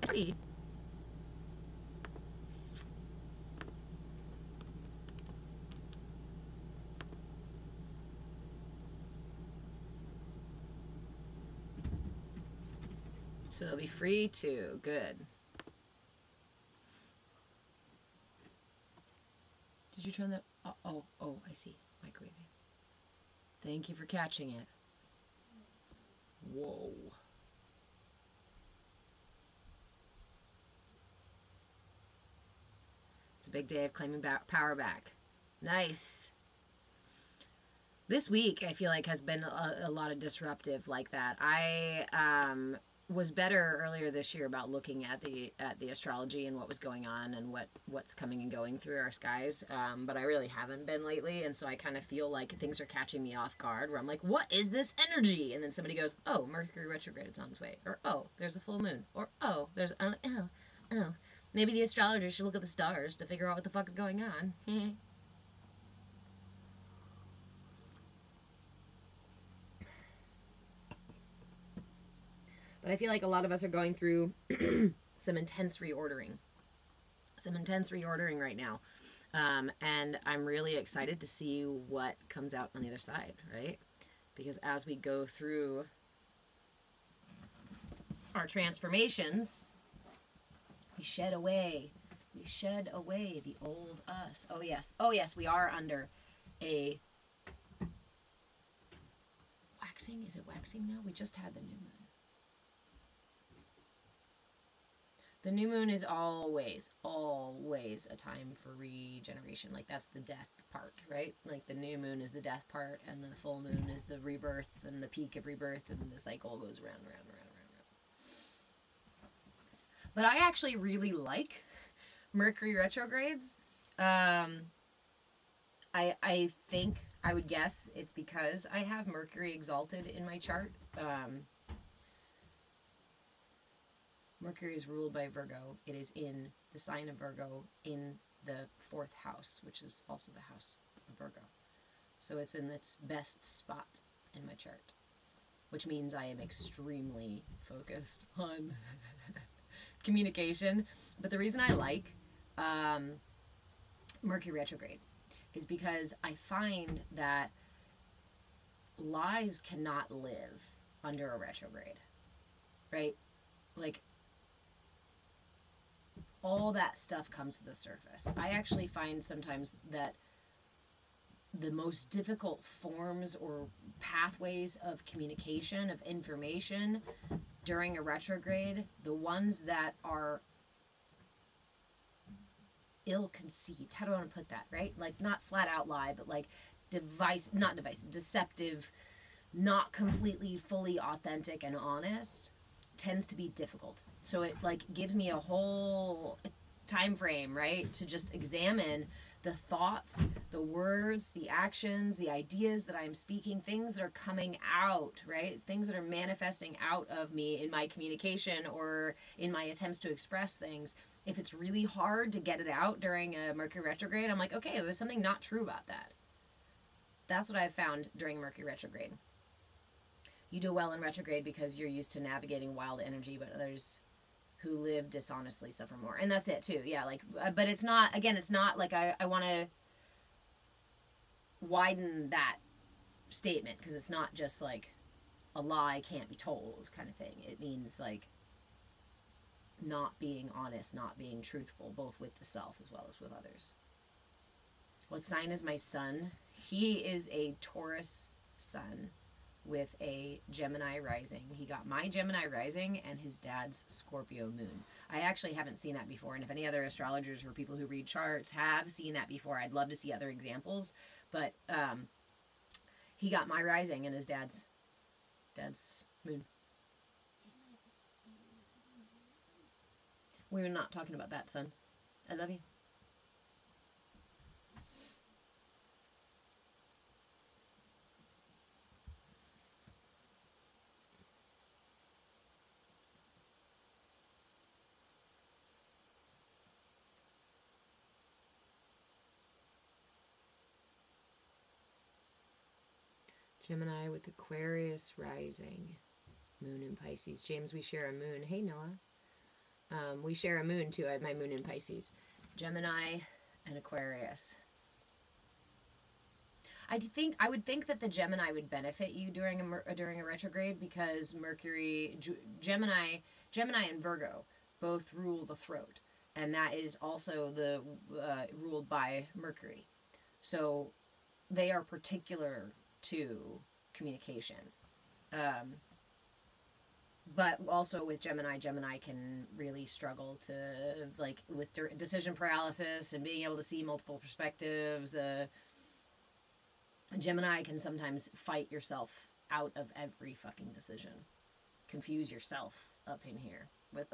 Free. So they'll be free too. Good. Did you turn that? Oh, I see. Microwaving. Thank you for catching it. Whoa. It's a big day of claiming power back. Nice. This week, I feel like, has been a lot of disruptive like that. I was better earlier this year about looking at the astrology and what was going on and what's coming and going through our skies. But I really haven't been lately, and so I kind of feel like things are catching me off guard. Where I'm like, "What is this energy?" And then somebody goes, "Oh, Mercury retrograde, it's on its way," or "Oh, there's a full moon," or "Oh, there's oh." Maybe the astrologer should look at the stars to figure out what the fuck is going on. But I feel like a lot of us are going through some intense reordering. Some intense reordering right now. And I'm really excited to see what comes out on the other side, right? Because as we go through our transformations, we shed away the old us. Oh yes, we are under a waxing. Is it waxing now? We just had the new moon. The new moon is always a time for regeneration. Like, that's the death part, right? Like, the new moon is the death part, and the full moon is the rebirth and the peak of rebirth, and the cycle goes round. But I actually really like Mercury retrogrades. I think, I would guess it's because I have Mercury exalted in my chart. Mercury is ruled by Virgo. It is in the sign of Virgo in the 4th house, which is also the house of Virgo. So it's in its best spot in my chart, which means I am extremely focused on communication. But the reason I like Mercury retrograde is because I find that lies cannot live under a retrograde, right? Like, all that stuff comes to the surface. I actually find sometimes that the most difficult forms or pathways of communication, of information during a retrograde, the ones that are ill-conceived, how do I want to put that, right? Like, not flat out lie, but like deceptive, not completely fully authentic and honest, tends to be difficult. So it like gives me a whole time frame, right, to just examine the thoughts, the words, the actions, the ideas that I'm speaking, things that are coming out, right? Things that are manifesting out of me in my communication or in my attempts to express things. If it's really hard to get it out during a Mercury retrograde, I'm like, okay, there's something not true about that. That's what I've found during Mercury retrograde. You do well in retrograde because you're used to navigating wild energy, but others who live dishonestly suffer more. And that's it too. Yeah, like, but it's not, again, it's not like I want to widen that statement, because it's not just like a lie can't be told kind of thing. It means like not being honest, not being truthful, both with the self as well as with others. What sign is my son? He is a Taurus sun with a Gemini rising. He got my Gemini rising and his dad's Scorpio moon. I actually haven't seen that before, and if any other astrologers or people who read charts have seen that before, I'd love to see other examples. But he got my rising and his dad's moon. We're not talking about that, son. I love you. Gemini with Aquarius rising. Moon in Pisces. James, we share a moon. Hey, Noah. We share a moon too. I have my moon in Pisces, Gemini, and Aquarius. I would think that the Gemini would benefit you during a retrograde because Mercury, Gemini and Virgo both rule the throat, and that is also the ruled by Mercury. So they are particular to communication. Um, but also with Gemini can really struggle to, like, with decision paralysis and being able to see multiple perspectives. Gemini can sometimes fight yourself out of every fucking decision. Confuse yourself up in here with.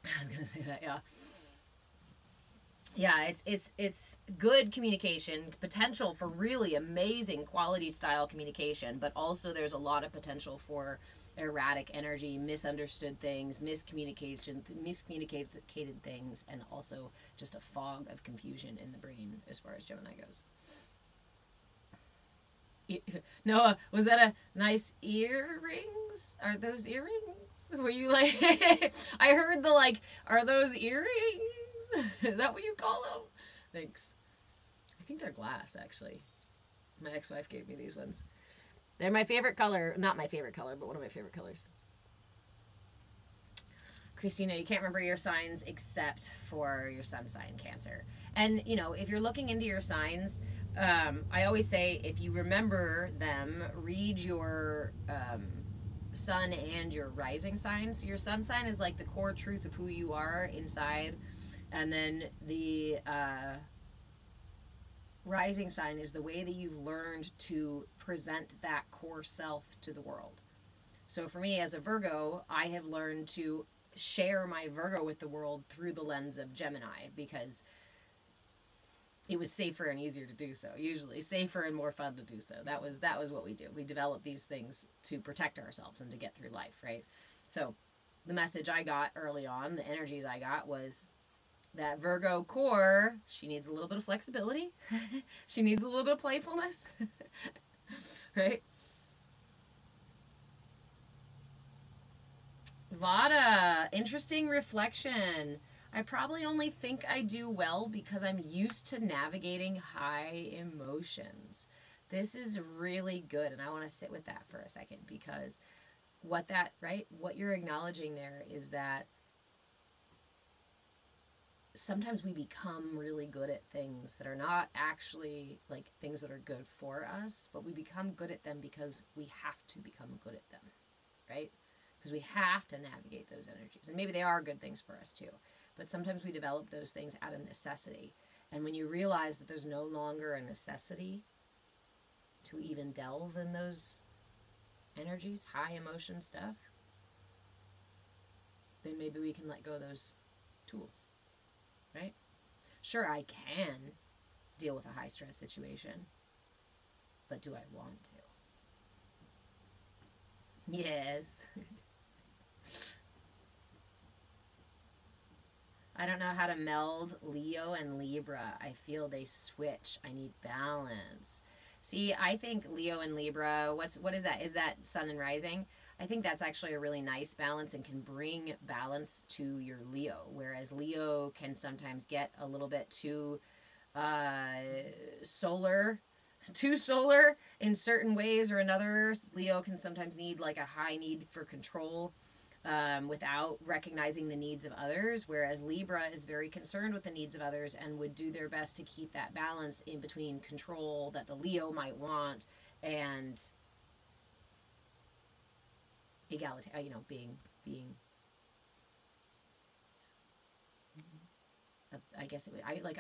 I was gonna say that, yeah. Yeah, it's good communication, potential for really amazing quality style communication, but also there's a lot of potential for erratic energy, misunderstood things, miscommunicated things, and also just a fog of confusion in the brain as far as Gemini goes. Noah, was that a nice earrings? Are those earrings? Were you like, I heard the like, are those earrings? Is that what you call them? Thanks. I think they're glass, actually. My ex-wife gave me these ones. They're my favorite color. Not my favorite color, but one of my favorite colors. Christina, you can't remember your signs except for your sun sign, Cancer. And, you know, if you're looking into your signs, I always say if you remember them, read your sun and your rising sign. So your sun sign is like the core truth of who you are inside. And then the rising sign is the way that you've learned to present that core self to the world. So for me as a Virgo, I have learned to share my Virgo with the world through the lens of Gemini because it was safer and easier to do so. Usually safer and more fun to do so. That was what we do. We develop these things to protect ourselves and to get through life, right? So the message I got early on, the energies I got was that Virgo core, she needs a little bit of flexibility. She needs a little bit of playfulness. Right? Vada, interesting reflection. I probably only think I do well because I'm used to navigating high emotions. This is really good, and I want to sit with that for a second because what you're acknowledging there is that sometimes we become really good at things that are not actually like things that are good for us, but we become good at them because we have to become good at them, right? Because we have to navigate those energies. And maybe they are good things for us too. But sometimes we develop those things out of necessity. And when you realize that there's no longer a necessity to even delve in those energies, high emotion stuff, then maybe we can let go of those tools, right? Sure, I can deal with a high stress situation, but do I want to? Yes. I don't know how to meld Leo and Libra. I feel they switch. I need balance. See, I think Leo and Libra, what is that? Is that sun and rising? I think that's actually a really nice balance and can bring balance to your Leo. Whereas Leo can sometimes get a little bit uh, solar too solar in certain ways or another. Leo can sometimes need like a high need for control without recognizing the needs of others, whereas Libra is very concerned with the needs of others and would do their best to keep that balance in between control that the Leo might want and egalitarian, being. I guess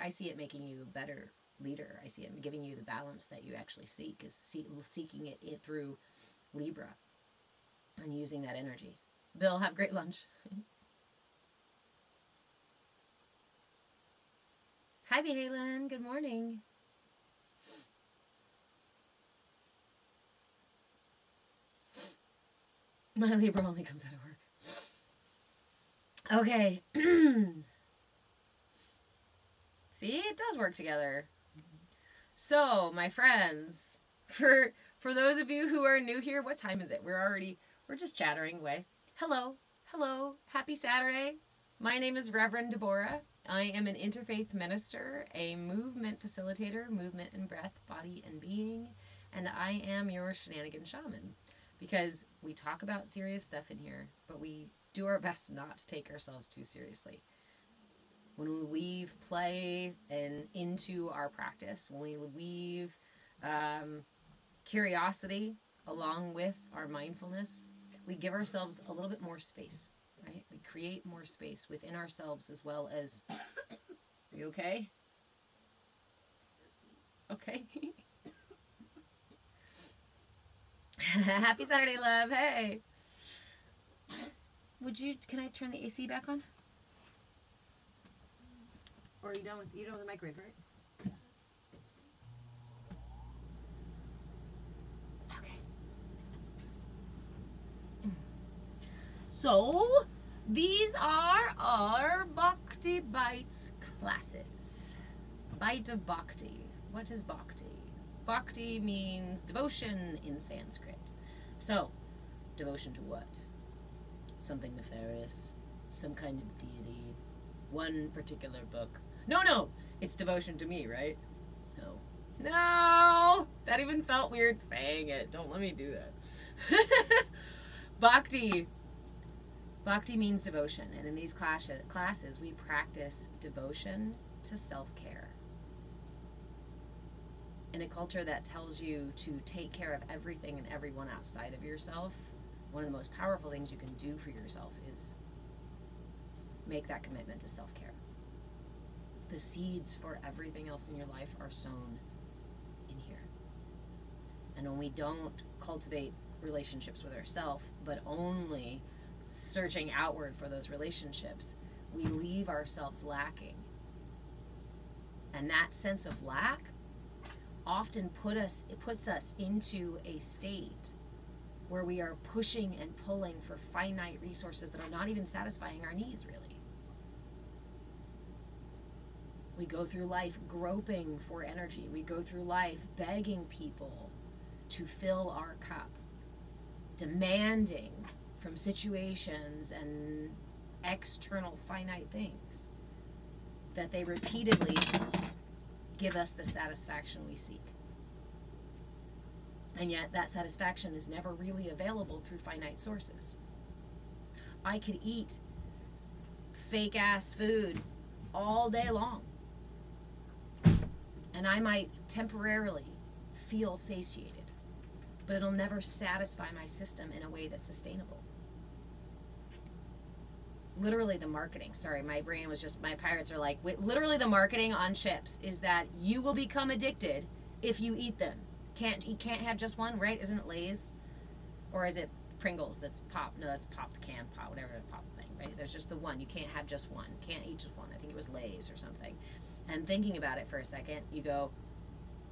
I see it making you a better leader. I see it giving you the balance that you actually seek, is seeking it through Libra and using that energy. Bill, have great lunch. Hi, Behalen. Good morning. My Libra only comes out of work. Okay. See, it does work together. So, my friends, for those of you who are new here, what time is it? We're already We're just chattering away. Hello, hello, happy Saturday. My name is Reverend Deborah. I am an interfaith minister, a movement facilitator, movement and breath, body and being, and I am your shenanigan shaman. Because we talk about serious stuff in here, but we do our best not to take ourselves too seriously. When we weave play and into our practice, when we weave curiosity along with our mindfulness, we give ourselves a little bit more space, right? We create more space within ourselves as well as... Are you okay? Okay. Happy Saturday, love. Hey. Can I turn the AC back on? Or are you done with the microwave, right? Okay. So, these are our Bhakti Bites classes. Bite of Bhakti. What is Bhakti? Bhakti means devotion in Sanskrit. So, devotion to what? Something nefarious, some kind of deity, one particular book. No, it's devotion to me, right? No, that even felt weird saying it. Don't let me do that. Bhakti means devotion, and in these classes we practice devotion to self-care. In a culture that tells you to take care of everything and everyone outside of yourself, one of the most powerful things you can do for yourself is make that commitment to self-care. The seeds for everything else in your life are sown in here. And when we don't cultivate relationships with ourselves, but only searching outward for those relationships, we leave ourselves lacking. And that sense of lack often puts us into a state where we are pushing and pulling for finite resources that are not even satisfying our needs, really. We go through life groping for energy. We go through life begging people to fill our cup, demanding from situations and external finite things that they repeatedly give us the satisfaction we seek. And yet that satisfaction is never really available through finite sources. I could eat fake ass food all day long, and I might temporarily feel satiated, but it'll never satisfy my system in a way that's sustainable. Literally the marketing, sorry, my brain was just, my pirates are like, literally the marketing on chips is that you will become addicted if you eat them. You can't have just one, right? Isn't it Lay's? Or is it Pringles that's pop? No, that's pop, the canned pop, whatever the pop thing, right? There's just the one. You can't have just one. Can't eat just one. I think it was Lay's or something. And thinking about it for a second, you go,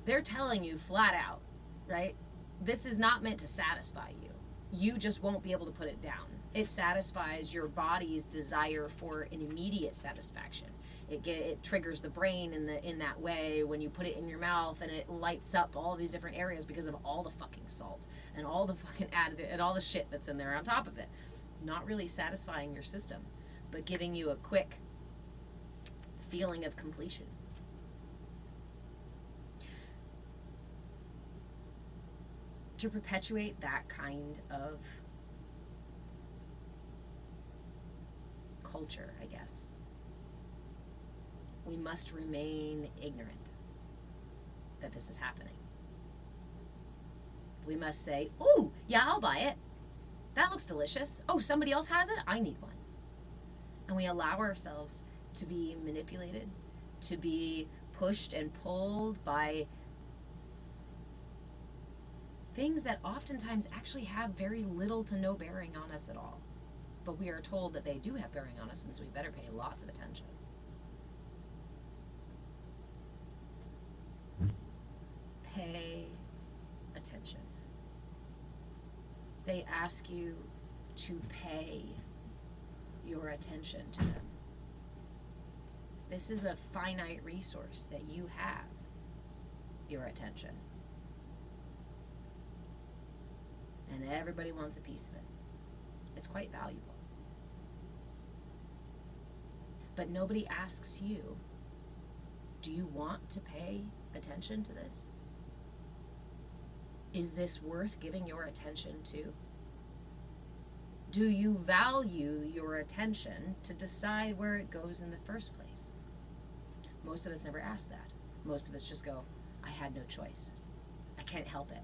they're telling you flat out, right? This is not meant to satisfy you. You just won't be able to put it down. It satisfies your body's desire for an immediate satisfaction. It triggers the brain in that way when you put it in your mouth, and it lights up all these different areas because of all the fucking salt and all the fucking additive and all the shit that's in there on top of it. Not really satisfying your system, but giving you a quick feeling of completion. To perpetuate that kind of culture, I guess, we must remain ignorant that this is happening. We must say, ooh, yeah, I'll buy it. That looks delicious. Oh, somebody else has it? I need one. And we allow ourselves to be manipulated, to be pushed and pulled by things that oftentimes actually have very little to no bearing on us at all. But we are told that they do have bearing on us, and so we better pay lots of attention. Pay attention. They ask you to pay your attention to them. This is a finite resource that you have, your attention. And everybody wants a piece of it. It's quite valuable. But nobody asks you, do you want to pay attention to this? Is this worth giving your attention to? Do you value your attention to decide where it goes in the first place? Most of us never ask that. Most of us just go, I had no choice. I can't help it.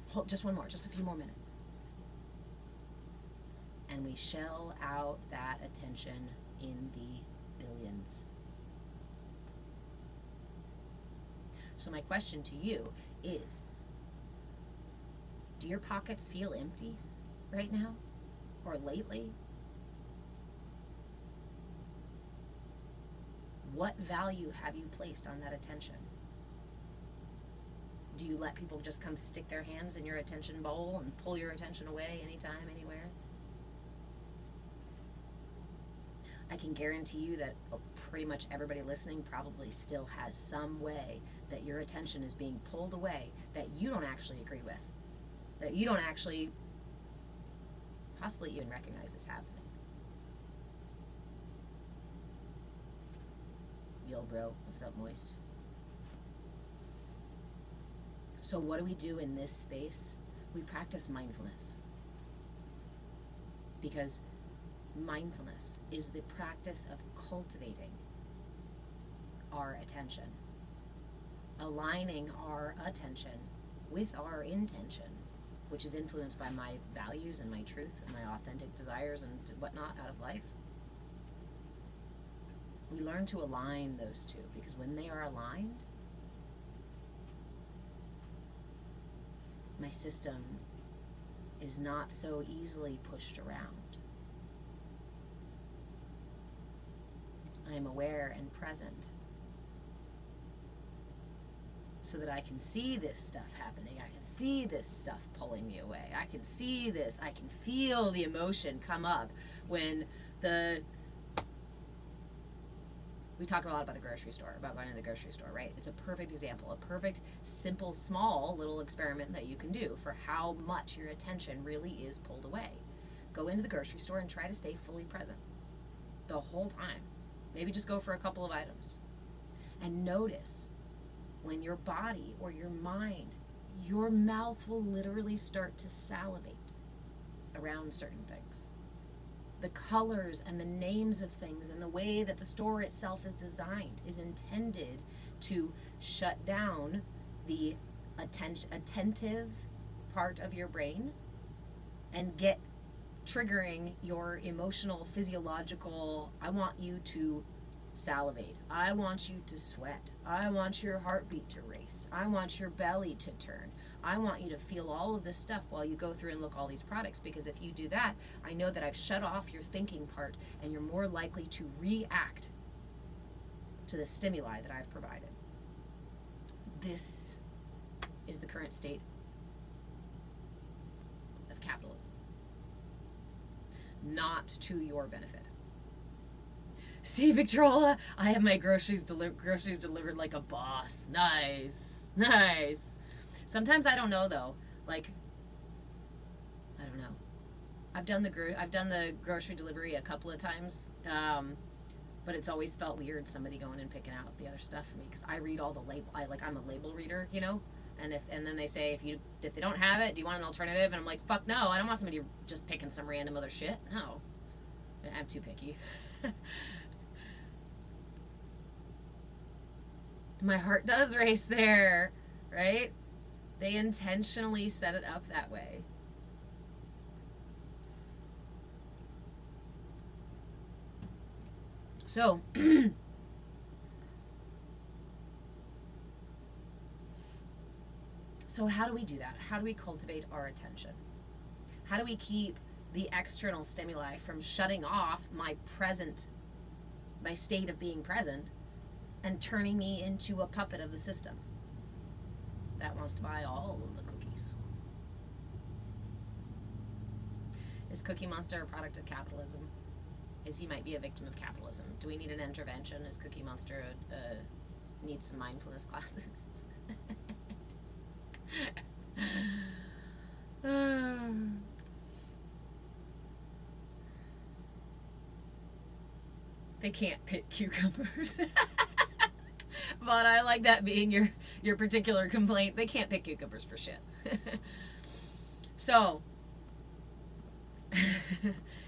Hold, just one more, just a few more minutes. And we shell out that attention in the billions. So my question to you is, do your pockets feel empty right now or lately? What value have you placed on that attention? Do you let people just come stick their hands in your attention bowl and pull your attention away anytime, anywhere? I can guarantee you that pretty much everybody listening probably still has some way that your attention is being pulled away that you don't actually agree with, that you don't actually possibly even recognize is happening. Yo, bro, what's up, Moist? So what do we do in this space? We practice mindfulness. Because mindfulness is the practice of cultivating our attention, aligning our attention with our intention, which is influenced by my values and my truth and my authentic desires and whatnot out of life. We learn to align those two, because when they are aligned, my system is not so easily pushed around. I am aware and present so that I can see this stuff happening. I can see this stuff pulling me away. I can see this. I can feel the emotion come up when we talk a lot about the grocery store, about going to the grocery store, right? It's a perfect example, a perfect, simple, small little experiment that you can do for how much your attention really is pulled away. Go into the grocery store and try to stay fully present the whole time. Maybe just go for a couple of items. And notice when your body or your mind, your mouth will literally start to salivate around certain things. The colors and the names of things and the way that the store itself is designed is intended to shut down the attentive part of your brain and get triggering your emotional, physiological, I want you to salivate. I want you to sweat. I want your heartbeat to race. I want your belly to turn. I want you to feel all of this stuff while you go through and look all these products, because if you do that, I know that I've shut off your thinking part and you're more likely to react to the stimuli that I've provided. This is the current state of capitalism. Not to your benefit. See, Victrola, I have my groceries delivered like a boss. Nice, nice. Sometimes I don't know though. Like, I don't know. I've done the grocery delivery a couple of times, but it's always felt weird somebody going and picking out the other stuff for me, because I read all the label. I'm a label reader, you know. And then they say if they don't have it, do you want an alternative? And I'm like, fuck no, I don't want somebody just picking some random other shit. No, I'm too picky. My heart does race there, right? They intentionally set it up that way. So, so how do we do that? How do we cultivate our attention? How do we keep the external stimuli from shutting off my state of being present, and turning me into a puppet of the system that wants to buy all of the cookies? Is Cookie Monster a product of capitalism? Is he might be a victim of capitalism? Do we need an intervention? Is Cookie Monster need some mindfulness classes? They can't pick cucumbers. But I like that being your particular complaint. They can't pick cucumbers for shit. So,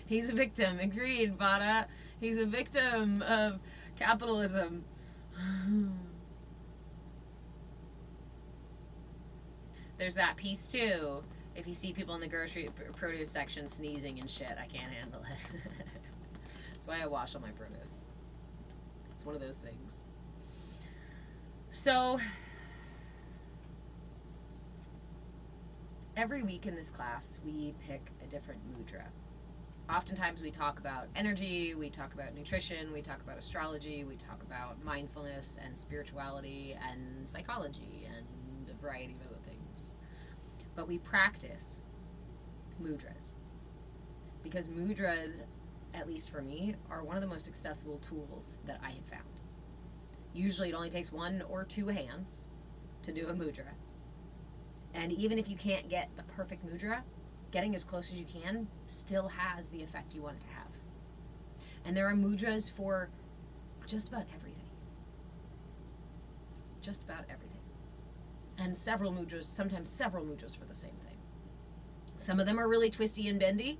he's a victim. Agreed, Vada. He's a victim of capitalism. There's that piece too. If you see people in the grocery produce section sneezing and shit, I can't handle it. That's why I wash all my produce. It's one of those things. So, every week in this class, we pick a different mudra. Oftentimes we talk about energy, we talk about nutrition, we talk about astrology, we talk about mindfulness and spirituality and psychology and a variety of other things. But we practice mudras. Because mudras, at least for me, are one of the most accessible tools that I have found. Usually it only takes 1 or 2 hands to do a mudra. And even if you can't get the perfect mudra, getting as close as you can still has the effect you want it to have. And there are mudras for just about everything. Just about everything. And several mudras, sometimes several mudras for the same thing. Some of them are really twisty and bendy.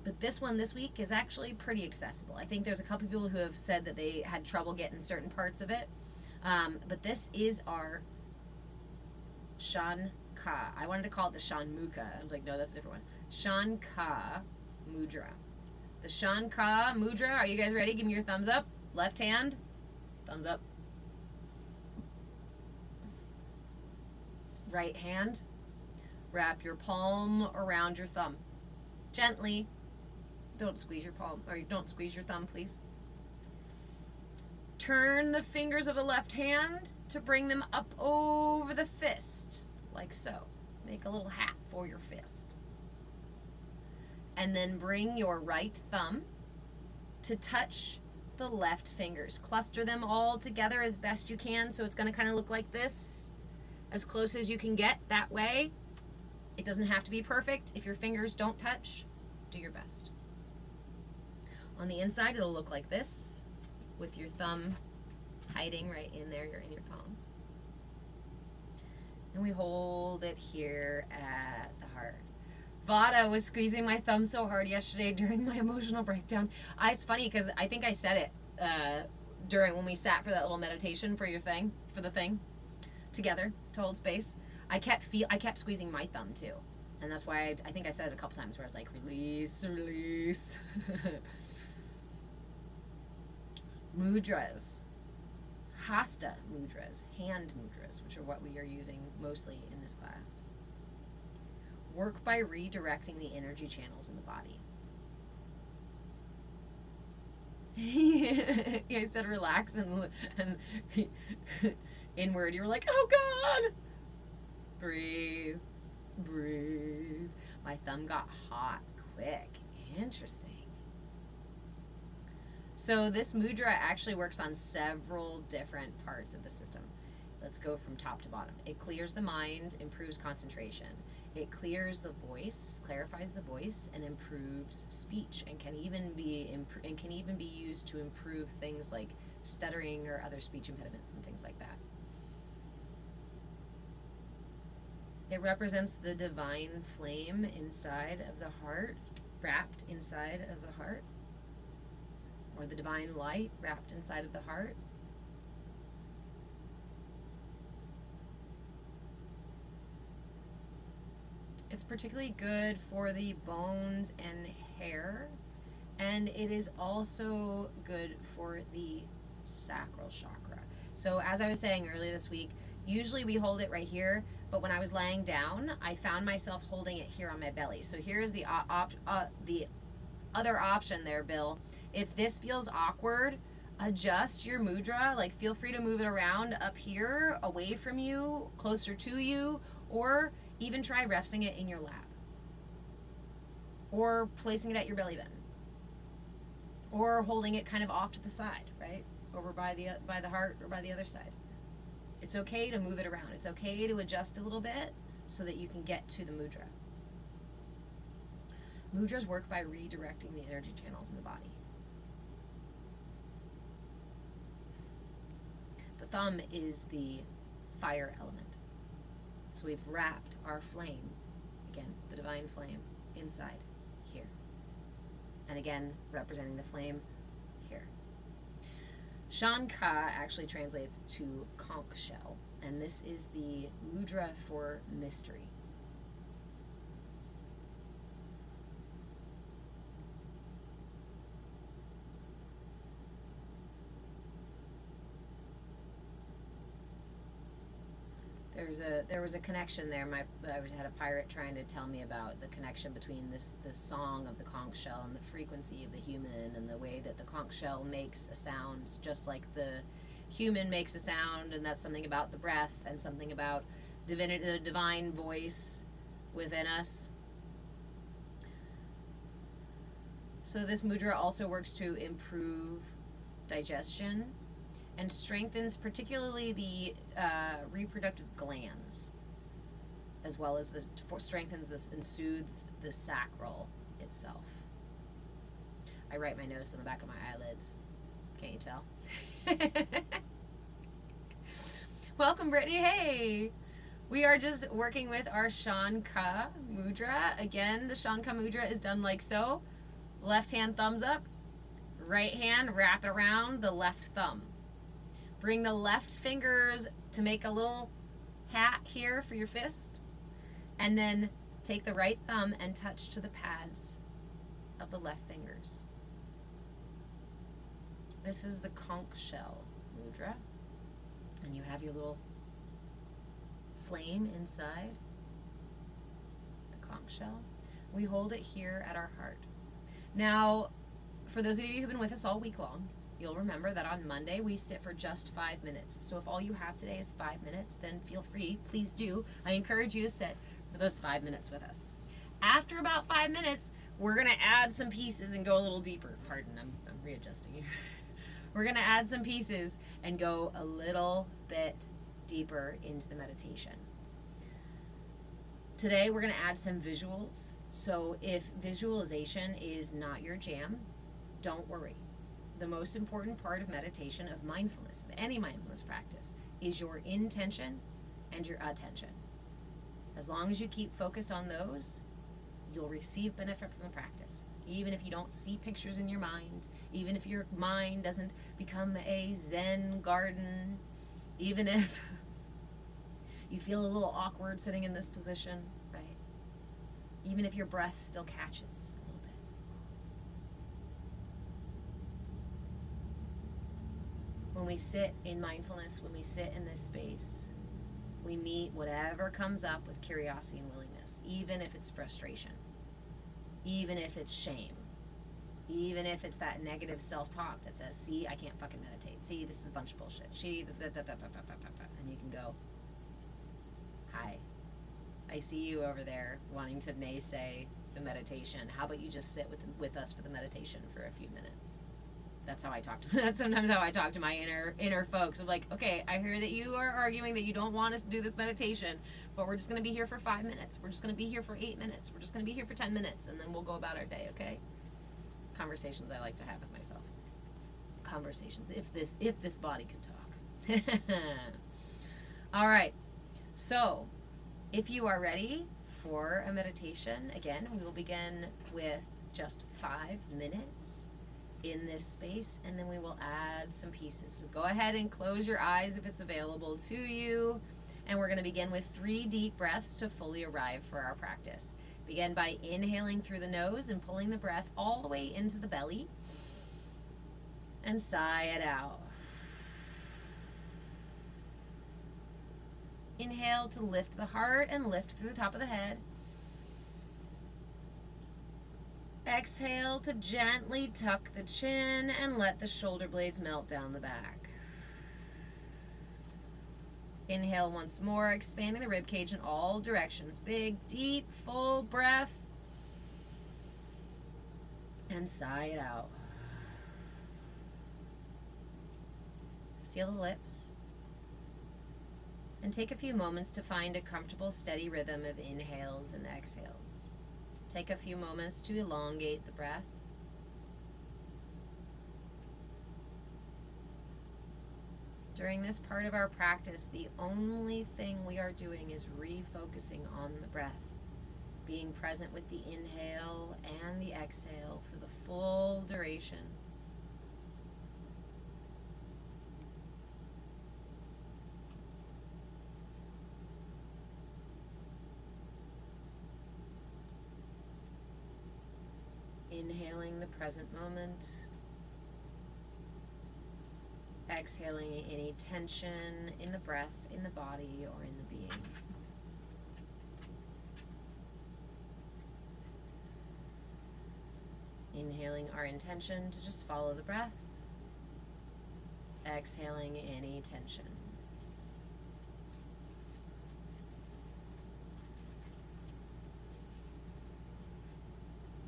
But this one this week is actually pretty accessible. I think there's a couple people who have said that they had trouble getting certain parts of it. But this is our Shanka. I wanted to call it the Shanmuka. I was like, no, that's a different one. Shanka Mudra. The Shanka Mudra. Are you guys ready? Give me your thumbs up. Left hand. Thumbs up. Right hand. Wrap your palm around your thumb. Gently. Don't squeeze your palm, or don't squeeze your thumb, please. Turn the fingers of the left hand to bring them up over the fist, like so. Make a little hat for your fist. And then bring your right thumb to touch the left fingers. Cluster them all together as best you can, so it's going to kind of look like this, as close as you can get that way. It doesn't have to be perfect. If your fingers don't touch, do your best. On the inside, it'll look like this, with your thumb hiding right in there. You're in your palm. And we hold it here at the heart. Vada was squeezing my thumb so hard yesterday during my emotional breakdown. It's funny because I think I said it during when we sat for that little meditation for your thing, for the thing, together to hold space. I kept squeezing my thumb too. And that's why I think I said it a couple times where I was like, release, release. Mudras. Hasta mudras. Hand mudras, which are what we are using mostly in this class. Work by redirecting the energy channels in the body. I said relax and inward. You were like, oh God. Breathe. Breathe. My thumb got hot quick. Interesting. So this mudra actually works on several different parts of the system. Let's go from top to bottom. It clears the mind, improves concentration. It clears the voice, clarifies the voice, and improves speech, and can even be used to improve things like stuttering or other speech impediments and things like that. It represents the divine flame inside of the heart, wrapped inside of the heart, or the divine light wrapped inside of the heart. It's particularly good for the bones and hair, and it is also good for the sacral chakra. So as I was saying earlier this week, usually we hold it right here, but when I was laying down, I found myself holding it here on my belly. So here's the other option there, Bill. If this feels awkward, adjust your mudra. Like, feel free to move it around up here, away from you, closer to you, or even try resting it in your lap, or placing it at your belly button, or holding it kind of off to the side, right, over by the heart or by the other side. It's okay to move it around. It's okay to adjust a little bit so that you can get to the mudra. Mudras work by redirecting the energy channels in the body. thumb is the fire element. So we've wrapped our flame, again, the divine flame, inside here. And again, representing the flame here. Shanka actually translates to conch shell, and this is the mudra for mystery. There was a connection there. I had a pirate trying to tell me about the connection between the song of the conch shell and the frequency of the human, and the way that the conch shell makes a sound just like the human makes a sound, and that's something about the breath and something about divinity, the divine voice within us. So this mudra also works to improve digestion and strengthens particularly the reproductive glands, as well as strengthens this and soothes the sacral itself. I write my notes on the back of my eyelids. Can't you tell? Welcome, Brittany. Hey! We are just working with our Shanka Mudra. Again, the Shanka Mudra is done like so. Left hand thumbs up. Right hand, wrap it around the left thumb. Bring the left fingers to make a little hat here for your fist. And then take the right thumb and touch to the pads of the left fingers. This is the conch shell mudra. And you have your little flame inside the conch shell. We hold it here at our heart. Now, for those of you who've been with us all week long, you'll remember that on Monday we sit for just 5 minutes. So if all you have today is 5 minutes, then feel free, please do. I encourage you to sit for those 5 minutes with us. After about 5 minutes, we're going to add some pieces and go a little deeper. Pardon, I'm readjusting here. We're going to add some pieces and go a little bit deeper into the meditation. Today we're going to add some visuals. So if visualization is not your jam, don't worry. The most important part of meditation, of mindfulness, of any mindfulness practice, is your intention and your attention. As long as you keep focused on those, you'll receive benefit from the practice. Even if you don't see pictures in your mind, even if your mind doesn't become a Zen garden, even if you feel a little awkward sitting in this position, right? Even if your breath still catches a little bit. When we sit in mindfulness, when we sit in this space, we meet whatever comes up with curiosity and willingness, even if it's frustration, even if it's shame, even if it's that negative self-talk that says, see, I can't fucking meditate. See, this is a bunch of bullshit. And you can go, hi, I see you over there wanting to naysay the meditation. How about you just sit with us for the meditation for a few minutes? That's how I talk to that's sometimes how I talk to my inner folks. I'm like, okay, I hear that you are arguing that you don't want us to do this meditation, but we're just going to be here for 5 minutes. We're just going to be here for 8 minutes. We're just going to be here for 10 minutes, and then we'll go about our day, okay? Conversations I like to have with myself. Conversations, if this body could talk. All right. So, if you are ready for a meditation, again, we will begin with just 5 minutes in this space, and then we will add some pieces. So go ahead and close your eyes if it's available to you, and we're going to begin with 3 deep breaths to fully arrive for our practice. Begin by inhaling through the nose and pulling the breath all the way into the belly, and sigh it out. Inhale to lift the heart and lift through the top of the head. Exhale to gently tuck the chin and let the shoulder blades melt down the back. Inhale once more, expanding the ribcage in all directions. Big, deep, full breath. And sigh it out. Seal the lips. And take a few moments to find a comfortable, steady rhythm of inhales and exhales. Take a few moments to elongate the breath. During this part of our practice, the only thing we are doing is refocusing on the breath, being present with the inhale and the exhale for the full duration. Inhaling the present moment, exhaling any tension in the breath, in the body, or in the being. Inhaling our intention to just follow the breath, exhaling any tension.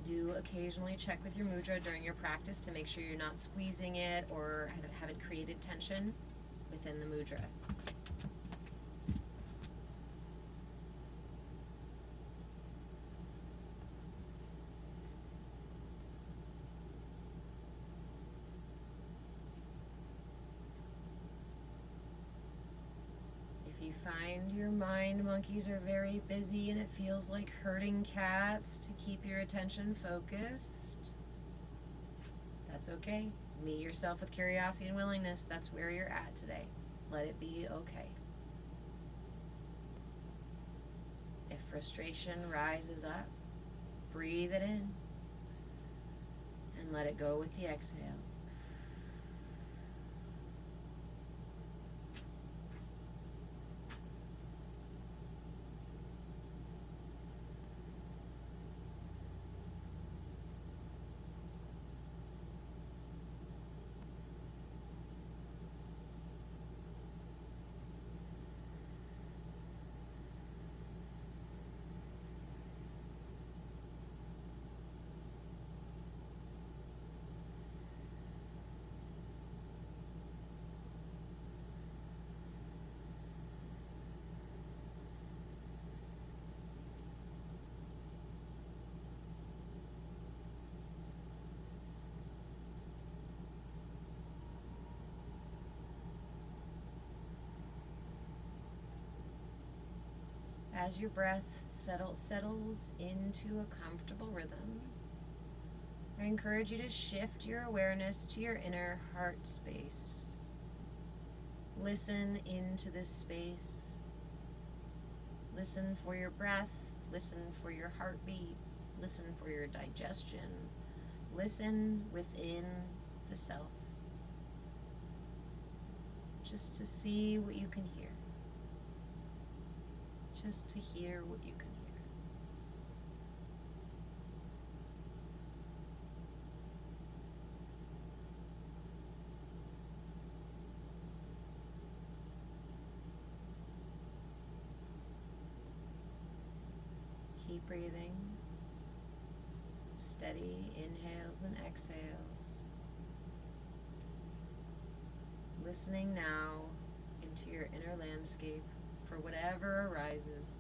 Do occasionally check with your mudra during your practice to make sure you're not squeezing it or haven't created tension within the mudra. If you find your mind monkeys are very busy and it feels like herding cats to keep your attention focused, that's okay. Meet yourself with curiosity and willingness. That's where you're at today. Let it be okay. If frustration rises up, breathe it in and let it go with the exhale. As your breath settles into a comfortable rhythm, I encourage you to shift your awareness to your inner heart space. Listen into this space. Listen for your breath. Listen for your heartbeat. Listen for your digestion. Listen within the self. Just to see what you can hear. Just to hear what you can hear. Keep breathing. Steady inhales and exhales. Listening now into your inner landscape for whatever arises.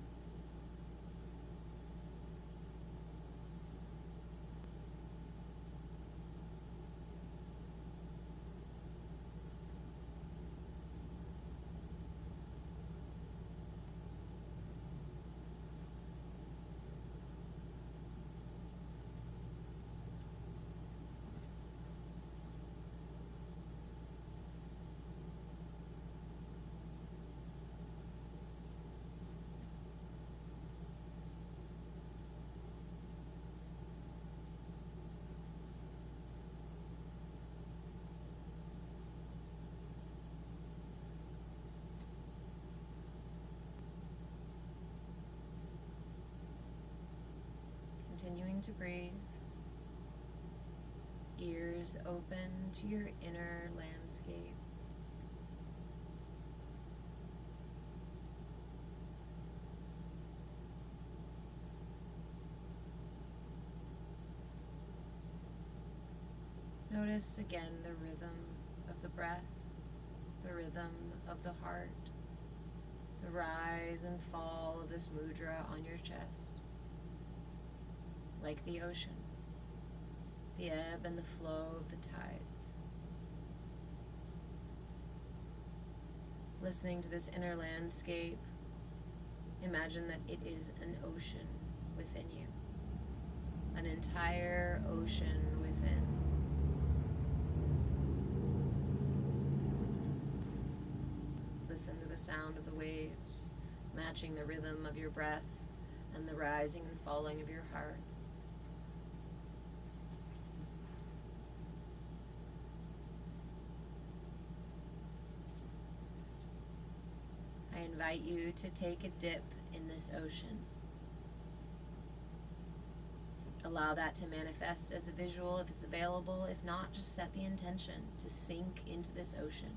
Continuing to breathe, ears open to your inner landscape. Notice again the rhythm of the breath, the rhythm of the heart, the rise and fall of this mudra on your chest. Like the ocean, the ebb and the flow of the tides. Listening to this inner landscape, imagine that it is an ocean within you. An entire ocean within. Listen to the sound of the waves, matching the rhythm of your breath and the rising and falling of your heart. I invite you to take a dip in this ocean. Allow that to manifest as a visual if it's available. If not, just set the intention to sink into this ocean.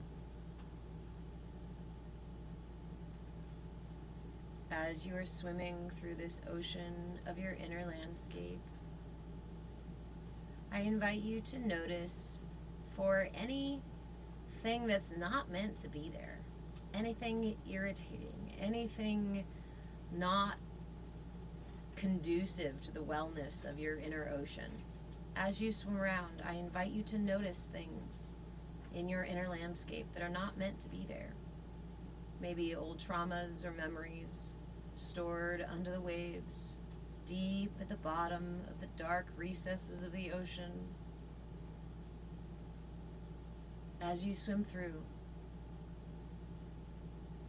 As you are swimming through this ocean of your inner landscape, I invite you to notice for anything that's not meant to be there, anything irritating, anything not conducive to the wellness of your inner ocean. As you swim around, I invite you to notice things in your inner landscape that are not meant to be there. Maybe old traumas or memories stored under the waves, deep at the bottom of the dark recesses of the ocean. As you swim through,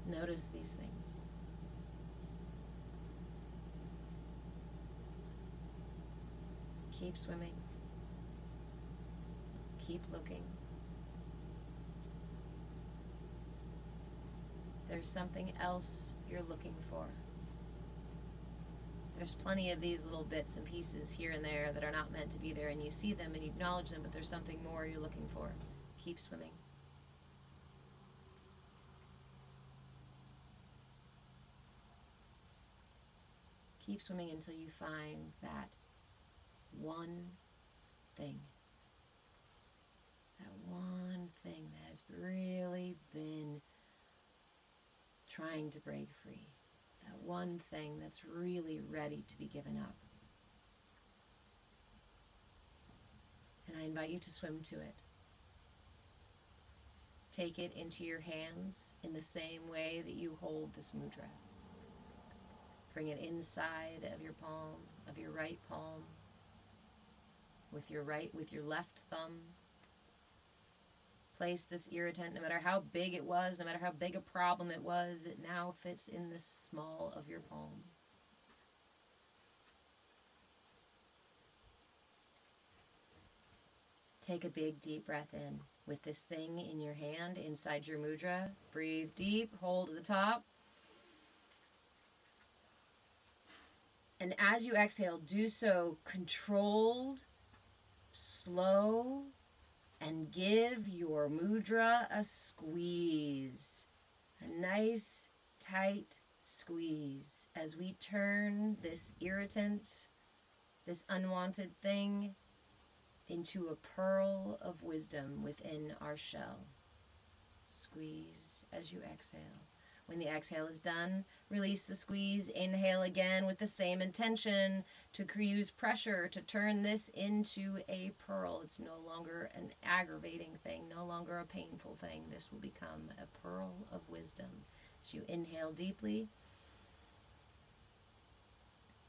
notice these things. Keep swimming. Keep looking. There's something else you're looking for. There's plenty of these little bits and pieces here and there that are not meant to be there, and you see them and you acknowledge them, but there's something more you're looking for. Keep swimming. Keep swimming until you find that one thing. That one thing that has really been trying to break free. That one thing that's really ready to be given up. And I invite you to swim to it. Take it into your hands in the same way that you hold this mudra. Bring it inside of your palm, of your right palm, with your left thumb. Place this irritant, no matter how big it was, no matter how big a problem it was, it now fits in the small of your palm. Take a big, deep breath in with this thing in your hand inside your mudra. Breathe deep, hold at the top. And as you exhale, do so controlled, slow, and give your mudra a squeeze. A nice, tight squeeze as we turn this irritant, this unwanted thing, into a pearl of wisdom within our shell. Squeeze as you exhale. When the exhale is done, release the squeeze. Inhale again with the same intention to use pressure to turn this into a pearl. It's no longer an aggravating thing, no longer a painful thing. This will become a pearl of wisdom. As you inhale deeply,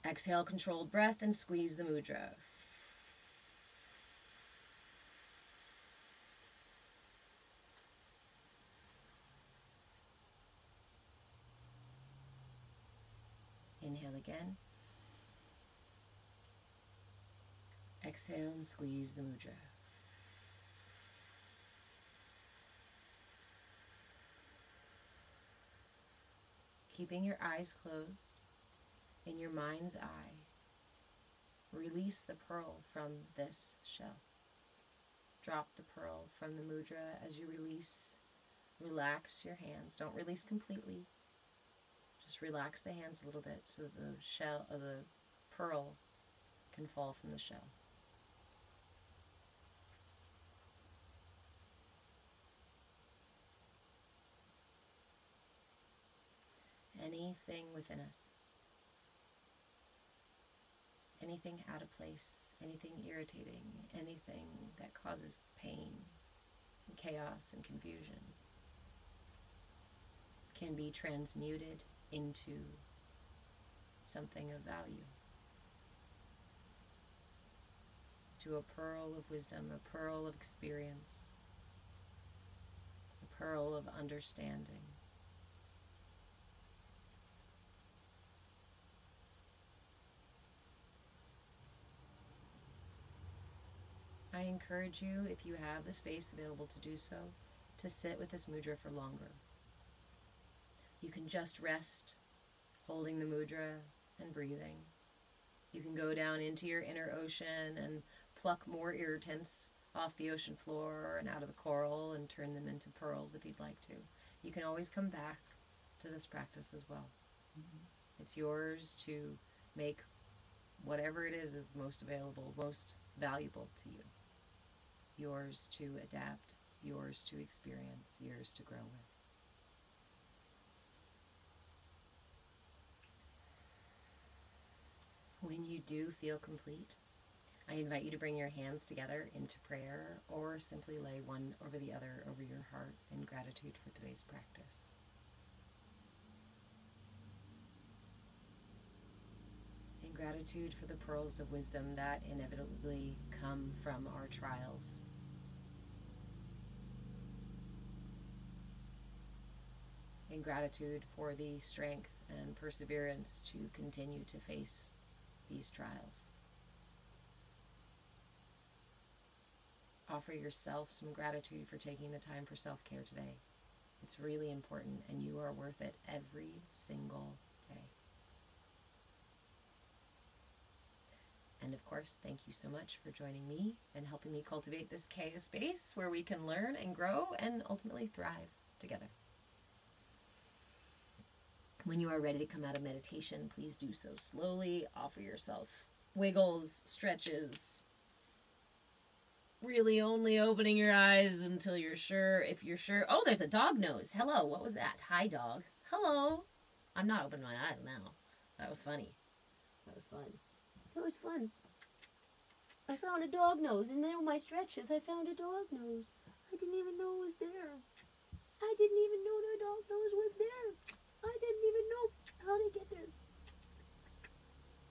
exhale controlled breath, and squeeze the mudra. Inhale again. Exhale and squeeze the mudra. Keeping your eyes closed, in your mind's eye, release the pearl from this shell. Drop the pearl from the mudra as you release. Relax your hands. Don't release completely. Just relax the hands a little bit so that the shell or the pearl can fall from the shell. Anything within us, anything out of place, anything irritating, anything that causes pain and chaos and confusion, can be transmuted into something of value. To a pearl of wisdom, a pearl of experience, a pearl of understanding. I encourage you, if you have the space available to do so, to sit with this mudra for longer. You can just rest, holding the mudra and breathing. You can go down into your inner ocean and pluck more irritants off the ocean floor and out of the coral and turn them into pearls if you'd like to. You can always come back to this practice as well. It's yours to make whatever it is that's most available, most valuable to you. Yours to adapt, yours to experience, yours to grow with. When you do feel complete, I invite you to bring your hands together into prayer or simply lay one over the other over your heart in gratitude for today's practice. In gratitude for the pearls of wisdom that inevitably come from our trials. In gratitude for the strength and perseverance to continue to face these trials. Offer yourself some gratitude for taking the time for self-care today. It's really important, and you are worth it every single day. And of course, thank you so much for joining me and helping me cultivate this CAYA space where we can learn and grow and ultimately thrive together. When you are ready to come out of meditation, please do so slowly. Offer yourself wiggles, stretches, really only opening your eyes until you're sure. If you're sure. Oh, there's a dog nose. Hello, what was that? Hi, dog. Hello. I'm not opening my eyes now. That was funny. That was fun. That was fun. I found a dog nose. In the middle of my stretches, I found a dog nose. I didn't even know it was there. I didn't even know the dog nose was there. I didn't even know how to get there.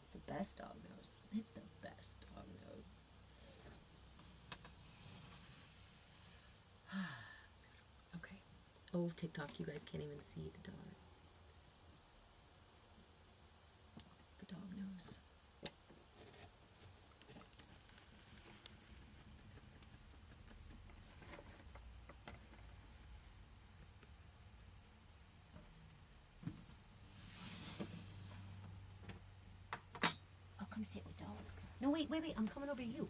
It's the best dog nose. It's the best dog nose. Okay. Oh, TikTok, you guys can't even see the dog. The dog nose. Oh, come sit with dog. No, wait. I'm coming over to you.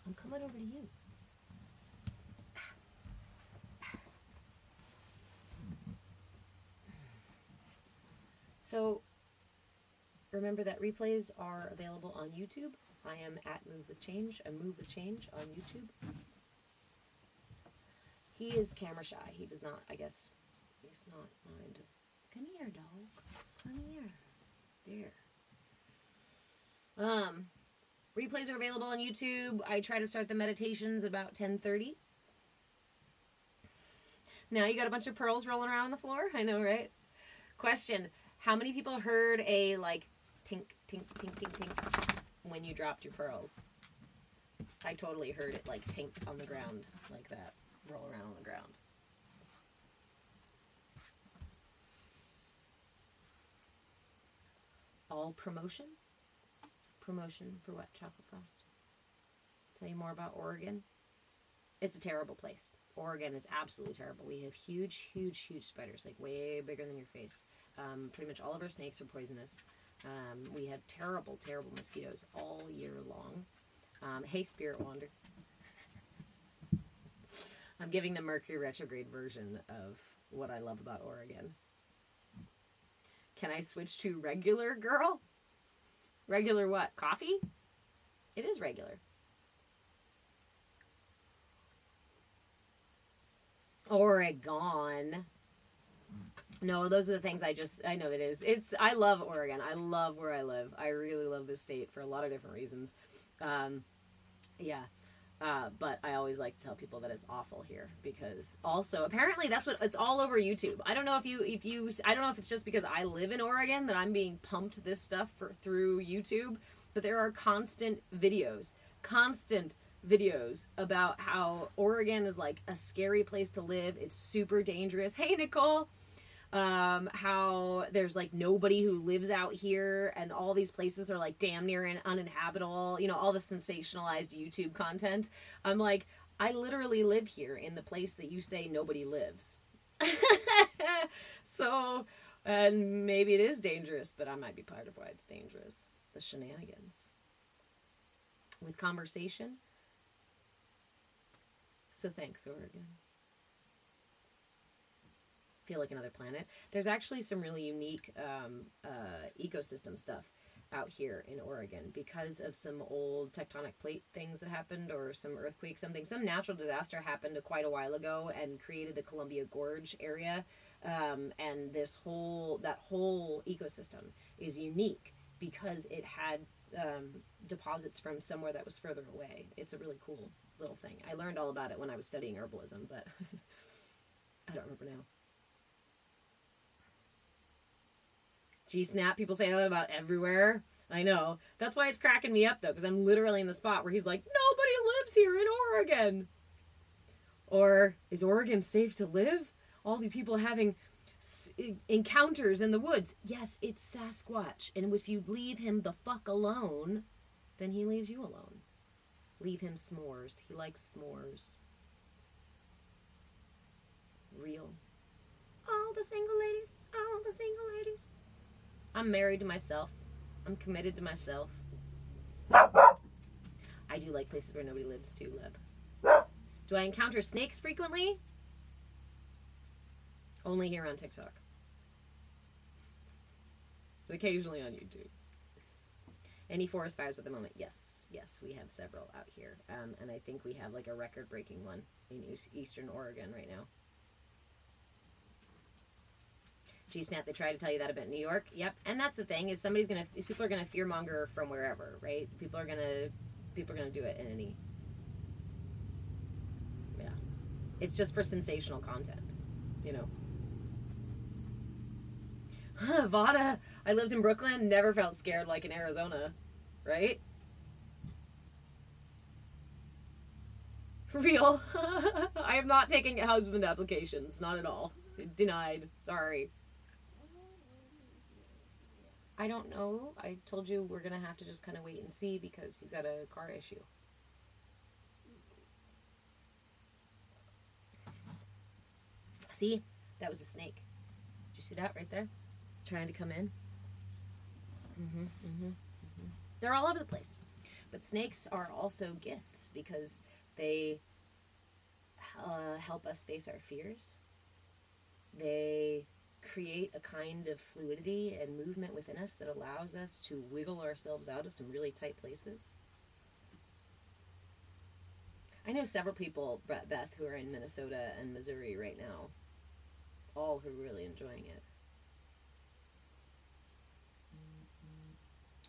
So, remember that replays are available on YouTube. I am at Move With Change, a Move With Change on YouTube. He is camera shy. He does not, I guess, he's not into... Come here, dog. Come here. There. Replays are available on YouTube. I try to start the meditations about 10:30. Now you got a bunch of pearls rolling around on the floor? I know, right? Question. How many people heard a, like, tink, tink, tink, tink, tink when you dropped your pearls? I totally heard it, like, tink on the ground, like that. Roll around on the ground. All promotion? Promotion for what? Chocolate Frost? Tell you more about Oregon? It's a terrible place. Oregon is absolutely terrible. We have huge, huge, huge spiders, like way bigger than your face. Pretty much all of our snakes are poisonous. We have terrible, terrible mosquitoes all year long. Hey, Spirit Wanders. I'm giving the Mercury retrograde version of what I love about Oregon. Can I switch to regular, girl? Regular what? Coffee? It is regular. Oregon. No, those are the things I know that it is. I love Oregon. I love where I live. I really love this state for a lot of different reasons. Yeah. But I always like to tell people that it's awful here because also apparently that's what it's all over YouTube. I don't know I don't know if it's just because I live in Oregon that I'm being pumped this stuff through YouTube, but there are constant videos about how Oregon is like a scary place to live. It's super dangerous. Hey Nicole, how there's like nobody who lives out here and all these places are like damn near uninhabitable, you know, all the sensationalized YouTube content. I'm like, I literally live here in the place that you say nobody lives. So, and maybe it is dangerous, but I might be part of why it's dangerous. The shenanigans with conversation. So thanks, Oregon. Feel like another planet. There's actually some really unique ecosystem stuff out here in Oregon because of some old tectonic plate things that happened, or some earthquake, some natural disaster happened quite a while ago and created the Columbia Gorge area, and that whole ecosystem is unique because it had deposits from somewhere that was further away. It's a really cool little thing. I learned all about it when I was studying herbalism, but I don't remember now. G-snap, people say that about everywhere. I know. That's why it's cracking me up, though, because I'm literally in the spot where he's like, nobody lives here in Oregon. Or, is Oregon safe to live? All these people having encounters in the woods. Yes, it's Sasquatch. And if you leave him the fuck alone, then he leaves you alone. Leave him s'mores. He likes s'mores. Real. All the single ladies. All the single ladies. I'm married to myself. I'm committed to myself. I do like places where nobody lives too, Leb. Do I encounter snakes frequently? Only here on TikTok. Occasionally on YouTube. Any forest fires at the moment? Yes. Yes, we have several out here. And I think we have like a record-breaking one in eastern Oregon right now. G-snap, they try to tell you that about New York. Yep. And that's the thing, is these people are gonna fearmonger from wherever, right? People are gonna do it in any. Yeah. It's just for sensational content, you know. Vada, I lived in Brooklyn, never felt scared like in Arizona, right? Real. I have not taken husband applications, not at all. Denied. Sorry. I don't know. I told you we're gonna have to just kind of wait and see because he's got a car issue. See? That was a snake. Did you see that right there? Trying to come in. They're all over the place. But snakes are also gifts because they help us face our fears. They create a kind of fluidity and movement within us that allows us to wiggle ourselves out of some really tight places. I know several people, Beth, who are in Minnesota and Missouri right now, all who are really enjoying it.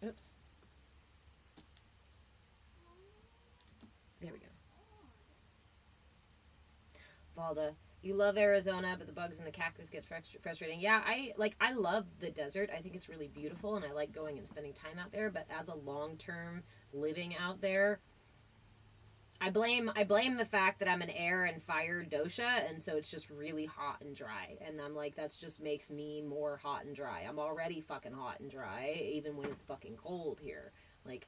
Oops. There we go. Valda, you love Arizona, but the bugs and the cactus get frustrating. Yeah, I love the desert. I think it's really beautiful, and I like going and spending time out there. But as a long-term living out there, I blame the fact that I'm an air and fire dosha, and so it's just really hot and dry. And I'm like, that just makes me more hot and dry. I'm already fucking hot and dry, even when it's fucking cold here. Like,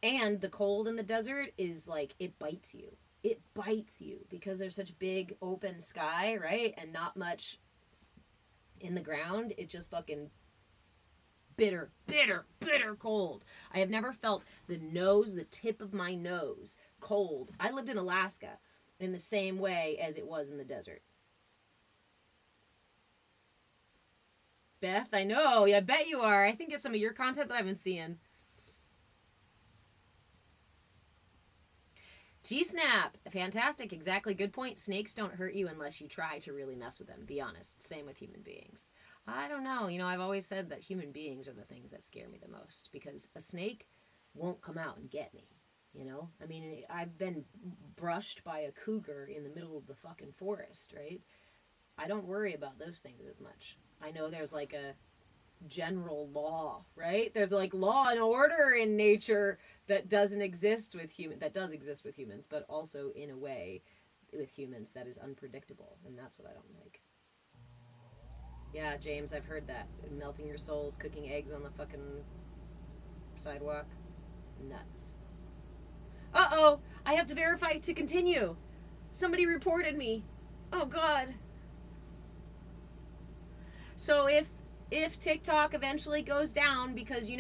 and the cold in the desert is like, it bites you. It bites you because there's such big open sky, right? And not much in the ground. It just fucking bitter cold. I have never felt the tip of my nose cold. I lived in Alaska in the same way as it was in the desert. Beth, I know. I bet you are. I think it's some of your content that I've been seeing. G-snap. Fantastic. Exactly. Good point. Snakes don't hurt you unless you try to really mess with them. Be honest. Same with human beings. I don't know. I've always said that human beings are the things that scare me the most because a snake won't come out and get me. You know, I mean, I've been brushed by a cougar in the middle of the fucking forest, right? I don't worry about those things as much. I know there's like a general law, right? There's like law and order in nature that doesn't exist with that does exist with humans, but also in a way with humans that is unpredictable, and that's what I don't like. Yeah, James, I've heard that. Melting your souls, cooking eggs on the fucking sidewalk. Nuts. Uh-oh! I have to verify to continue. Somebody reported me. Oh, God. So if TikTok eventually goes down, because you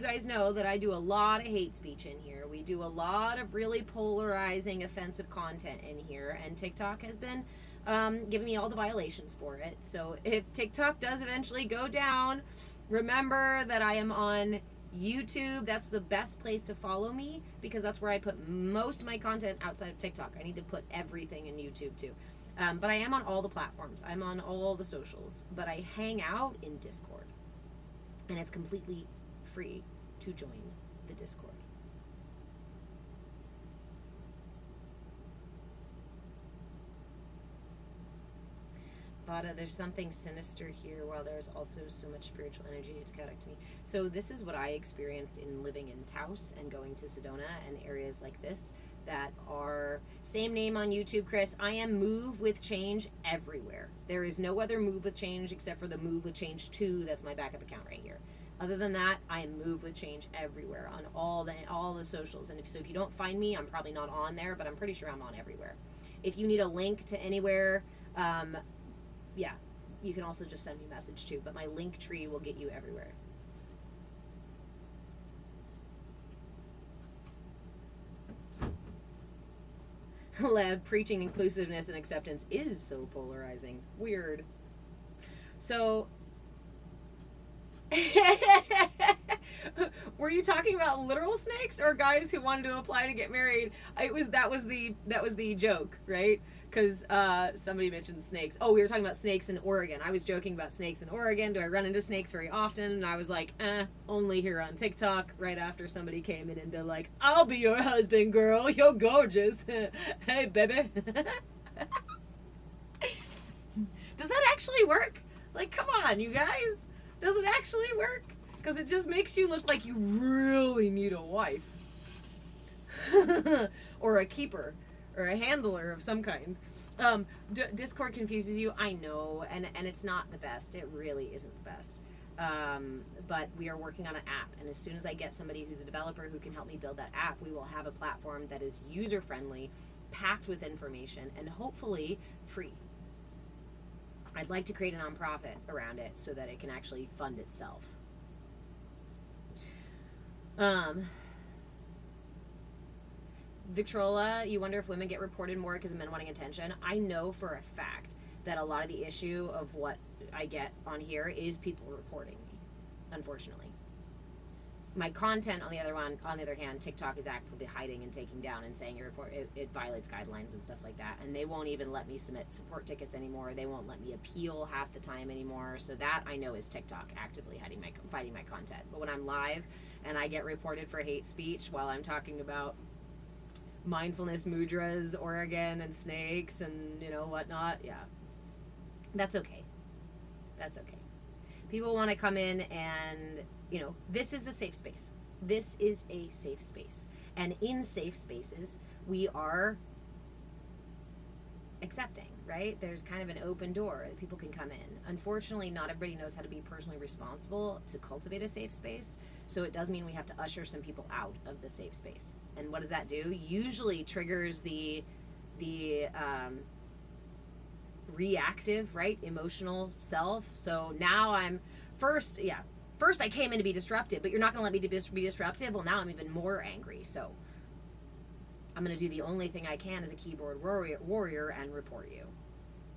guys know that I do a lot of hate speech in here. We do a lot of really polarizing, offensive content in here, and TikTok has been giving me all the violations for it. So if TikTok does eventually go down, remember that I am on YouTube. That's the best place to follow me, because that's where I put most of my content outside of TikTok. I need to put everything in YouTube too. But I am on all the platforms. I'm on all the socials. But I hang out in Discord. And it's completely free to join the Discord. Vada, there's something sinister here, while there's also so much spiritual energy. It's chaotic to me. So this is what I experienced in living in Taos and going to Sedona and areas like this that are same name on YouTube, Chris. I am Move with Change everywhere. There is no other Move with Change except for the Move with Change 2. That's my backup account right here. Other than that, I am Move with Change everywhere on all the socials. And if you don't find me, I'm probably not on there, but I'm pretty sure I'm on everywhere. If you need a link to anywhere, yeah, you can also just send me a message too, but my link tree will get you everywhere. Lab, preaching inclusiveness and acceptance is so polarizing. Weird. So, were you talking about literal snakes or guys who wanted to apply to get married? That was the joke, right? Because somebody mentioned snakes. Oh, we were talking about snakes in Oregon. I was joking about snakes in Oregon. Do I run into snakes very often? And I was like, only here on TikTok. Right after somebody came in and been like, I'll be your husband, girl. You're gorgeous. Hey, baby. Does that actually work? Like, come on, you guys. Does it actually work? Because it just makes you look like you really need a wife. Or a keeper. Or a handler of some kind. Discord confuses you. I know. And it's not the best. It really isn't the best. But we are working on an app. And as soon as I get somebody who's a developer who can help me build that app, we will have a platform that is user-friendly, packed with information, and hopefully free. I'd like to create a nonprofit around it so that it can actually fund itself. Victrola, you wonder if women get reported more because of men wanting attention. I know for a fact that a lot of the issue of what I get on here is people reporting me, unfortunately. My content, on the other hand, TikTok is actively hiding and taking down and saying it violates guidelines and stuff like that. And they won't even let me submit support tickets anymore. They won't let me appeal half the time anymore. So that I know is TikTok actively fighting my content. But when I'm live and I get reported for hate speech while I'm talking about mindfulness mudras, Oregon, and snakes, and whatnot, yeah, that's okay. That's okay. People want to come in and, this is a safe space. This is a safe space. And in safe spaces, we are accepting, right? There's kind of an open door that people can come in. Unfortunately, not everybody knows how to be personally responsible to cultivate a safe space. So it does mean we have to usher some people out of the safe space. And what does that do? Usually triggers the reactive, right? Emotional self. So now I'm first I came in to be disruptive, but you're not going to let me be disruptive. Well, now I'm even more angry. So I'm going to do the only thing I can as a keyboard warrior and report you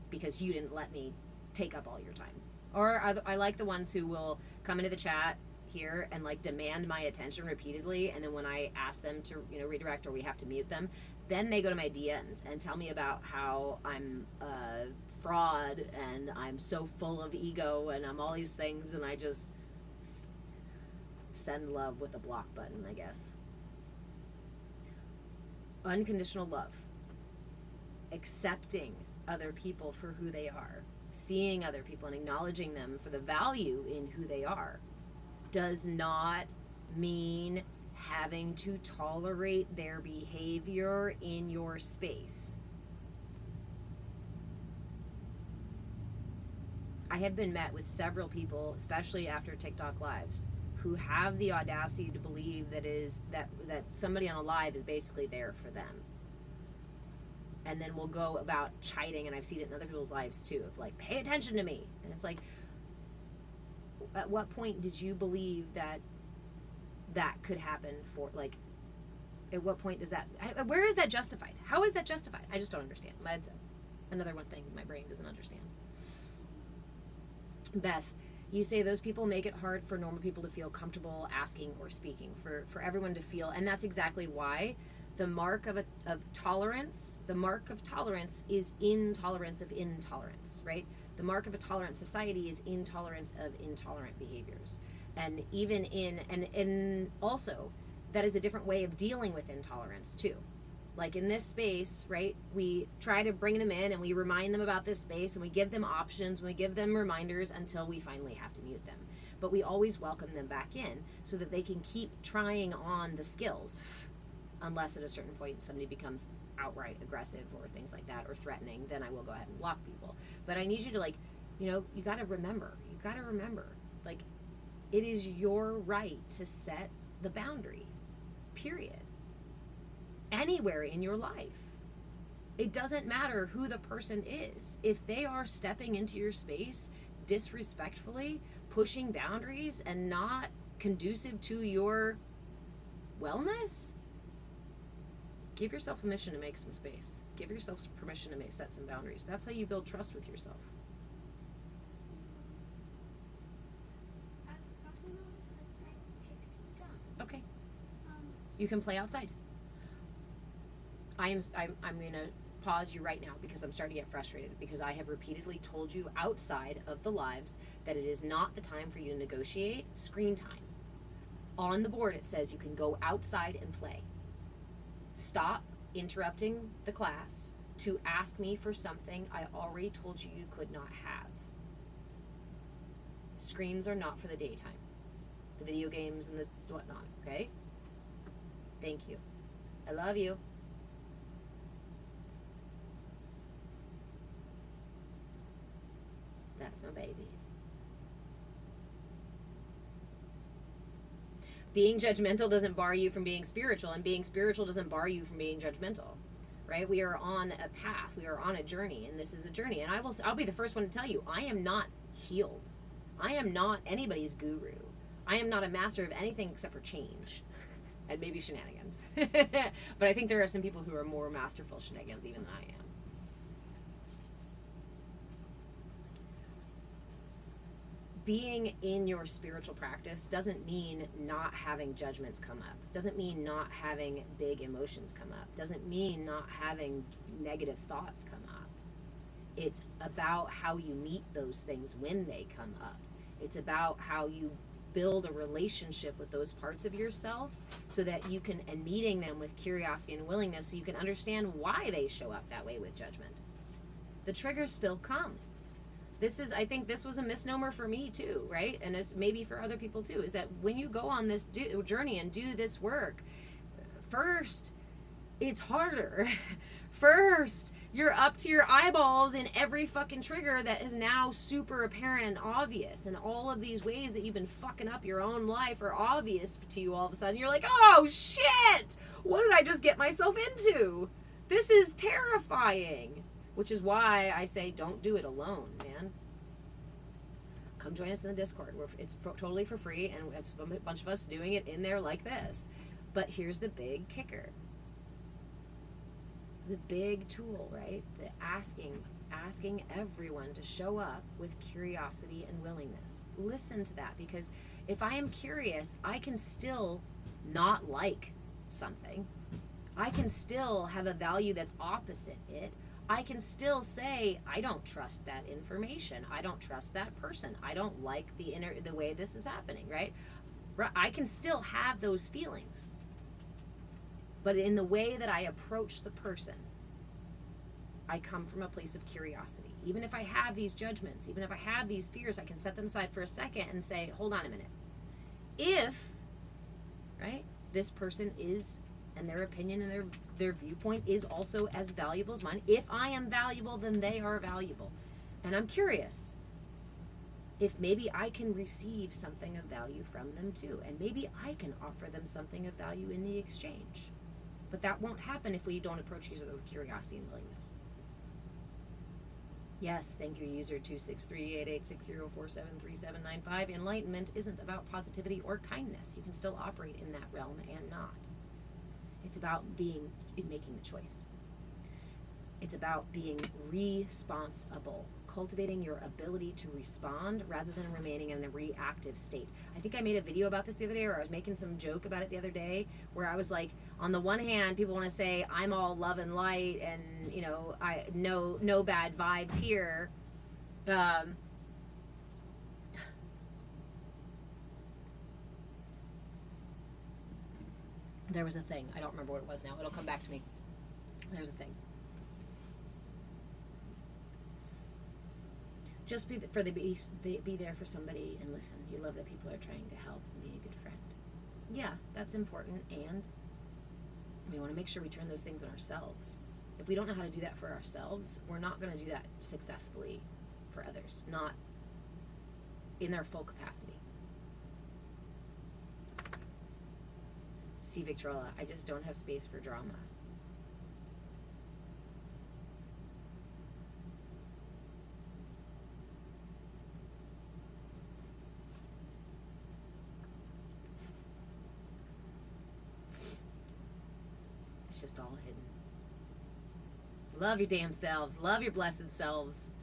because you didn't let me take up all your time. Or I like the ones who will come into the chat here and like demand my attention repeatedly, and then when I ask them to redirect or we have to mute them, then they go to my DMs and tell me about how I'm a fraud and I'm so full of ego and I'm all these things, and I just send love with a block button, I guess. Unconditional love, accepting other people for who they are, seeing other people and acknowledging them for the value in who they are, does not mean having to tolerate their behavior in your space. I have been met with several people, especially after TikTok lives, who have the audacity to believe that somebody on a live is basically there for them. And then we'll go about chiding, and I've seen it in other people's lives too, of like, pay attention to me. And it's like, at what point did you believe that could happen for, like, at what point does that, where is that justified? How is that justified? I just don't understand. That's another one thing my brain doesn't understand. Beth, you say those people make it hard for normal people to feel comfortable asking or speaking, for everyone to feel, and that's exactly why the mark of tolerance, the mark of tolerance is intolerance of intolerance, right? The mark of a tolerant society is intolerance of intolerant behaviors. And even and also, that is a different way of dealing with intolerance too. Like in this space, right, we try to bring them in and we remind them about this space and we give them options and we give them reminders until we finally have to mute them. But we always welcome them back in so that they can keep trying on the skills, unless at a certain point somebody becomes outright aggressive or things like that or threatening, then I will go ahead and block people. But I need you to, like, you got to remember, like, it is your right to set the boundary, period. Anywhere in your life. It doesn't matter who the person is. If they are stepping into your space disrespectfully, pushing boundaries, and not conducive to your wellness, give yourself permission to make some space. Give yourself permission to set some boundaries. That's how you build trust with yourself. Okay. You can play outside. I'm going to pause you right now because I'm starting to get frustrated because I have repeatedly told you outside of the lives that it is not the time for you to negotiate screen time. On the board it says you can go outside and play. Stop interrupting the class to ask me for something I already told you you could not have. Screens are not for the daytime. The video games and the whatnot, okay? Thank you. I love you. That's my baby. Being judgmental doesn't bar you from being spiritual, and being spiritual doesn't bar you from being judgmental, right? We are on a path. We are on a journey, and this is a journey. And I'll be the first one to tell you, I am not healed. I am not anybody's guru. I am not a master of anything except for change and maybe shenanigans. But I think there are some people who are more masterful shenanigans even than I am. Being in your spiritual practice doesn't mean not having judgments come up. Doesn't mean not having big emotions come up. Doesn't mean not having negative thoughts come up. It's about how you meet those things when they come up. It's about how you build a relationship with those parts of yourself so that you can, and meeting them with curiosity and willingness so you can understand why they show up that way with judgment. The triggers still come. I think this was a misnomer for me too, right? And it's maybe for other people too, is that when you go on this journey and do this work, first, it's harder. First, you're up to your eyeballs in every fucking trigger that is now super apparent and obvious. And all of these ways that you've been fucking up your own life are obvious to you all of a sudden. You're like, oh shit! What did I just get myself into? This is terrifying. Which is why I say don't do it alone, man. Come join us in the Discord. It's totally for free, and it's a bunch of us doing it in there like this. But here's the big kicker. The big tool, right? The asking everyone to show up with curiosity and willingness. Listen to that, because if I am curious, I can still not like something. I can still have a value that's opposite it. I can still say, I don't trust that information. I don't trust that person. I don't like the way this is happening, right? I can still have those feelings. But in the way that I approach the person, I come from a place of curiosity. Even if I have these judgments, even if I have these fears, I can set them aside for a second and say, hold on a minute. If, right, this person is, and their opinion and their viewpoint is also as valuable as mine. If I am valuable, then they are valuable. And I'm curious if maybe I can receive something of value from them too. And maybe I can offer them something of value in the exchange. But that won't happen if we don't approach each other with curiosity and willingness. Yes, thank you, user 263-8860473795. Enlightenment isn't about positivity or kindness. You can still operate in that realm and not. It's about making the choice. It's about being responsible, cultivating your ability to respond rather than remaining in a reactive state. I think I made a video about this the other day, or I was making some joke about it the other day, where I was like, on the one hand, people want to say I'm all love and light, and I no bad vibes here. There was a thing. I don't remember what it was now. It'll come back to me. There's a thing. Just be there for somebody and listen. You love that people are trying to help and be a good friend. Yeah, that's important, and we want to make sure we turn those things on ourselves. If we don't know how to do that for ourselves, we're not going to do that successfully for others, not in their full capacity. See, Victrola, I just don't have space for drama. It's just all hidden. Love your damn selves. Love your blessed selves.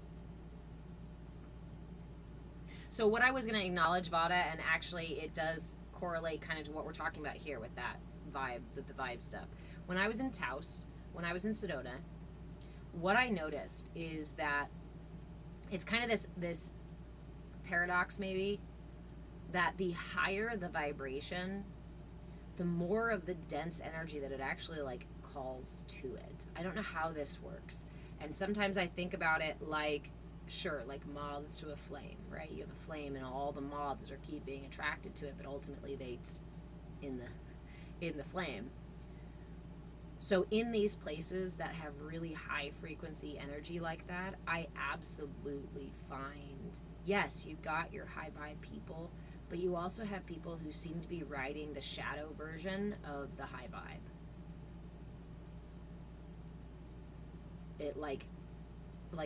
So what I was going to acknowledge, Vada, and actually it does correlate kind of to what we're talking about here with that vibe, with the vibe stuff. When I was in Taos, when I was in Sedona, what I noticed is that it's kind of this paradox maybe, that the higher the vibration, the more of the dense energy that it actually like calls to it. I don't know how this works. And sometimes I think about it like, sure, like moths to a flame, right? You have a flame and all the moths are keep being attracted to it, but ultimately they in the flame. So in these places that have really high frequency energy like that, I absolutely find, yes, you've got your high vibe people, but you also have people who seem to be riding the shadow version of the high vibe. It like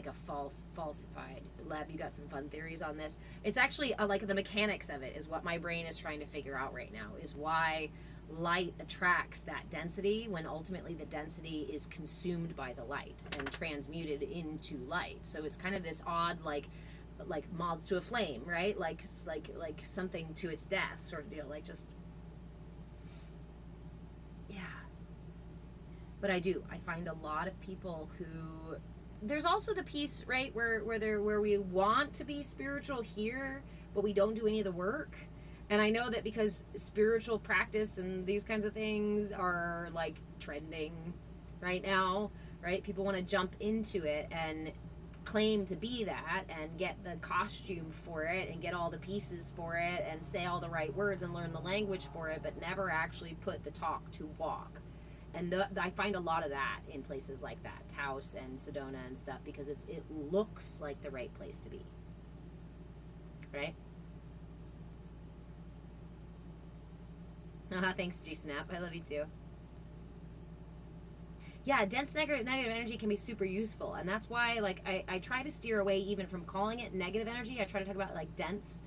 a falsified lab. You got some fun theories on this. It's actually like the mechanics of it is what my brain is trying to figure out right now, is why light attracts that density when ultimately the density is consumed by the light and transmuted into light. So it's kind of this odd like moths to a flame, right? Like something to its death sort of deal, like just, yeah. But I find a lot of people who, there's also the piece, right, where we want to be spiritual here, but we don't do any of the work. And I know that because spiritual practice and these kinds of things are like trending right now, right? People want to jump into it and claim to be that and get the costume for it and get all the pieces for it and say all the right words and learn the language for it, but never actually put the talk to walk. And I find a lot of that in places like that, Taos and Sedona and stuff, because it looks like the right place to be, right? Thanks, G-Snap. I love you too. Yeah, dense negative energy can be super useful, and that's why like I try to steer away even from calling it negative energy. I try to talk about like dense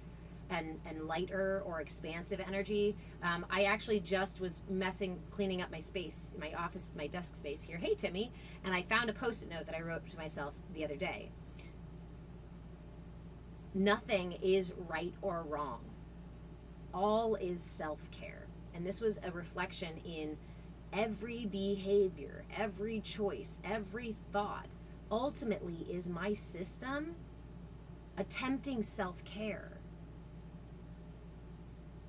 and lighter or expansive energy. I actually just was cleaning up my space, my office, my desk space here. Hey, Timmy. And I found a Post-it note that I wrote to myself the other day. Nothing is right or wrong. All is self-care. And this was a reflection in every behavior, every choice, every thought ultimately is my system attempting self-care.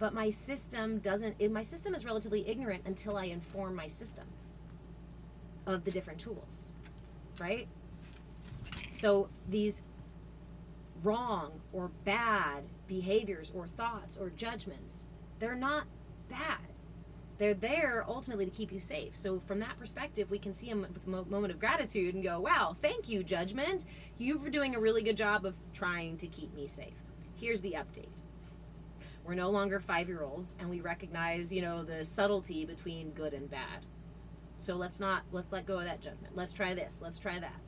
but my system my system is relatively ignorant until I inform my system of the different tools, right? So these wrong or bad behaviors or thoughts or judgments, they're not bad. They're there ultimately to keep you safe. So from that perspective, we can see them with a moment of gratitude and go, wow, thank you, judgment. You were doing a really good job of trying to keep me safe. Here's the update. We're no longer 5-year-olds, and we recognize, the subtlety between good and bad. So let's let go of that judgment. Let's try this. Let's try that.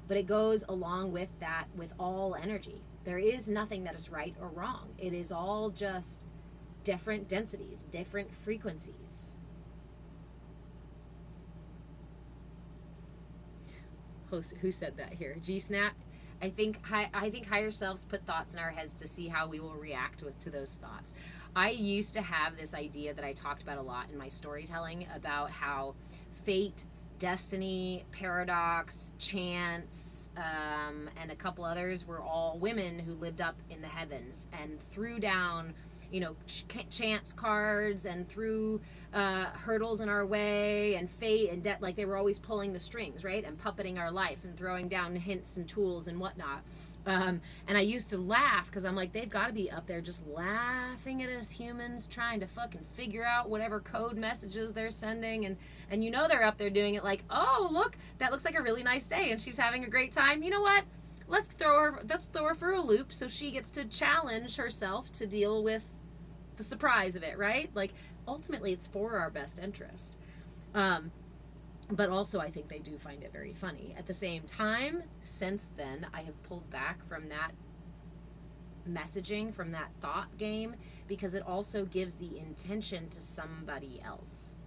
But it goes along with that, with all energy. There is nothing that is right or wrong. It is all just different densities, different frequencies. Who said that here? G-Snap. I think higher selves put thoughts in our heads to see how we will react to those thoughts. I used to have this idea that I talked about a lot in my storytelling about how fate, destiny, paradox, chance, and a couple others were all women who lived up in the heavens and threw down, chance cards and threw hurdles in our way, and fate and like they were always pulling the strings, right, and puppeting our life and throwing down hints and tools and whatnot. And I used to laugh because I'm like, they've got to be up there just laughing at us humans trying to fucking figure out whatever code messages they're sending, and they're up there doing it like, oh look, that looks like a really nice day and she's having a great time. You know what? Let's throw her for a loop so she gets to challenge herself to deal with the surprise of it, right? Like, ultimately, it's for our best interest. But also, I think they do find it very funny. At the same time, since then, I have pulled back from that messaging, from that thought game, because it also gives the intention to somebody else.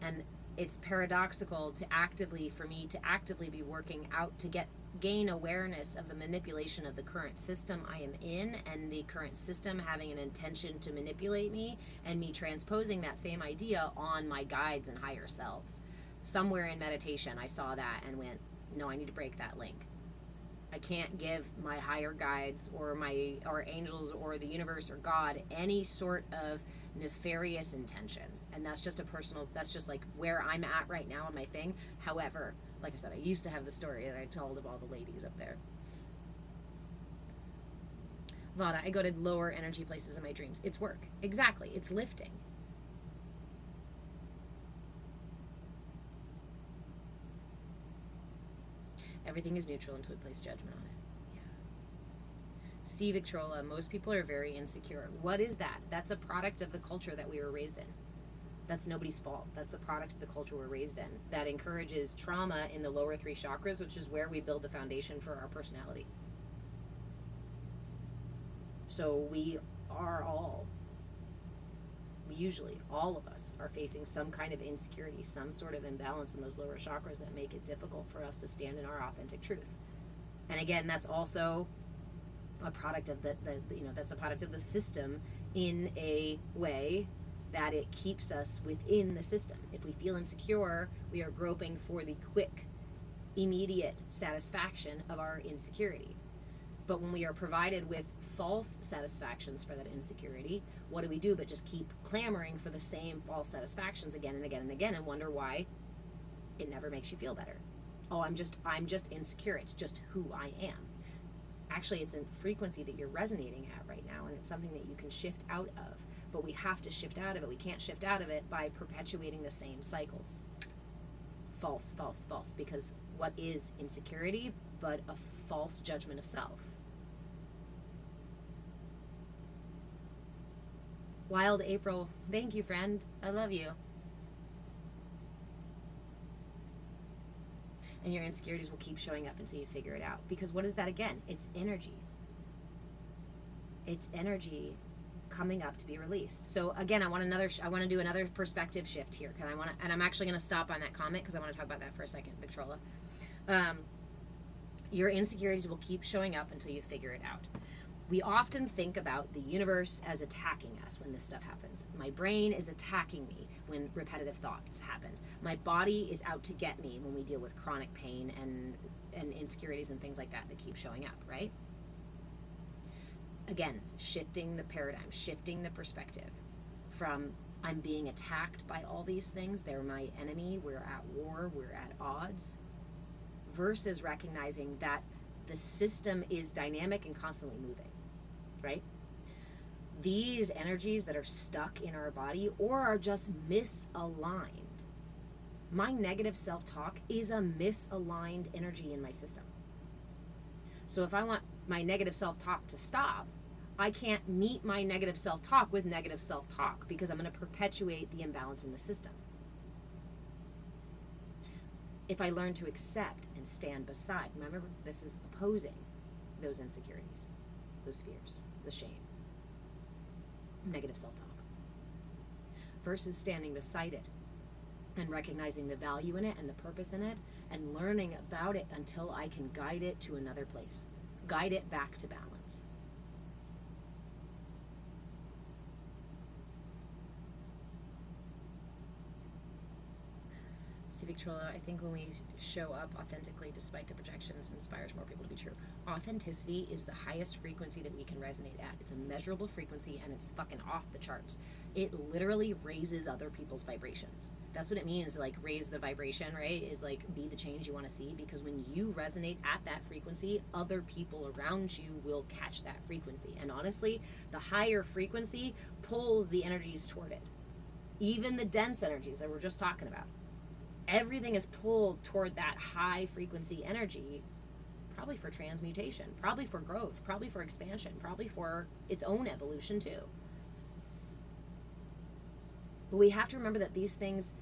And it's paradoxical for me to actively be working out to gain awareness of the manipulation of the current system I am in, and the current system having an intention to manipulate me, and me transposing that same idea on my guides and higher selves. Somewhere in meditation, I saw that and went, no, I need to break that link. I can't give my higher guides or angels or the universe or God any sort of nefarious intention. And that's just that's just like where I'm at right now on my thing. However, like I said, I used to have the story that I told of all the ladies up there. Vada, I go to lower energy places in my dreams. It's work. Exactly. It's lifting. Everything is neutral until we place judgment on it. Yeah. See, Victrola, most people are very insecure. What is that? That's a product of the culture that we were raised in. That's nobody's fault. That's the product of the culture we're raised in. That encourages trauma in the lower 3 chakras, which is where we build the foundation for our personality. So usually all of us are facing some kind of insecurity, some sort of imbalance in those lower chakras that make it difficult for us to stand in our authentic truth. And again, that's also a product of that's a product of the system in a way that it keeps us within the system. If we feel insecure, we are groping for the quick, immediate satisfaction of our insecurity. But when we are provided with false satisfactions for that insecurity, what do but just keep clamoring for the same false satisfactions again and again and again, and wonder why it never makes you feel better. Oh, I'm just insecure. It's just who I am. Actually, it's a frequency that you're resonating at right now, and it's something that you can shift out of. But we have to shift out of it. We can't shift out of it by perpetuating the same cycles. False, false, false. Because what is insecurity but a false judgment of self? Wild April, thank you, friend. I love you. And your insecurities will keep showing up until you figure it out. Because what is that again? It's energies. It's energy coming up to be released. So again, I want to do another perspective shift here. And I'm actually going to stop on that comment because I want to talk about that for a second, Victrola. Your insecurities will keep showing up until you figure it out. We often think about the universe as attacking us when this stuff happens. My brain is attacking me when repetitive thoughts happen. My body is out to get me when we deal with chronic pain and insecurities and things like that keep showing up, right? Again, shifting the paradigm, shifting the perspective from I'm being attacked by all these things, they're my enemy, we're at war, we're at odds, versus recognizing that the system is dynamic and constantly moving, right? These energies that are stuck in our body or are just misaligned. My negative self-talk is a misaligned energy in my system. So if I want my negative self-talk to stop, I can't meet my negative self-talk with negative self-talk because I'm going to perpetuate the imbalance in the system. If I learn to accept and stand beside, remember, this is opposing those insecurities, those fears, the shame, negative self-talk, versus standing beside it and recognizing the value in it and the purpose in it and learning about it until I can guide it to another place, guide it back to balance. Victrola, I think when we show up authentically despite the projections, inspires more people to be true. Authenticity is the highest frequency that we can resonate at. It's a measurable frequency and it's fucking off the charts. It literally raises other people's vibrations. That's what it means, like raise the vibration, right? Is like be the change you want to see, because when you resonate at that frequency, other people around you will catch that frequency. And honestly, the higher frequency pulls the energies toward it. Even the dense energies that we're just talking about. Everything is pulled toward that high frequency energy, probably for transmutation, probably for growth, probably for expansion, probably for its own evolution too. But we have to remember that these things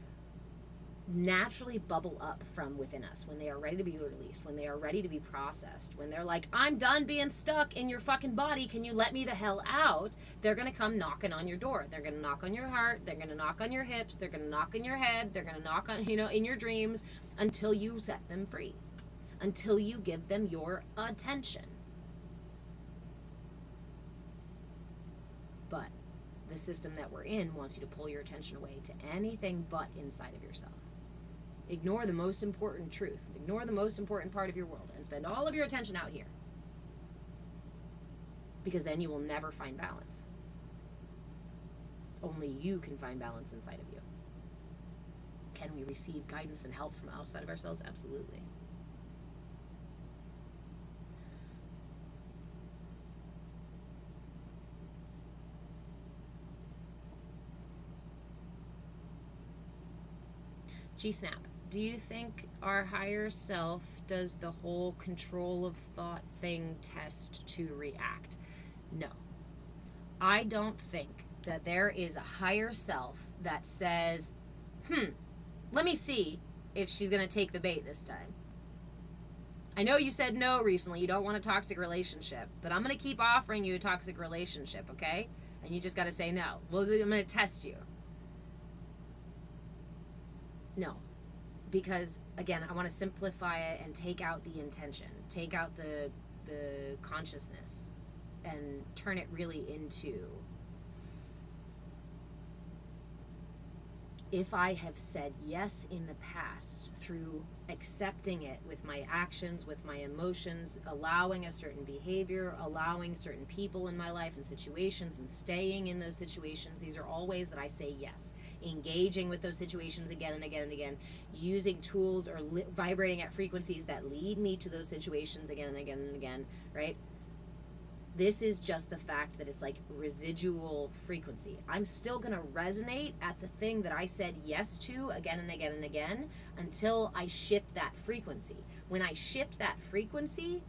naturally bubble up from within us when they are ready to be released, when they are ready to be processed, when they're like, I'm done being stuck in your fucking body, can you let me the hell out? They're going to come knocking on your door. They're going to knock on your heart. They're going to knock on your hips. They're going to knock on your head. They're going to knock on, in your dreams until you set them free, until you give them your attention. But the system that we're in wants you to pull your attention away to anything but inside of yourself. Ignore the most important truth. Ignore the most important part of your world and spend all of your attention out here. Because then you will never find balance. Only you can find balance inside of you. Can we receive guidance and help from outside of ourselves? Absolutely. G-Snap. Do you think our higher self does the whole control of thought thing test to react? No. I don't think that there is a higher self that says, let me see if she's going to take the bait this time. I know you said no recently, you don't want a toxic relationship, but I'm going to keep offering you a toxic relationship, okay? And you just got to say no. Well, I'm going to test you. No. Because, again, I want to simplify it and take out the intention, take out the consciousness, and turn it really into, if I have said yes in the past through accepting it with my actions, with my emotions, allowing a certain behavior, allowing certain people in my life and situations and staying in those situations, these are all ways that I say yes. Engaging with those situations again and again and again, using tools or vibrating at frequencies that lead me to those situations again and again and again, right? This is just the fact that it's like residual frequency. I'm still going to resonate at the thing that I said yes to again and again and again until I shift that frequency. When I shift that frequency,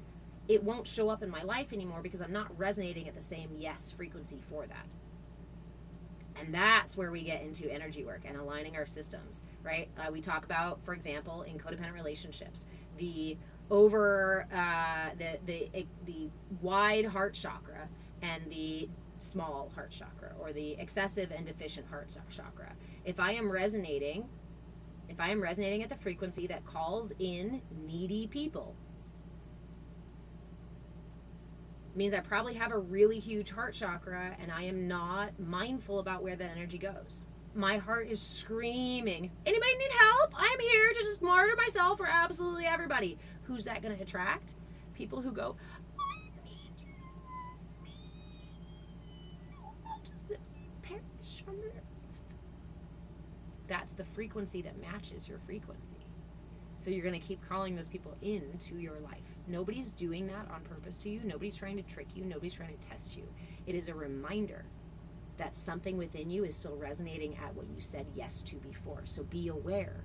it won't show up in my life anymore because I'm not resonating at the same yes frequency for that. And that's where we get into energy work and aligning our systems, right? We talk about, for example, in codependent relationships, the wide heart chakra and the small heart chakra, or the excessive and deficient heart chakra. If I am resonating at the frequency that calls in needy people, means I probably have a really huge heart chakra and I am not mindful about where that energy goes. My heart is screaming, anybody need help? I'm here to just martyr myself for absolutely everybody. Who's that going to attract? People who go, I need you to love me. push from the earth. That's the frequency that matches your frequency. So you're going to keep calling those people into your life. Nobody's doing that on purpose to you. Nobody's trying to trick you. Nobody's trying to test you. It is a reminder that something within you is still resonating at what you said yes to before. So be aware.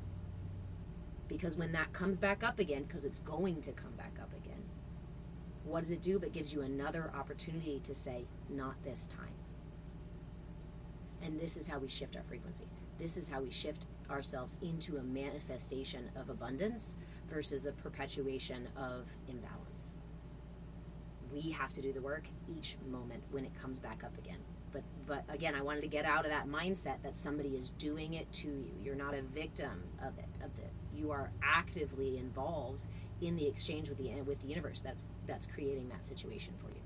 Because when that comes back up again, because it's going to come back up again, what does it do but gives you another opportunity to say, not this time. And this is how we shift our frequency. This is how we shift ourselves into a manifestation of abundance versus a perpetuation of imbalance. We have to do the work each moment when it comes back up again. But again, I wanted to get out of that mindset that somebody is doing it to you. You're not a victim of it. You are actively involved in the exchange with the universe that's creating that situation for you.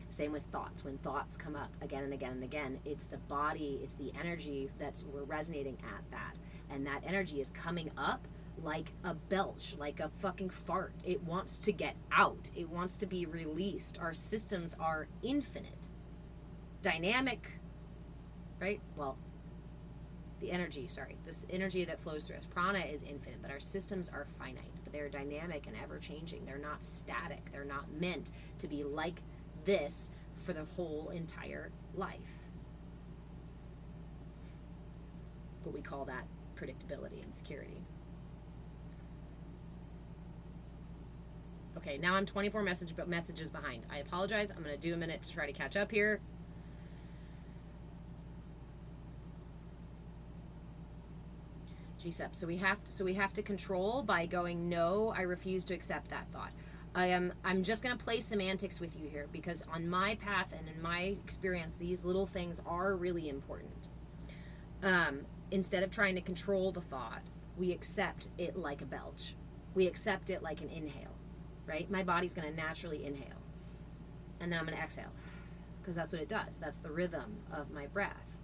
Same with thoughts. When thoughts come up again and again and again, it's the body, it's the energy we're resonating at that. And that energy is coming up like a belch, like a fucking fart. It wants to get out. It wants to be released. Our systems are infinite. Dynamic, right? Well, this energy that flows through us. Prana is infinite, but our systems are finite. But they're dynamic and ever-changing. They're not static. They're not meant to be like this for the whole entire life. But we call that predictability and security. Okay, now I'm 24 messages behind. I apologize. I'm going to do a minute to try to catch up here. GSEP. So we have to control by going, no, I refuse to accept that thought. I'm just going to play semantics with you here because on my path and in my experience, these little things are really important. Instead of trying to control the thought, we accept it like a belch. We accept it like an inhale, right? My body's going to naturally inhale. And then I'm going to exhale because that's what it does. That's the rhythm of my breath.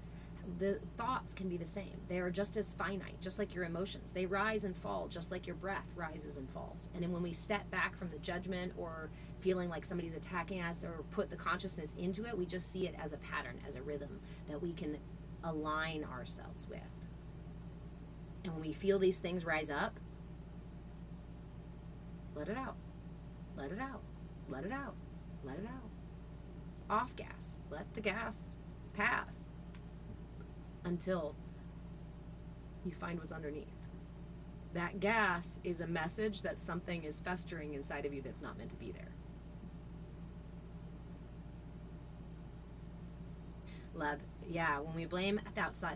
The thoughts can be the same. They are just as finite, just like your emotions. They rise and fall, just like your breath rises and falls. And then when we step back from the judgment or feeling like somebody's attacking us or put the consciousness into it, we just see it as a pattern, as a rhythm that we can align ourselves with. And when we feel these things rise up, let it out. Let it out. Let it out. Let it out. Off gas. Let the gas pass. Until you find what's underneath. That gas is a message that something is festering inside of you that's not meant to be there. Leb, yeah, when we blame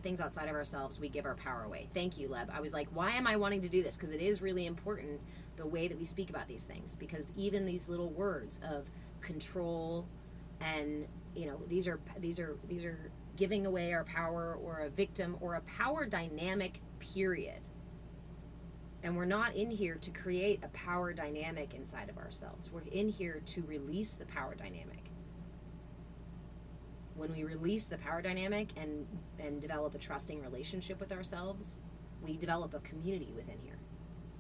things outside of ourselves, we give our power away. Thank you, Leb. I was like, why am I wanting to do this? Because it is really important the way that we speak about these things. Because even these little words of control and, these are giving away our power or a victim or a power dynamic, period. And we're not in here to create a power dynamic inside of ourselves. We're in here to release the power dynamic. When we release the power dynamic and develop a trusting relationship with ourselves, we develop a community within here.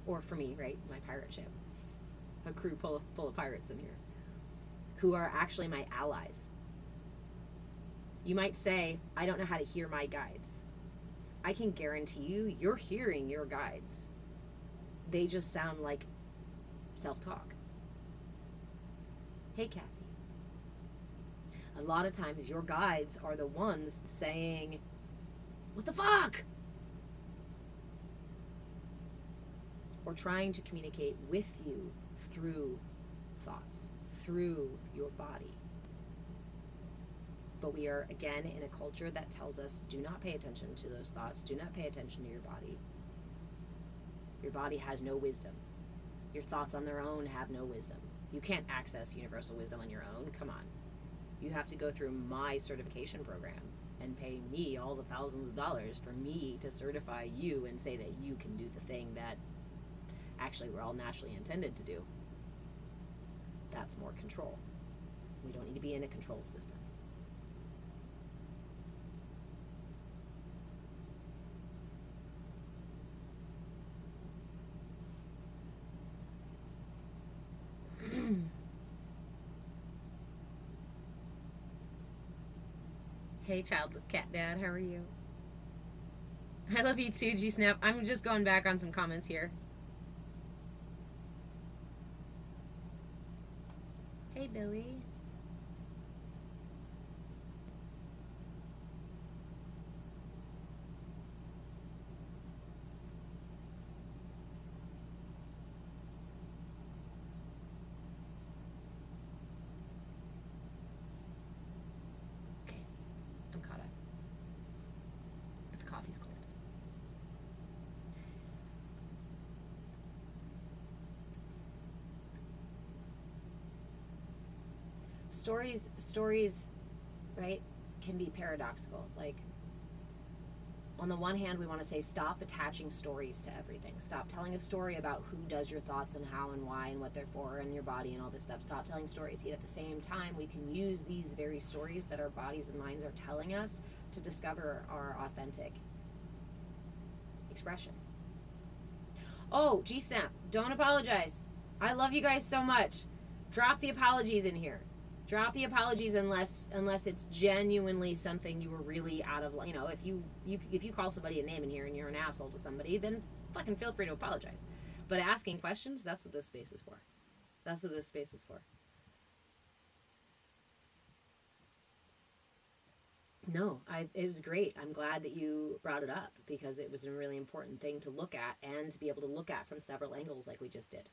Or for me, right, my pirate ship. A crew full of pirates in here who are actually my allies. You might say, I don't know how to hear my guides. I can guarantee you're hearing your guides. They just sound like self-talk. Hey, Cassie. A lot of times your guides are the ones saying, what the fuck? Or trying to communicate with you through thoughts, through your body. But we are, again, in a culture that tells us, do not pay attention to those thoughts. Do not pay attention to your body. Your body has no wisdom. Your thoughts on their own have no wisdom. You can't access universal wisdom on your own. Come on. You have to go through my certification program and pay me all the thousands of dollars for me to certify you and say that you can do the thing that actually we're all naturally intended to do. That's more control. We don't need to be in a control system. Hey, childless cat dad, how are you? I love you too, G Snap. I'm just going back on some comments here. Hey, Billy. Okay, I'm caught up. But the coffee's cold. Stories, right, can be paradoxical. Like, on the one hand, we want to say stop attaching stories to everything. Stop telling a story about who does your thoughts and how and why and what they're for and your body and all this stuff. Stop telling stories. Yet at the same time, we can use these very stories that our bodies and minds are telling us to discover our authentic expression. Oh, G-Snap, don't apologize. I love you guys so much. Drop the apologies in here. Drop the apologies unless it's genuinely something you were really out of, you know, if you call somebody a name in here and you're an asshole to somebody, then fucking feel free to apologize. But asking questions, that's what this space is for. That's what this space is for. No, it was great. I'm glad that you brought it up because it was a really important thing to look at and to be able to look at from several angles like we just did.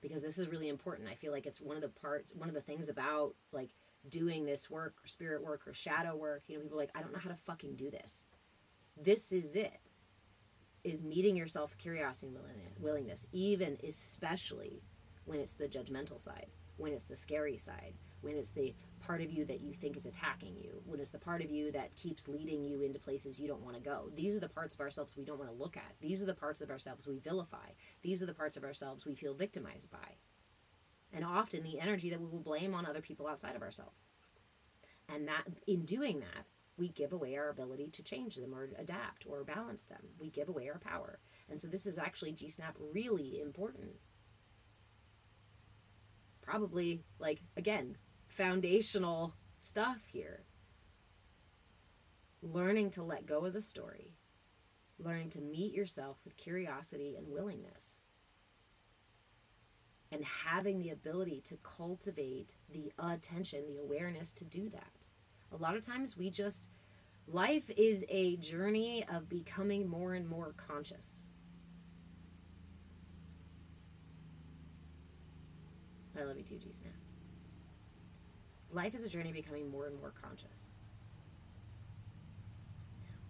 Because this is really important. I feel like it's one of the things about like doing this work or spirit work or shadow work. You know, people are like, I don't know how to fucking do this. This is it. Is meeting yourself with curiosity and willingness, even especially when it's the judgmental side, when it's the scary side, when it's the part of you that you think is attacking you, when it's the part of you that keeps leading you into places you don't want to go. These are the parts of ourselves we don't want to look at. These are the parts of ourselves we vilify. These are the parts of ourselves we feel victimized by. And often the energy that we will blame on other people outside of ourselves. And that in doing that, we give away our ability to change them or adapt or balance them. We give away our power. And so this is actually, G-Snap, really important. Probably, like, again, foundational stuff here. Learning to let go of the story. Learning to meet yourself with curiosity and willingness. And having the ability to cultivate the attention, the awareness to do that. A lot of times life is a journey of becoming more and more conscious. I love you too, G-Snap. Life is a journey of becoming more and more conscious.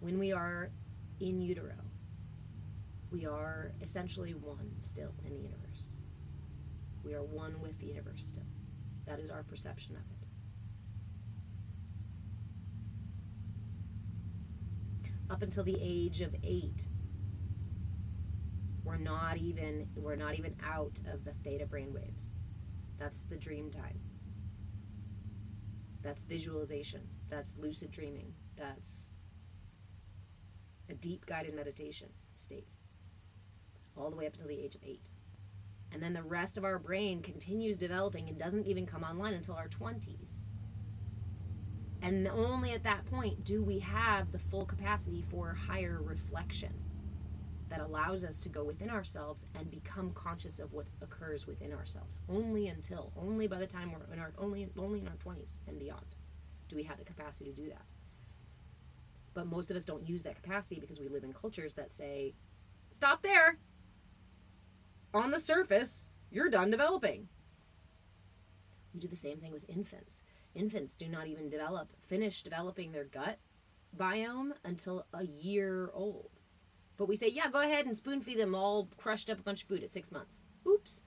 When we are in utero, we are essentially one still in the universe. We are one with the universe still. That is our perception of it. Up until the age of 8, we're not even out of the theta brainwaves. That's the dream time. That's visualization. That's lucid dreaming. That's a deep guided meditation state. All the way up until the age of 8. And then the rest of our brain continues developing and doesn't even come online until our 20s. And only at that point do we have the full capacity for higher reflection that allows us to go within ourselves and become conscious of what occurs within ourselves. Only by the time we're in our 20s and beyond do we have the capacity to do that. But most of us don't use that capacity because we live in cultures that say, stop there. On the surface, you're done developing. We do the same thing with infants. Infants do not even finish developing their gut biome until a year old. But we say, yeah, go ahead and spoon feed them all crushed up a bunch of food at 6 months. Oops.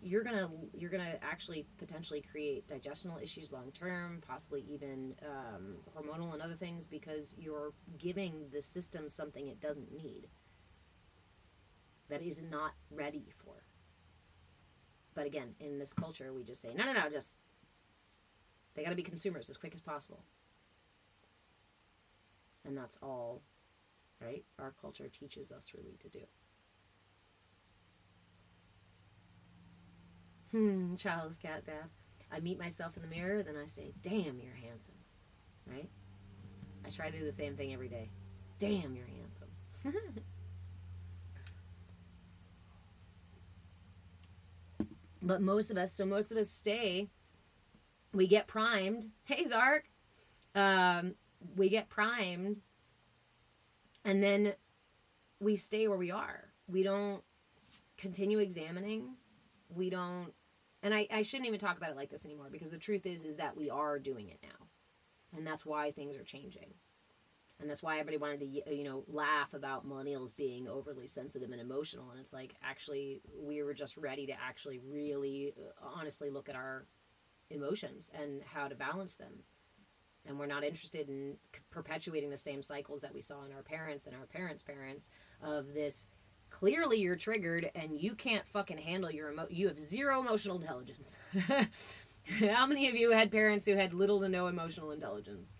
You're gonna actually potentially create digestional issues long term, possibly even hormonal and other things, because you're giving the system something it doesn't need, that is not ready for. But again, in this culture, we just say, no, just, they got to be consumers as quick as possible. And that's all, right? Our culture teaches us really to do. Childless cat dad. I meet myself in the mirror, then I say, damn, you're handsome, right? I try to do the same thing every day. Damn, you're handsome. But most of us stay, we get primed. Hey, Zark. We get primed, and then we stay where we are. We don't continue examining. We don't, and I shouldn't even talk about it like this anymore, because the truth is that we are doing it now. And that's why things are changing. And that's why everybody wanted to, laugh about millennials being overly sensitive and emotional. And it's like, actually, we were just ready to actually really honestly look at our emotions and how to balance them. And we're not interested in perpetuating the same cycles that we saw in our parents and our parents' parents of this. Clearly you're triggered and you can't fucking handle you have zero emotional intelligence. How many of you had parents who had little to no emotional intelligence?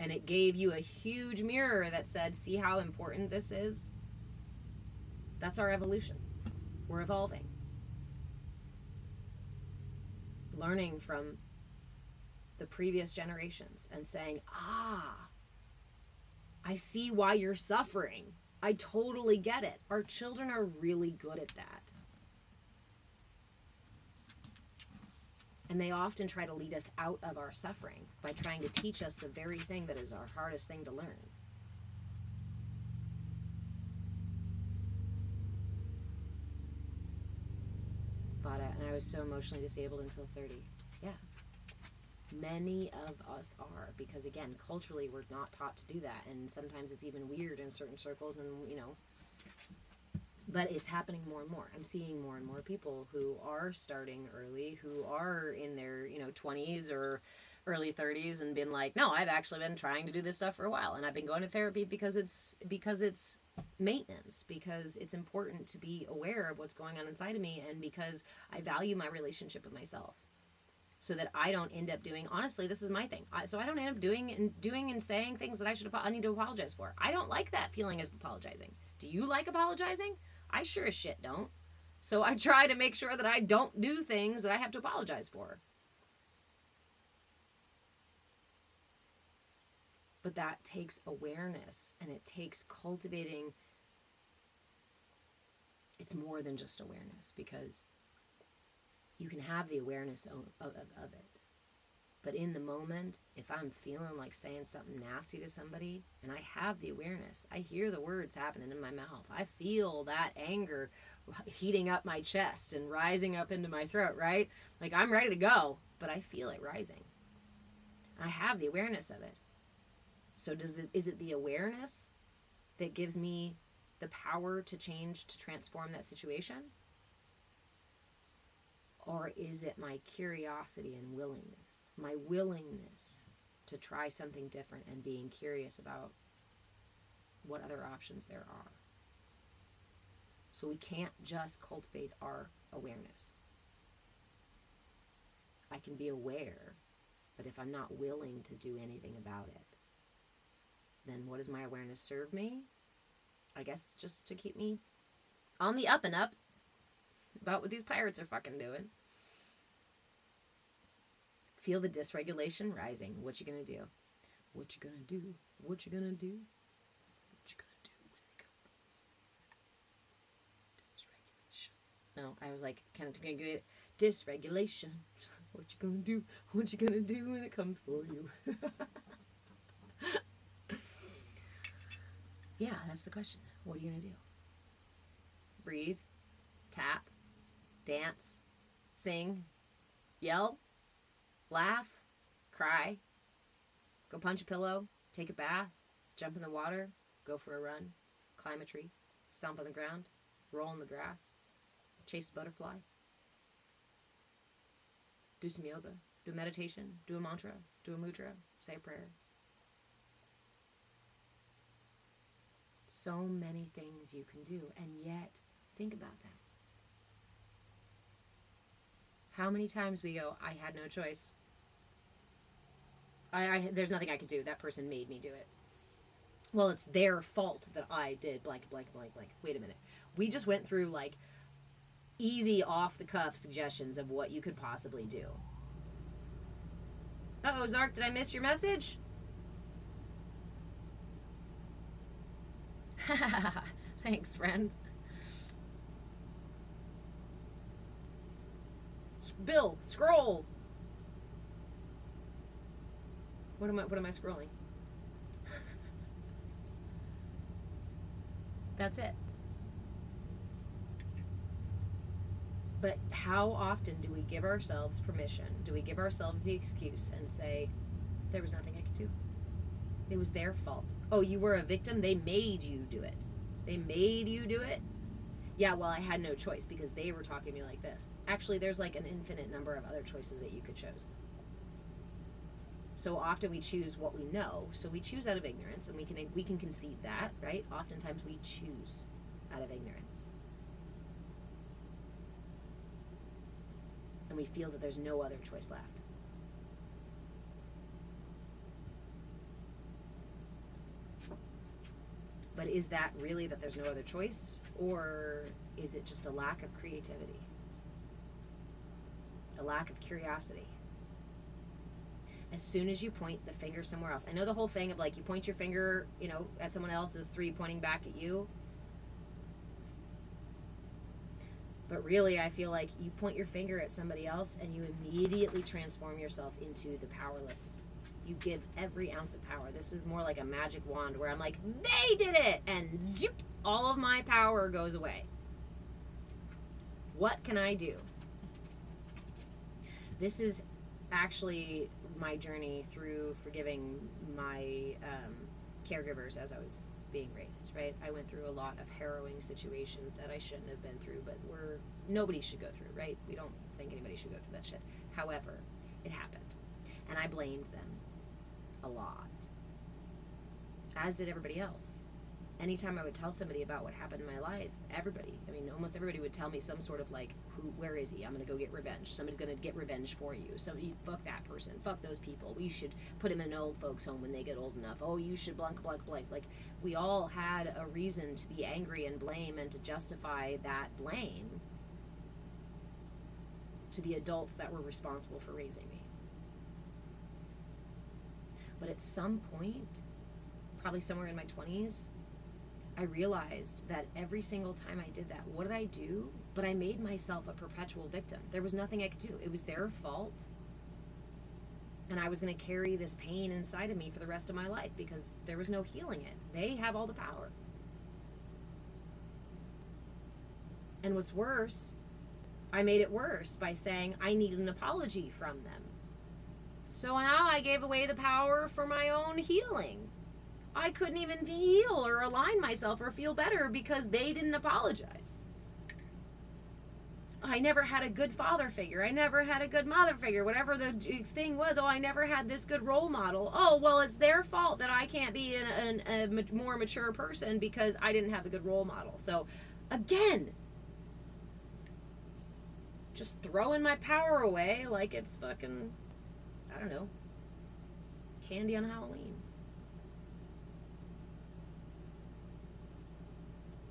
And it gave you a huge mirror that said, see how important this is? That's our evolution. We're evolving. Learning from the previous generations and saying, I see why you're suffering. I totally get it. Our children are really good at that. And they often try to lead us out of our suffering by trying to teach us the very thing that is our hardest thing to learn. And I was so emotionally disabled until 30. Yeah. Many of us are, because again, culturally we're not taught to do that, and sometimes it's even weird in certain circles, and but it's happening more and more. I'm seeing more and more people who are starting early, who are in their 20s or early 30s, and been like, no, I've actually been trying to do this stuff for a while, and I've been going to therapy because it's maintenance, because it's important to be aware of what's going on inside of me, and because I value my relationship with myself. So that I don't end up doing, honestly, this is my thing. So I don't end up doing and saying things that I need to apologize for. I don't like that feeling of apologizing. Do you like apologizing? I sure as shit don't. So I try to make sure that I don't do things that I have to apologize for. But that takes awareness, and it takes cultivating. It's more than just awareness, because you can have the awareness of it. But in the moment, if I'm feeling like saying something nasty to somebody, and I have the awareness, I hear the words happening in my mouth. I feel that anger heating up my chest and rising up into my throat, right? Like I'm ready to go, but I feel it rising. I have the awareness of it. So is it the awareness that gives me the power to change, to transform that situation? Or is it my curiosity and willingness, my willingness to try something different and being curious about what other options there are? So we can't just cultivate our awareness. I can be aware, but if I'm not willing to do anything about it, then what does my awareness serve me? I guess just to keep me on the up and up about what these pirates are fucking doing. Feel the dysregulation rising. What you gonna do? What you gonna do? What you gonna do? What you gonna do when it comes? Dysregulation. No, I was like, kind of gonna get dysregulation. What you gonna do? What you gonna do when it comes for you? Yeah, that's the question. What are you gonna do? Breathe, tap, dance, sing, yell, laugh, cry, go punch a pillow, take a bath, jump in the water, go for a run, climb a tree, stomp on the ground, roll in the grass, chase a butterfly, do some yoga, do a meditation, do a mantra, do a mudra, say a prayer. So many things you can do, and yet, think about that. How many times we go, I had no choice. There's nothing I could do. That person made me do it. Well, it's their fault that I did blank, blank, blank, blank. Wait a minute. We just went through like easy off-the-cuff suggestions of what you could possibly do. Uh-oh, Zark, did I miss your message? Thanks, friend. Bill, scroll. What am I scrolling? That's it. But how often do we give ourselves permission? Do we give ourselves the excuse and say, there was nothing I could do? It was their fault. Oh, you were a victim? They made you do it. They made you do it? Yeah, well, I had no choice because they were talking to me like this. Actually, there's like an infinite number of other choices that you could choose. So often we choose what we know. So we choose out of ignorance, and we can concede that, right? Oftentimes we choose out of ignorance. And we feel that there's no other choice left. But is that really that there's no other choice? Or is it just a lack of creativity? A lack of curiosity? As soon as you point the finger somewhere else. I know the whole thing of like you point your finger, at someone else is 3 pointing back at you. But really, I feel like you point your finger at somebody else and you immediately transform yourself into the powerless. You give every ounce of power. This is more like a magic wand where I'm like, they did it! And zoop, all of my power goes away. What can I do? This is actually my journey through forgiving my caregivers as I was being raised, right? I went through a lot of harrowing situations that I shouldn't have been through, but nobody should go through, right? We don't think anybody should go through that shit. However, it happened. And I blamed them a lot. As did everybody else. Anytime I would tell somebody about what happened in my life, almost everybody would tell me some sort of like, where is he? I'm going to go get revenge. Somebody's going to get revenge for you. Fuck that person. Fuck those people. You should put him in an old folks home when they get old enough. Oh, you should blank, blank, blank. Like, we all had a reason to be angry and blame and to justify that blame to the adults that were responsible for raising me. But at some point, probably somewhere in my 20s, I realized that every single time I did that, what did I do? But I made myself a perpetual victim. There was nothing I could do. It was their fault. And I was going to carry this pain inside of me for the rest of my life because there was no healing it. They have all the power. And what's worse, I made it worse by saying I need an apology from them. So now I gave away the power for my own healing. I couldn't even heal or align myself or feel better because they didn't apologize. I never had a good father figure. I never had a good mother figure. Whatever the thing was, I never had this good role model. Oh, well, it's their fault that I can't be a more mature person because I didn't have a good role model. So, again, just throwing my power away like it's fucking, I don't know, candy on Halloween.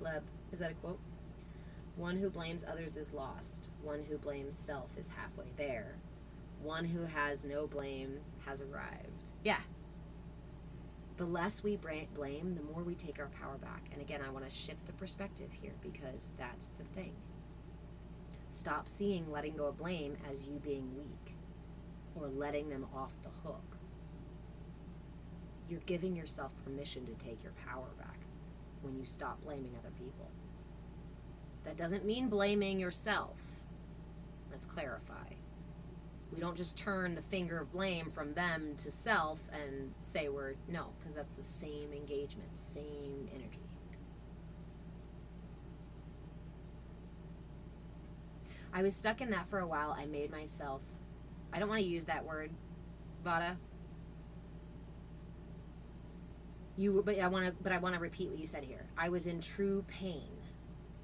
Leb, is that a quote? One who blames others is lost. One who blames self is halfway there. One who has no blame has arrived. Yeah. The less we blame, the more we take our power back. And again, I want to shift the perspective here because that's the thing. Stop seeing letting go of blame as you being weak or letting them off the hook. You're giving yourself permission to take your power back when you stop blaming other people. That doesn't mean blaming yourself. Let's clarify. We don't just turn the finger of blame from them to self and say no, because that's the same engagement, same energy. I was stuck in that for a while. I made myself, I don't want to use that word, Vada. But I want to repeat what you said here. I was in true pain,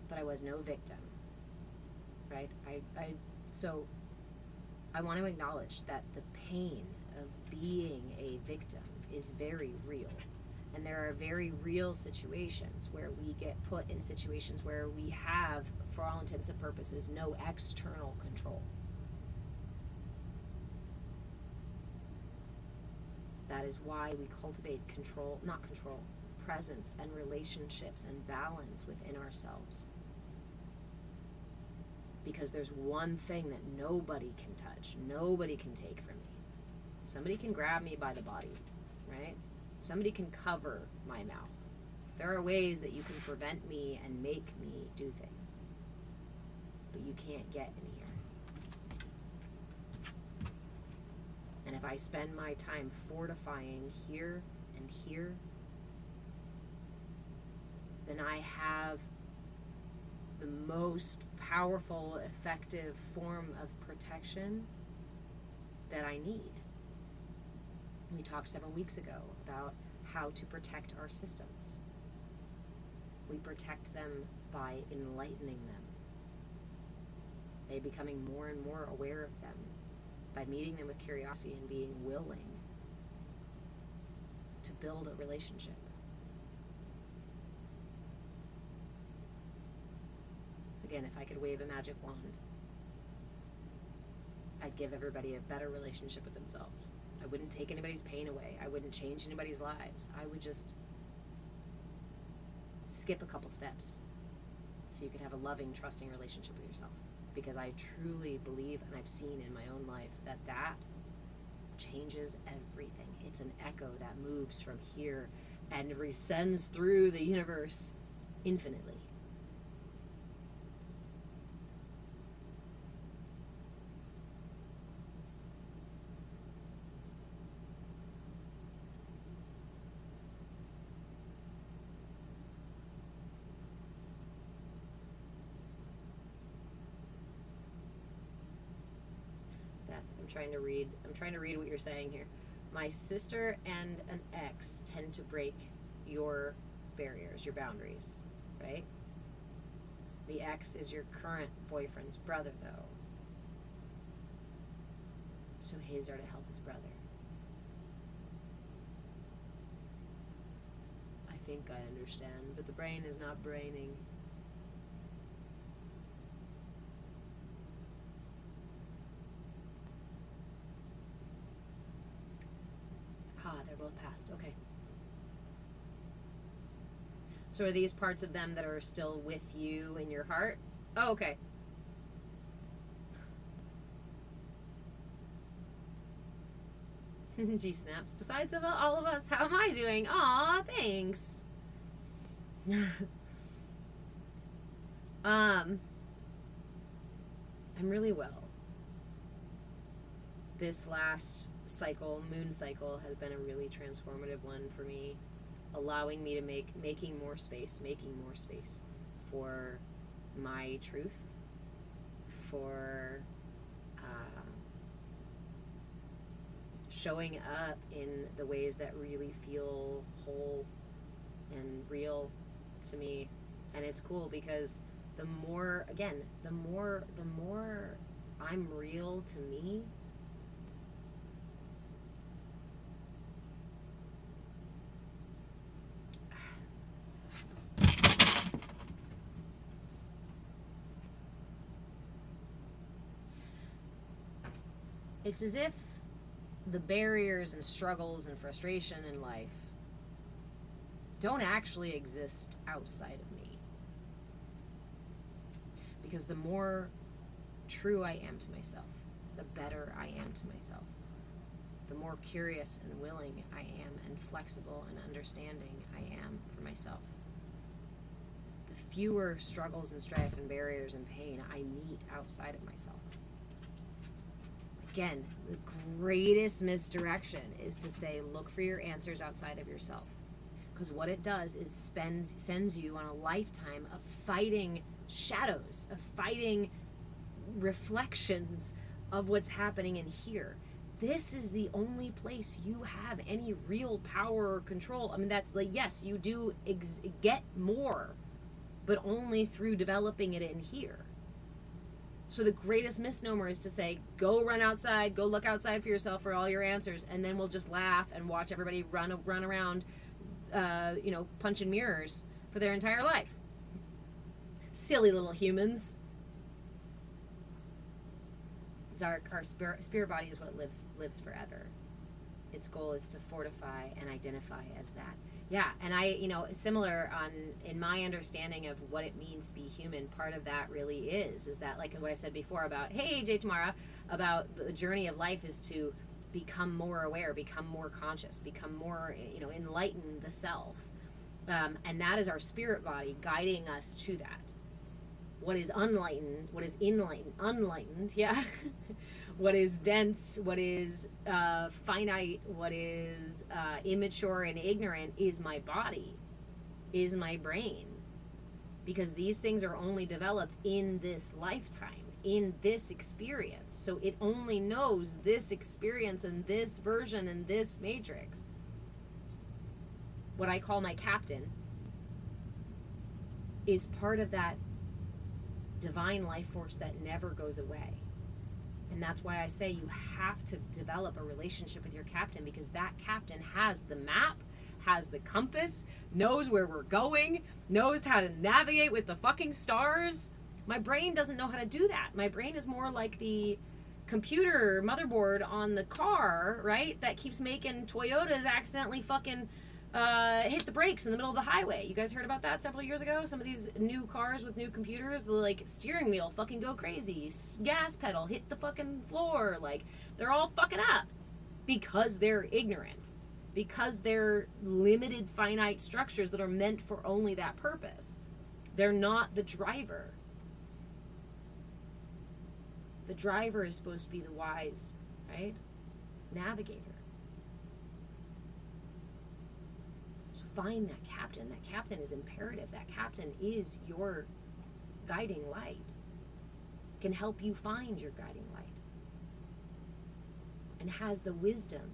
but I was no victim. Right? So I want to acknowledge that the pain of being a victim is very real. And there are very real situations where we get put in situations where we have, for all intents and purposes, no external control. That is why we cultivate presence and relationships and balance within ourselves. Because there's one thing that nobody can touch, nobody can take from me. Somebody can grab me by the body, right? Somebody can cover my mouth. There are ways that you can prevent me and make me do things, but you can't get in here. And if I spend my time fortifying here and here, then I have the most powerful, effective form of protection that I need. We talked several weeks ago about how to protect our systems. We protect them by enlightening them, by becoming more and more aware of them, by meeting them with curiosity and being willing to build a relationship. Again, if I could wave a magic wand, I'd give everybody a better relationship with themselves. I wouldn't take anybody's pain away. I wouldn't change anybody's lives. I would just skip a couple steps so you could have a loving, trusting relationship with yourself. Because I truly believe, and I've seen in my own life, that that changes everything. It's an echo that moves from here and resends through the universe infinitely. I'm trying to read what you're saying here. My sister and an ex tend to break your barriers, your boundaries, right? The ex is your current boyfriend's brother, though. So his are to help his brother. I think I understand, but the brain is not braining. They're both passed. Okay. So are these parts of them that are still with you in your heart? Oh, okay. G snaps. Besides all of us, how am I doing? Aw, thanks. I'm really well. This last cycle, moon cycle, has been a really transformative one for me, allowing me to making more space for my truth, for showing up in the ways that really feel whole and real to me. And it's cool because the more I'm real to me, it's as if the barriers and struggles and frustration in life don't actually exist outside of me. Because the more true I am to myself, the better I am to myself. The more curious and willing I am and flexible and understanding I am for myself. The fewer struggles and strife and barriers and pain I meet outside of myself. Again, the greatest misdirection is to say, look for your answers outside of yourself. Because what it does is sends you on a lifetime of fighting shadows, of fighting reflections of what's happening in here. This is the only place you have any real power or control. I mean, that's like, yes, you do get more, but only through developing it in here. So the greatest misnomer is to say, go run outside, go look outside for yourself for all your answers, and then we'll just laugh and watch everybody run around, punching mirrors for their entire life. Silly little humans. Our spirit body is what lives forever. Its goal is to fortify and identify as that. Yeah, and similar in my understanding of what it means to be human, part of that really is that, like what I said before about, hey, Jay Tamara, about the journey of life is to become more aware, become more conscious, become more, enlighten the self. And that is our spirit body guiding us to that. What is unlightened, what is unlightened, yeah. What is dense, what is finite, what is immature and ignorant is my body, is my brain. Because these things are only developed in this lifetime, in this experience. So it only knows this experience and this version and this matrix. What I call my captain is part of that divine life force that never goes away. And that's why I say you have to develop a relationship with your captain, because that captain has the map, has the compass, knows where we're going, knows how to navigate with the fucking stars. My brain doesn't know how to do that. My brain is more like the computer motherboard on the car, right? That keeps making Toyotas accidentally fucking hit the brakes in the middle of the highway. You guys heard about that several years ago? Some of these new cars with new computers, the like steering wheel fucking go crazy, gas pedal hit the fucking floor, like they're all fucking up because they're ignorant, because they're limited finite structures that are meant for only that purpose. They're not the driver. The driver is supposed to be the wise, right? Navigator. So find that captain. That captain is imperative. That captain is your guiding light. Can help you find your guiding light. And has the wisdom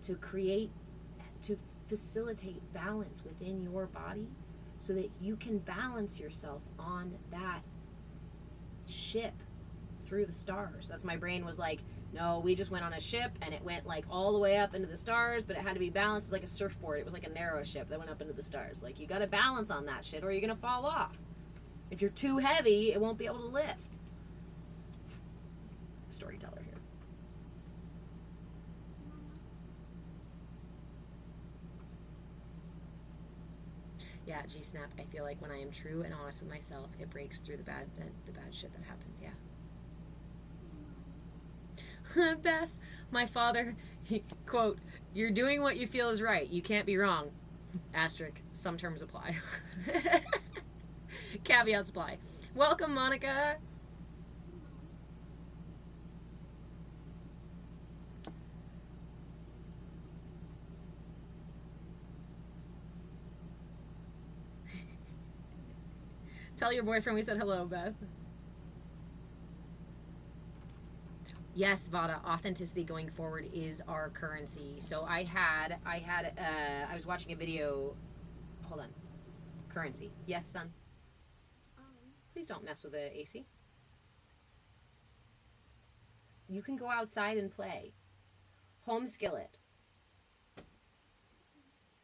to create, to facilitate balance within your body so that you can balance yourself on that ship through the stars. That's my brain was like, no, we just went on a ship and it went like all the way up into the stars, but it had to be balanced. It's like a surfboard. It was like a narrow ship that went up into the stars. Like, you got to balance on that shit or you're going to fall off. If you're too heavy, it won't be able to lift. Storyteller here. Yeah, G-Snap, I feel like when I am true and honest with myself, it breaks through the bad shit that happens, yeah. Beth, my father, quote, "You're doing what you feel is right. You can't be wrong." Asterisk, some terms apply. Caveats apply. Welcome, Monica. Tell your boyfriend we said hello, Beth. Yes, Vada, authenticity going forward is our currency. So I was watching a video. Hold on. Currency. Yes, son. Please don't mess with the AC. You can go outside and play. Home skillet.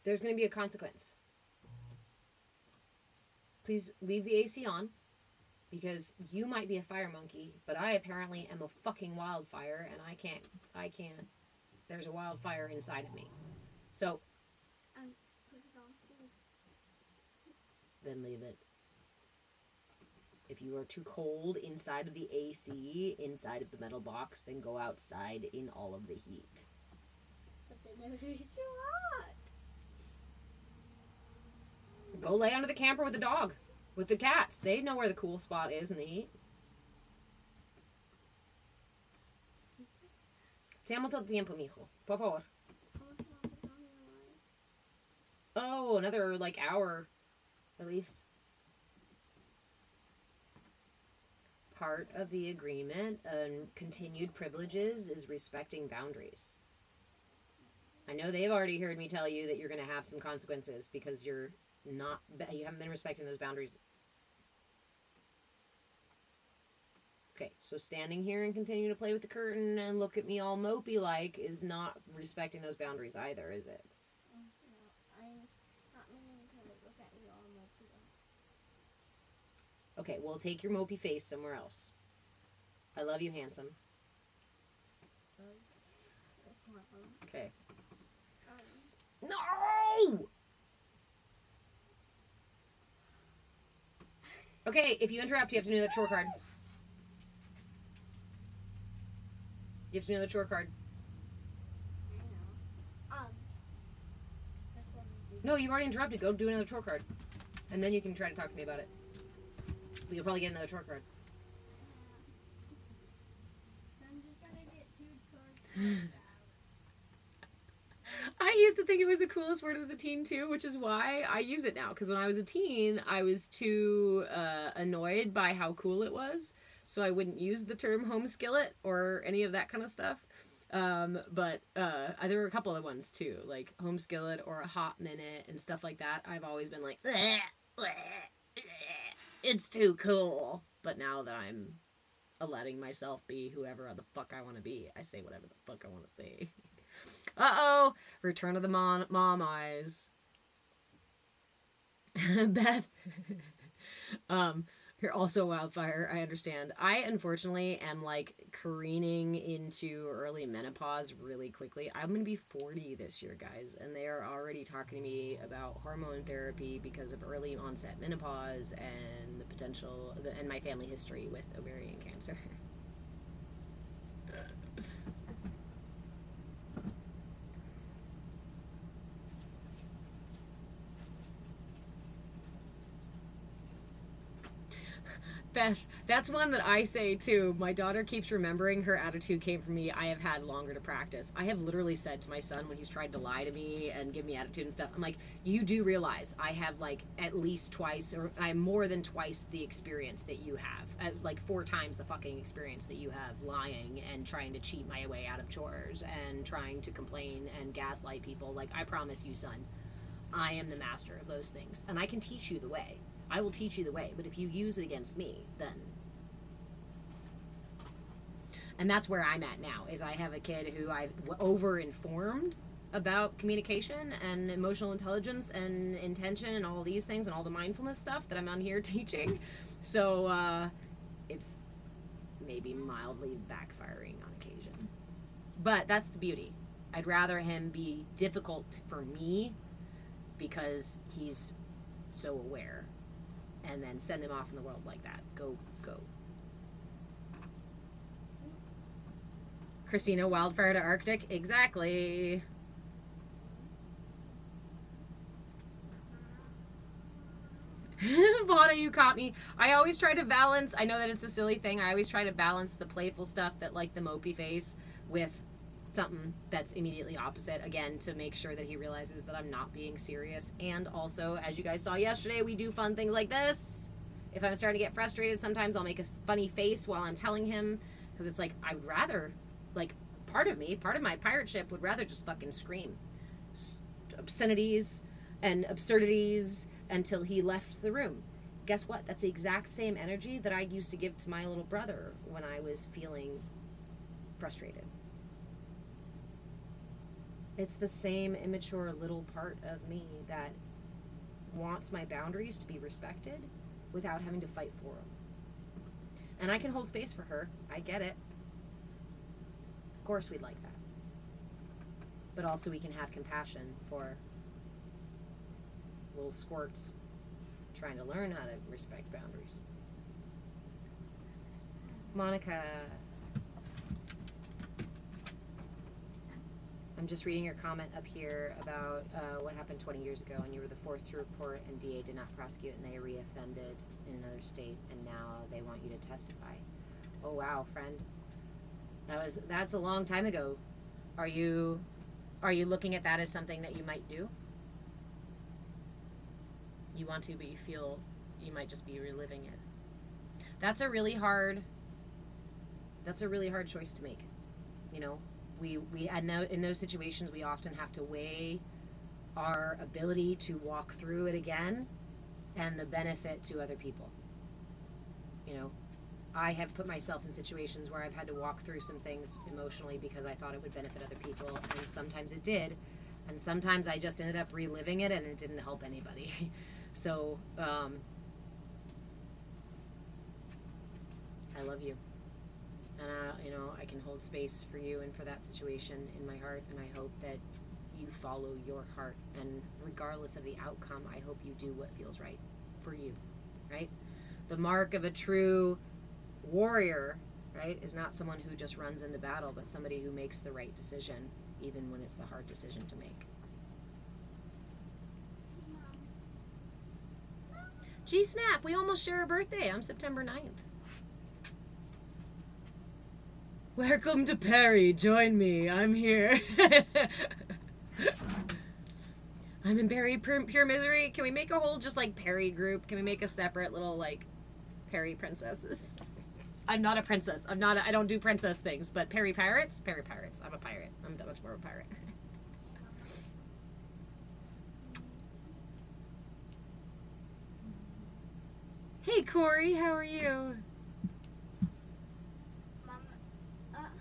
There's going to be a consequence. Please leave the AC on, because you might be a fire monkey, but I apparently am a fucking wildfire, and I can't. There's a wildfire inside of me. So, then leave it. If you are too cold inside of the AC, inside of the metal box, then go outside in all of the heat. But then it was too hot. Go lay under the camper with the dog. With the cats. They know where the cool spot is in the heat. Te amo todo el tiempo, mijo. Por favor. Oh, another, like, hour, at least. Part of the agreement and continued privileges is respecting boundaries. I know they've already heard me tell you that you're going to have some consequences because you haven't been respecting those boundaries. Okay, so standing here and continuing to play with the curtain and look at me all mopey like is not respecting those boundaries either, is it? No, I'm not meaning to look at you all mopey. Okay, well, take your mopey face somewhere else. I love you, handsome. Okay. No! No! Okay, if you interrupt, you have to do that chore card. You have to do the chore card. I know. Just let me do No, you've already interrupted. Go do another chore card. And then you can try to talk to me about it. But you'll probably get another chore card. I'm just gonna get 2 chores out. I used to think it was the coolest word as a teen too, which is why I use it now. Because when I was a teen, I was too annoyed by how cool it was, so I wouldn't use the term home skillet or any of that kind of stuff. But there were a couple of ones too, like home skillet or a hot minute and stuff like that. I've always been like, bleh, bleh, bleh. It's too cool. But now that I'm letting myself be whoever the fuck I want to be, I say whatever the fuck I want to say. Uh-oh! Return of the mom eyes. Beth. You're also a wildfire, I understand. I, unfortunately, am, like, careening into early menopause really quickly. I'm gonna be 40 this year, guys, and they are already talking to me about hormone therapy because of early onset menopause and the potential, and my family history with ovarian cancer. Beth, that's one that I say too. My daughter keeps remembering her attitude came from me. I have had longer to practice. I have literally said to my son when he's tried to lie to me and give me attitude and stuff, I'm like, you do realize I have like at least twice, or I'm more than twice the experience that you have. Like 4 times the fucking experience that you have lying and trying to cheat my way out of chores and trying to complain and gaslight people. Like, I promise you, son, I am the master of those things. And I can teach you the way. I will teach you the way, but if you use it against me, then... And that's where I'm at now, is I have a kid who I've over-informed about communication and emotional intelligence and intention and all these things and all the mindfulness stuff that I'm on here teaching. So, it's maybe mildly backfiring on occasion. But that's the beauty. I'd rather him be difficult for me because he's so aware, and then send him off in the world like that. Go. Christina, wildfire to Arctic? Exactly. Vada, you caught me. I always try to balance, I know that it's a silly thing, I always try to balance the playful stuff that, like the mopey face, with something that's immediately opposite, again, to make sure that he realizes that I'm not being serious. And also, as you guys saw yesterday, we do fun things like this. If I'm starting to get frustrated, sometimes I'll make a funny face while I'm telling him, because it's like, I would rather, like, part of my pirate ship would rather just fucking scream obscenities and absurdities until he left the room. Guess what? That's the exact same energy that I used to give to my little brother when I was feeling frustrated. It's the same immature little part of me that wants my boundaries to be respected without having to fight for them. And I can hold space for her. I get it. Of course we'd like that. But also we can have compassion for little squirts trying to learn how to respect boundaries. Monica, I'm just reading your comment up here about what happened 20 years ago, and you were the 4th to report, and DA did not prosecute, and they reoffended in another state, and now they want you to testify. Oh wow, friend, that's a long time ago. Are you looking at that as something that you might do? You want to, but you feel you might just be reliving it. That's a really hard choice to make. You know, we in those situations we often have to weigh our ability to walk through it again and the benefit to other people. You know, I have put myself in situations where I've had to walk through some things emotionally because I thought it would benefit other people, and sometimes it did, and sometimes I just ended up reliving it and it didn't help anybody. So I love you, and you know, I can hold space for you and for that situation in my heart, and I hope that you follow your heart, and regardless of the outcome, I hope you do what feels right for you, right? The mark of a true warrior, right, is not someone who just runs into battle, but somebody who makes the right decision, even when it's the hard decision to make. Gee snap, we almost share a birthday. I'm September 9th. Welcome to Perry. Join me. I'm here. I'm in Perry Pure Misery. Can we make a whole just like Perry group? Can we make a separate little like Perry princesses? I'm not a princess. I don't do princess things, but Perry pirates? Perry pirates. I'm a pirate. I'm much more of a pirate. Hey Corey, how are you?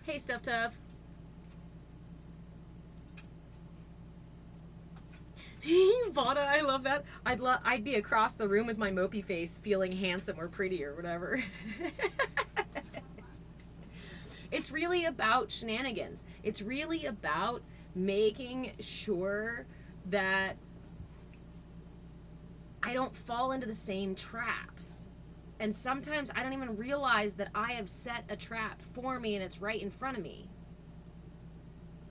Hey Stuff Tough. Vada, I love that. I'd be across the room with my mopey face, feeling handsome or pretty or whatever. It's really about shenanigans. It's really about making sure that I don't fall into the same traps. And sometimes I don't even realize that I have set a trap for me and it's right in front of me.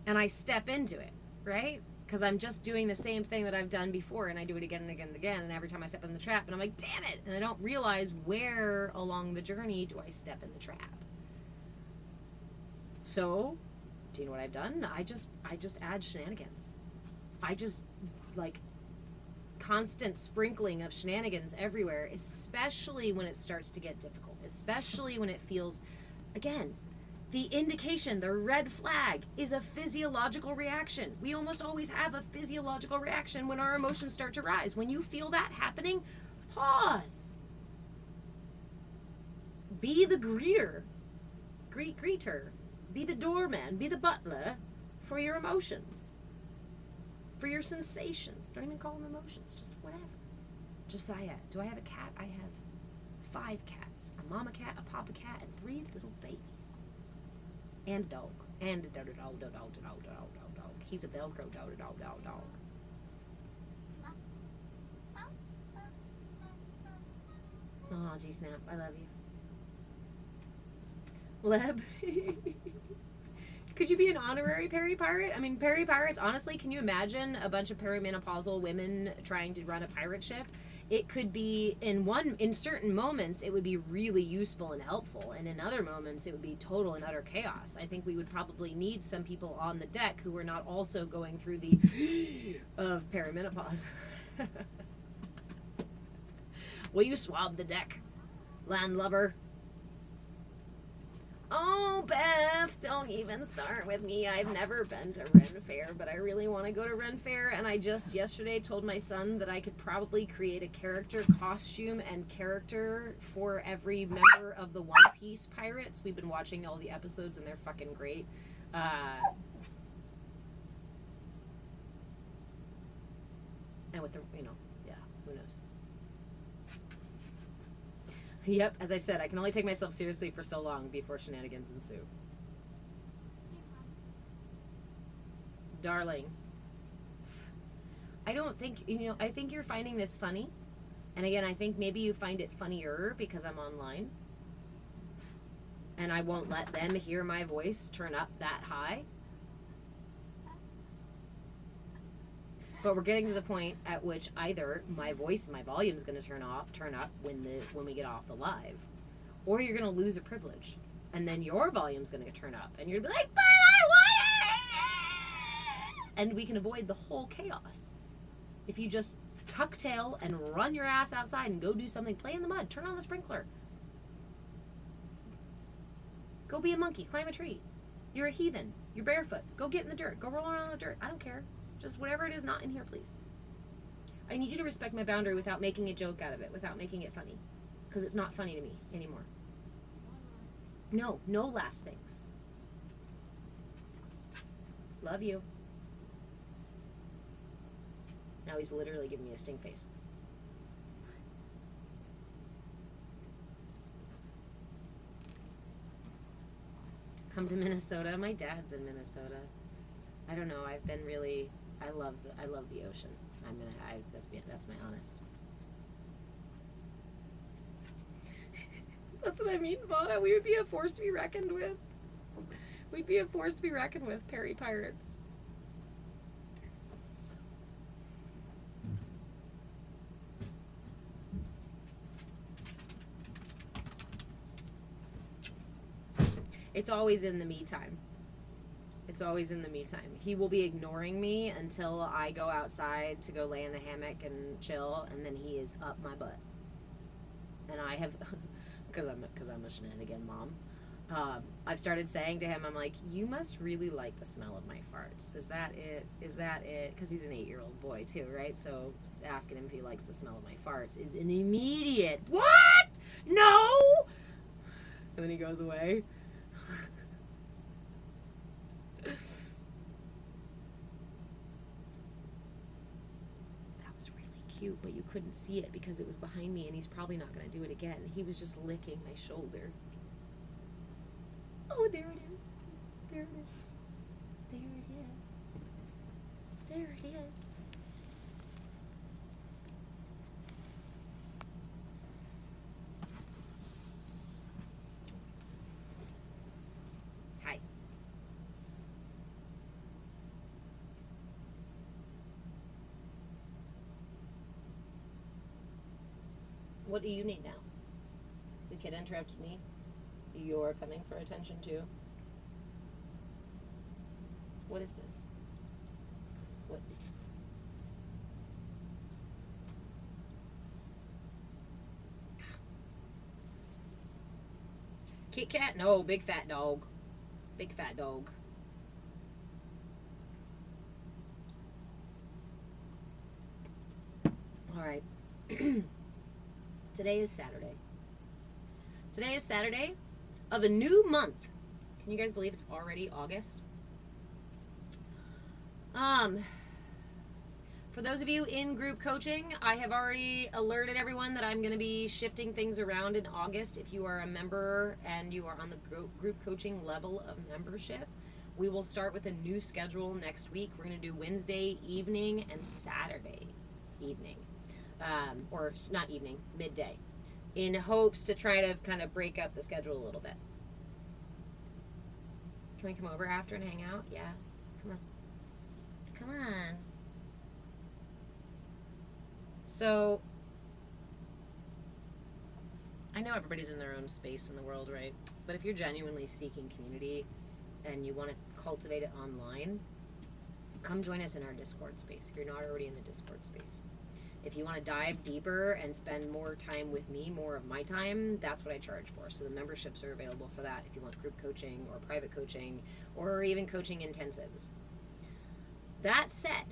And I step into it, right? Because I'm just doing the same thing that I've done before, and I do it again and again and again, and every time I step in the trap, and I'm like, damn it! And I don't realize where along the journey do I step in the trap. So, do you know what I've done? I just add shenanigans. I just, like, constant sprinkling of shenanigans everywhere, especially when it starts to get difficult, especially when it feels, again, the indication, the red flag, is a physiological reaction. We almost always have a physiological reaction when our emotions start to rise. When you feel that happening, pause. Be the greeter. Greeter. Be the doorman. Be the butler for your emotions. For your sensations. Don't even call them emotions. Just whatever. Josiah, do I have a cat? I have 5 cats. A mama cat, a papa cat, and 3 little babies. And a dog. And a dog. He's a Velcro dog. Oh, gee snap. I love you. Leb. Could you be an honorary Perry pirate? I mean, Perry pirates, honestly, can you imagine a bunch of perimenopausal women trying to run a pirate ship? It could be, in certain moments, it would be really useful and helpful, and in other moments, it would be total and utter chaos. I think we would probably need some people on the deck who were not also going through the of perimenopause. Will you swab the deck, landlubber? Oh, Beth, don't even start with me. I've never been to Ren Fair, but I really want to go to Ren Fair, and I just yesterday told my son that I could probably create a character costume and character for every member of the One Piece pirates. We've been watching all the episodes, and they're fucking great. And with the, yeah, who knows? Yep, as I said, I can only take myself seriously for so long before shenanigans ensue. Darling, I don't think, I think you're finding this funny. And again, I think maybe you find it funnier because I'm online. And I won't let them hear my voice turn up that high. But we're getting to the point at which either my voice, my volume is going to turn up when we get off the live, or you're going to lose a privilege, and then your volume's going to turn up, and you're going to be like, "But I want it!" And we can avoid the whole chaos if you just tuck tail and run your ass outside and go do something. Play in the mud. Turn on the sprinkler. Go be a monkey. Climb a tree. You're a heathen. You're barefoot. Go get in the dirt. Go roll around in the dirt. I don't care. Just whatever it is, not in here, please. I need you to respect my boundary without making a joke out of it, without making it funny. Because it's not funny to me anymore. No last things. Love you. Now he's literally giving me a stink face. Come to Minnesota. My dad's in Minnesota. I don't know. I love the ocean. That's my honest. That's what I mean, Vana. We would be a force to be reckoned with. We'd be a force to be reckoned with, Perry Pirates. It's always in the me time. It's always in the me time. He will be ignoring me until I go outside to go lay in the hammock and chill, and then he is up my butt. And I have, because I'm a shenanigan mom. I've started saying to him, I'm like, you must really like the smell of my farts. Is that it? Is that it? Because he's an 8-year-old boy too, right? So asking him if he likes the smell of my farts is an immediate, what? No! And then he goes away. That was really cute, but you couldn't see it because it was behind me, and he's probably not going to do it again. He was just licking my shoulder. Oh, there it is. There it is. There it is. There it is. Hi. What do you need now? The kid interrupted me. You're coming for attention too. What is this? What is this? Kit Kat? No, big fat dog. Big fat dog. All right. Today is Saturday. Today is Saturday of a new month. Can you guys believe it's already August? For those of you in group coaching, I have already alerted everyone that I'm going to be shifting things around in August. If you are a member and you are on the group coaching level of membership, we will start with a new schedule next week. We're going to do Wednesday evening and Saturday evening. Or not evening, midday, in hopes to try to kind of break up the schedule a little bit. Can we come over after and hang out? Yeah. Come on. Come on. So, I know everybody's in their own space in the world, right? But if you're genuinely seeking community and you want to cultivate it online, come join us in our Discord space if you're not already in the Discord space. If you want to dive deeper and spend more time with me, more of my time, that's what I charge for. So the memberships are available for that if you want group coaching or private coaching or even coaching intensives. That said,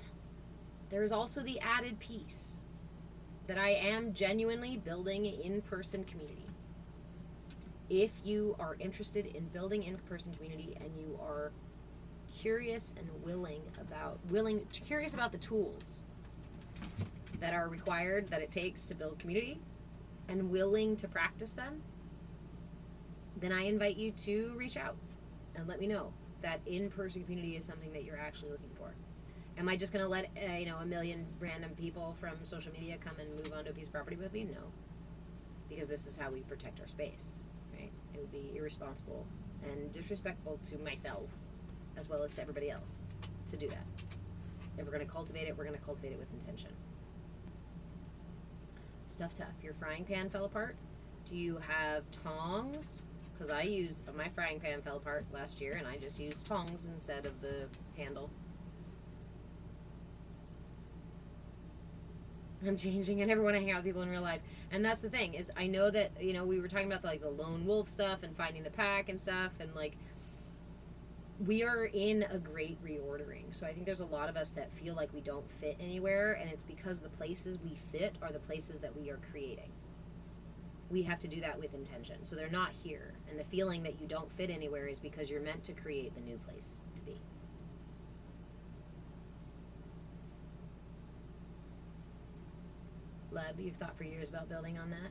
there is also the added piece that I am genuinely building in-person community. If you are interested in building in-person community and you are curious and curious about the tools that are required, that it takes to build community, and willing to practice them, then I invite you to reach out and let me know that in-person community is something that you're actually looking for. Am I just going to let a million random people from social media come and move onto a piece of property with me? No, because this is how we protect our space, right? It would be irresponsible and disrespectful to myself as well as to everybody else to do that. If we're going to cultivate it, we're going to cultivate it with intention. Stuff tough. Your frying pan fell apart. Do you have tongs? Because my frying pan fell apart last year and I just used tongs instead of the handle. I'm changing. I never want to hang out with people in real life. And that's the thing, is I know that, we were talking about the lone wolf stuff and finding the pack and stuff, and we are in a great reordering. So I think there's a lot of us that feel like we don't fit anywhere, and it's because the places we fit are the places that we are creating. We have to do that with intention. So they're not here. And the feeling that you don't fit anywhere is because you're meant to create the new place to be. Leb, you've thought for years about building on that?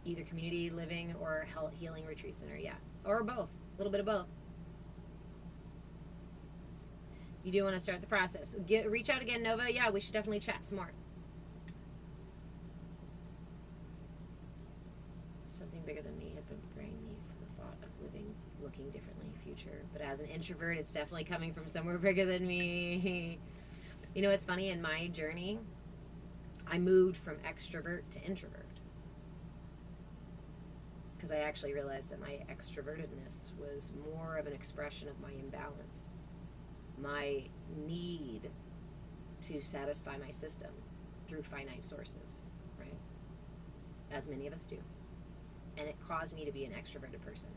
Either community living or healing retreat center, yeah. Or both. A little bit of both. You do want to start the process. Reach out again, Nova. Yeah, we should definitely chat some more. Something bigger than me has been preparing me for the thought of looking differently future. But as an introvert, it's definitely coming from somewhere bigger than me. You know, it's funny, in my journey, I moved from extrovert to introvert. Because I actually realized that my extrovertedness was more of an expression of my imbalance. My need to satisfy my system through finite sources, right? As many of us do. And it caused me to be an extroverted person.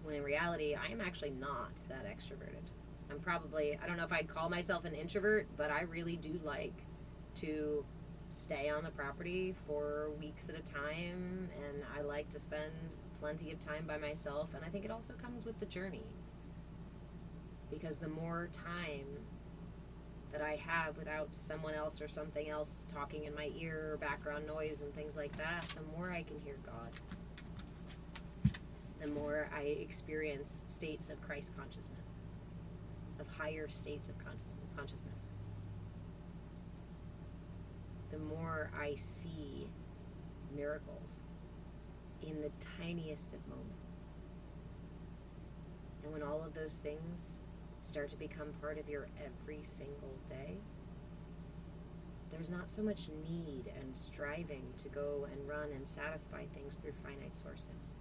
When in reality, I am actually not that extroverted. I'm probably, I don't know if I'd call myself an introvert, but I really do like to stay on the property for weeks at a time, and I like to spend plenty of time by myself, and I think it also comes with the journey. Because the more time that I have without someone else or something else talking in my ear, or background noise and things like that, the more I can hear God. The more I experience states of Christ consciousness, of higher states of consciousness. The more I see miracles in the tiniest of moments. And when all of those things start to become part of your every single day, there's not so much need and striving to go and run and satisfy things through finite sources.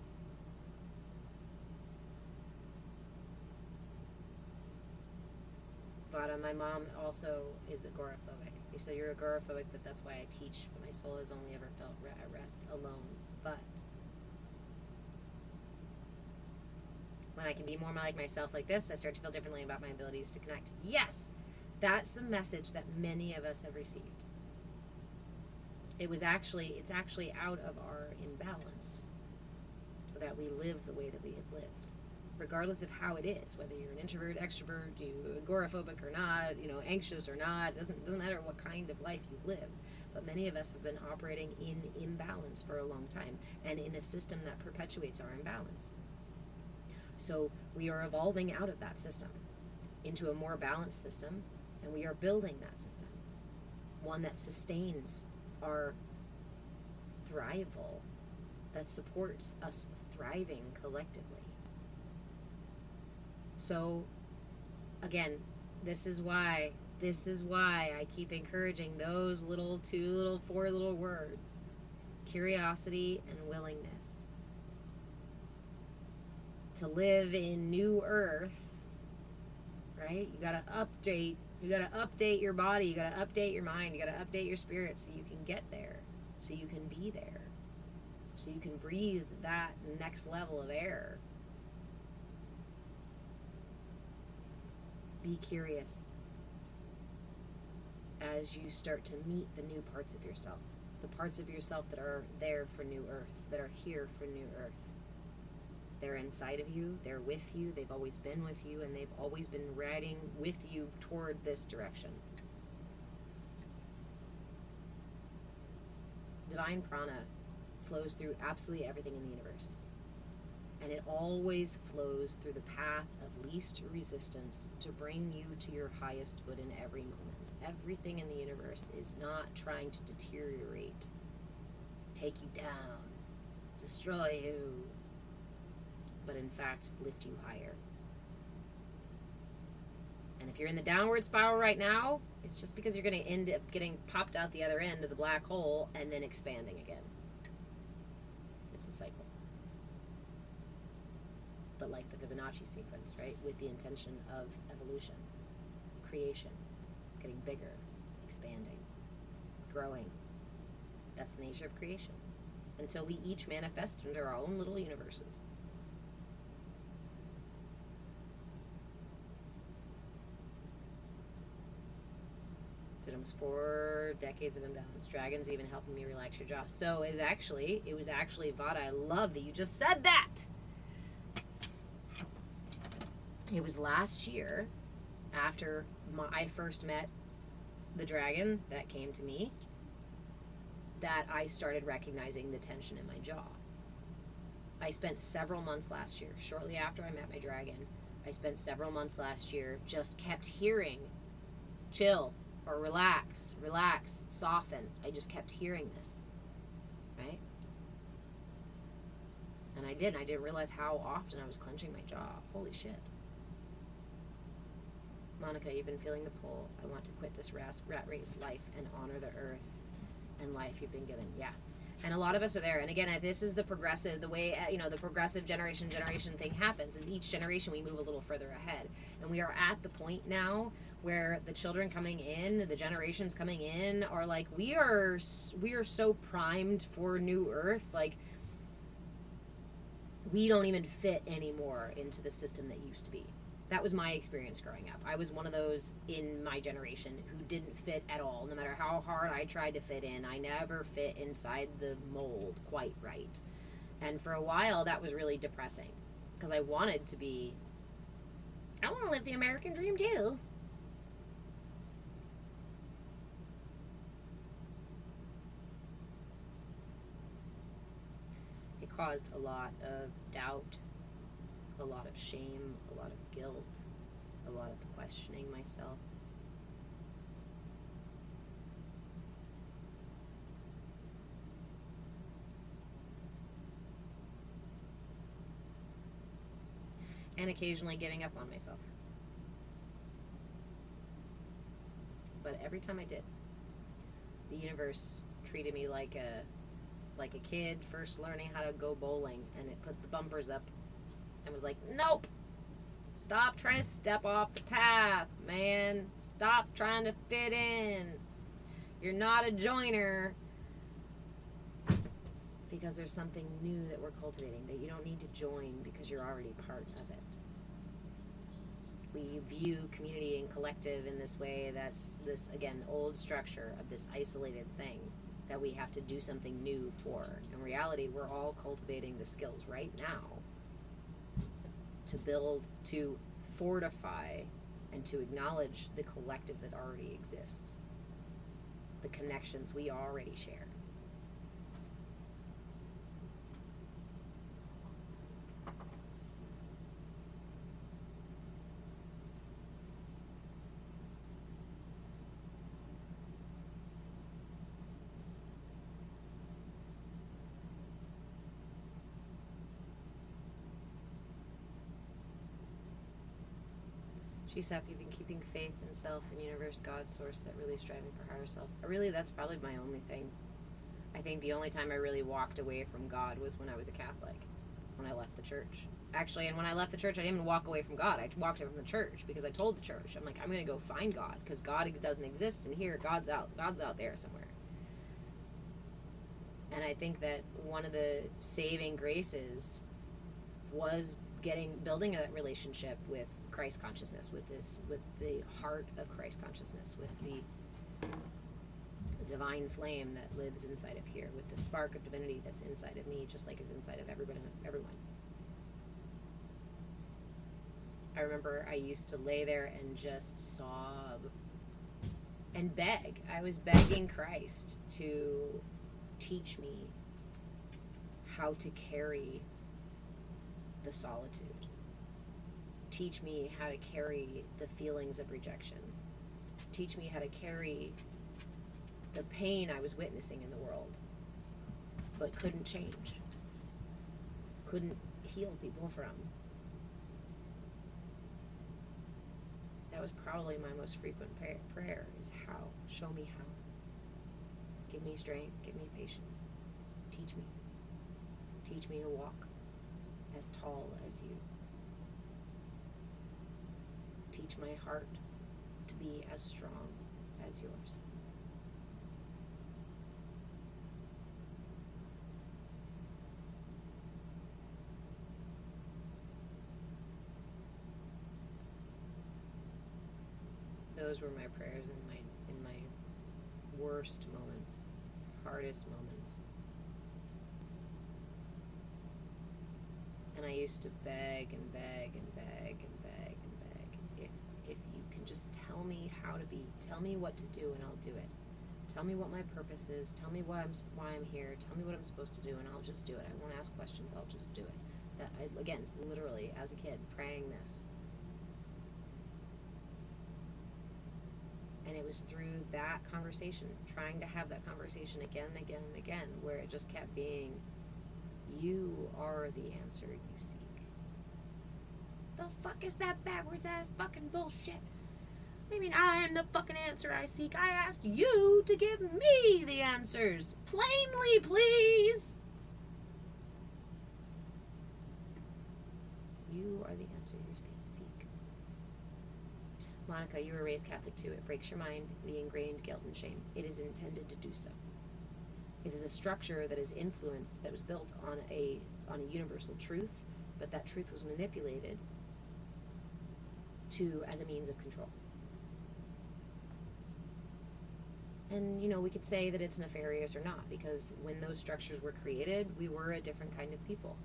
But my mom also is agoraphobic. You said you're agoraphobic, but that's why I teach. My soul has only ever felt at rest alone. But when I can be more like myself like this, I start to feel differently about my abilities to connect. Yes, that's the message that many of us have received. It's actually out of our imbalance that we live the way that we have lived. Regardless of how it is, whether you're an introvert, extrovert, you agoraphobic or not, anxious or not, it doesn't matter what kind of life you've lived. But many of us have been operating in imbalance for a long time, and in a system that perpetuates our imbalance. So we are evolving out of that system into a more balanced system, and we are building that system, one that sustains our thrival, that supports us thriving collectively. So, again, this is why I keep encouraging those four little words: curiosity and willingness. To live in New Earth, right? You gotta update your body, you gotta update your mind, you gotta update your spirit so you can get there, so you can be there, so you can breathe that next level of air. Be curious as you start to meet the new parts of yourself. The parts of yourself that are there for New Earth, that are here for New Earth. They're inside of you, they're with you, they've always been with you, and they've always been riding with you toward this direction. Divine prana flows through absolutely everything in the universe. And it always flows through the path of least resistance to bring you to your highest good in every moment. Everything in the universe is not trying to deteriorate, take you down, destroy you, but in fact lift you higher. And if you're in the downward spiral right now, it's just because you're going to end up getting popped out the other end of the black hole and then expanding again. It's a cycle. But like the Fibonacci sequence, right? With the intention of evolution, creation, getting bigger, expanding, growing. That's the nature of creation. Until we each manifest into our own little universes. Did almost 4 decades of imbalance. Dragons even helping me relax your jaw. So it was actually Vada. I love that you just said that. It was last year, after I first met the dragon that came to me, that I started recognizing the tension in my jaw. I spent several months last year, shortly after I met my dragon, I spent several months last year just kept hearing chill or relax, soften. I just kept hearing this, right? And I did. I didn't realize how often I was clenching my jaw. Holy shit. Monica, you've been feeling the pull. I want to quit this rat race life and honor the earth and life you've been given. Yeah. And a lot of us are there. And again, this is the progressive, the way, the progressive generation thing happens is each generation we move a little further ahead. And we are at the point now where the children coming in, the generations coming in are like, we are so primed for new earth. Like, we don't even fit anymore into the system that used to be. That was my experience growing up. I was one of those in my generation who didn't fit at all. No matter how hard I tried to fit in, I never fit inside the mold quite right. And for a while, that was really depressing because I wanted to be, I want to live the American dream too. It caused a lot of doubt, a lot of shame, a lot of guilt, a lot of questioning myself. And occasionally giving up on myself. But every time I did, the universe treated me like a kid first learning how to go bowling, and it put the bumpers up and was like, nope, stop trying to step off the path, man. Stop trying to fit in. You're not a joiner. Because there's something new that we're cultivating that you don't need to join because you're already part of it. We view community and collective in this way that's this, again, old structure of this isolated thing that we have to do something new for. In reality, we're all cultivating the skills right now to build, to fortify, and to acknowledge the collective that already exists, the connections we already share. She said, you've been keeping faith in self and universe, God, source, that really striving for higher self. Really, that's probably my only thing. I think the only time I really walked away from God was when I was a Catholic, when I left the church. Actually, and when I left the church, I didn't even walk away from God. I walked away from the church because I told the church, I'm like, I'm going to go find God because God doesn't exist in here. God's out there somewhere. And I think that one of the saving graces was building that relationship with Christ consciousness, with the heart of Christ consciousness, with the divine flame that lives inside of here, with the spark of divinity that's inside of me, just like is inside of everyone. I remember I used to lay there and just sob and beg. I was begging Christ to teach me how to carry the solitude. Teach me how to carry the feelings of rejection. Teach me how to carry the pain I was witnessing in the world, but couldn't change, couldn't heal people from. That was probably my most frequent prayer is how. Show me how. Give me strength, give me patience. Teach me. Teach me to walk as tall as you. Teach my heart to be as strong as yours. Those were my prayers in my worst moments, hardest moments. And I used to beg and beg and beg and beg and beg. If you can just tell me how to be, tell me what to do and I'll do it. Tell me what my purpose is. Tell me why I'm here. Tell me what I'm supposed to do and I'll just do it. I won't ask questions. I'll just do it. That again, literally as a kid praying this. And it was through that conversation, trying to have that conversation again and again and again, where it just kept being, you are the answer you seek. The fuck is that backwards ass fucking bullshit? I mean, I am the fucking answer I seek. I asked you to give me the answers. Plainly, please. You are the answer you seek. Monica, you were raised Catholic too. It breaks your mind, the ingrained guilt and shame. It is intended to do so. It is a structure that is influenced, that was built on a universal truth, but that truth was manipulated as a means of control. And, we could say that it's nefarious or not, because when those structures were created, we were a different kind of people.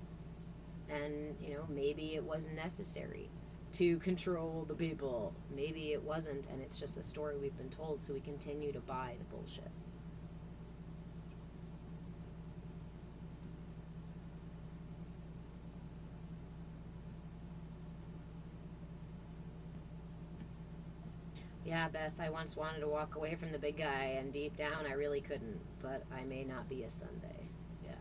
And, maybe it was necessary to control the people. Maybe it wasn't, and it's just a story we've been told, so we continue to buy the bullshit. Yeah, Beth, I once wanted to walk away from the big guy, and deep down I really couldn't, but I may not be a Sunday. Yeah.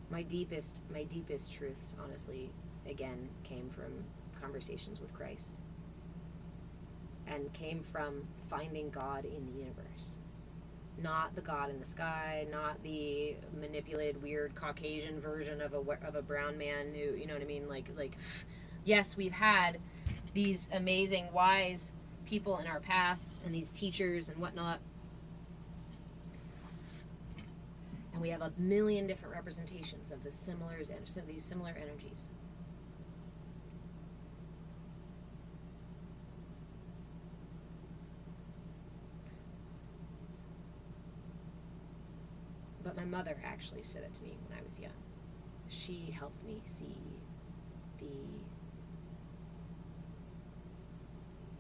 My deepest truths, honestly, again, came from conversations with Christ, and came from finding God in the universe. Not the God in the sky, not the manipulated, weird Caucasian version of a brown man who, you know what I mean? Like, yes, we've had these amazing, wise people in our past, and these teachers and whatnot, and we have a million different representations of these similar energies. But my mother actually said it to me when I was young. She helped me see the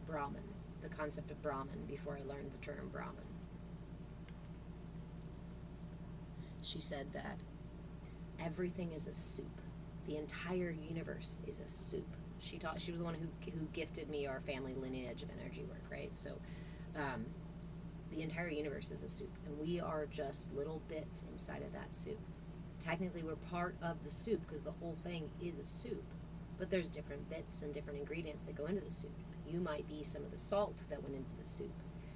Brahman, the concept of Brahman, before I learned the term Brahman. She said that everything is a soup. The entire universe is a soup. She was the one who gifted me our family lineage of energy work, right? So the entire universe is a soup, and we are just little bits inside of that soup. Technically, we're part of the soup because the whole thing is a soup, but there's different bits and different ingredients that go into the soup. You might be some of the salt that went into the soup,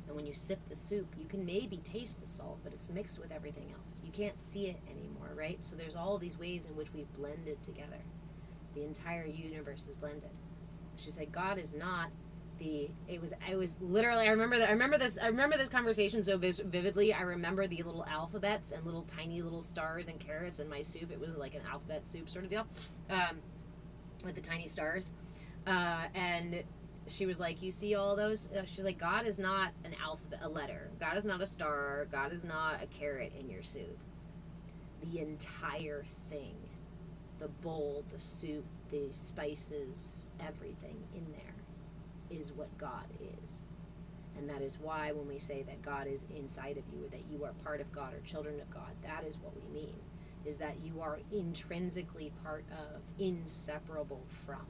and when you sip the soup, you can maybe taste the salt, but it's mixed with everything else. You can't see it anymore, right? So there's all these ways in which we've blended together. The entire universe is blended. She said, God is not I was literally, I remember this conversation so vividly. I remember the little alphabets and little tiny little stars and carrots in my soup. It was like an alphabet soup sort of deal, with the tiny stars, and she was like, you see all those? She's like, God is not an alphabet, a letter. God is not a star. God is not a carrot in your soup. The entire thing, the bowl, the soup, the spices, everything in there is what God is. And that is why when we say that God is inside of you, or that you are part of God or children of God, that is what we mean, is that you are intrinsically part of, inseparable from.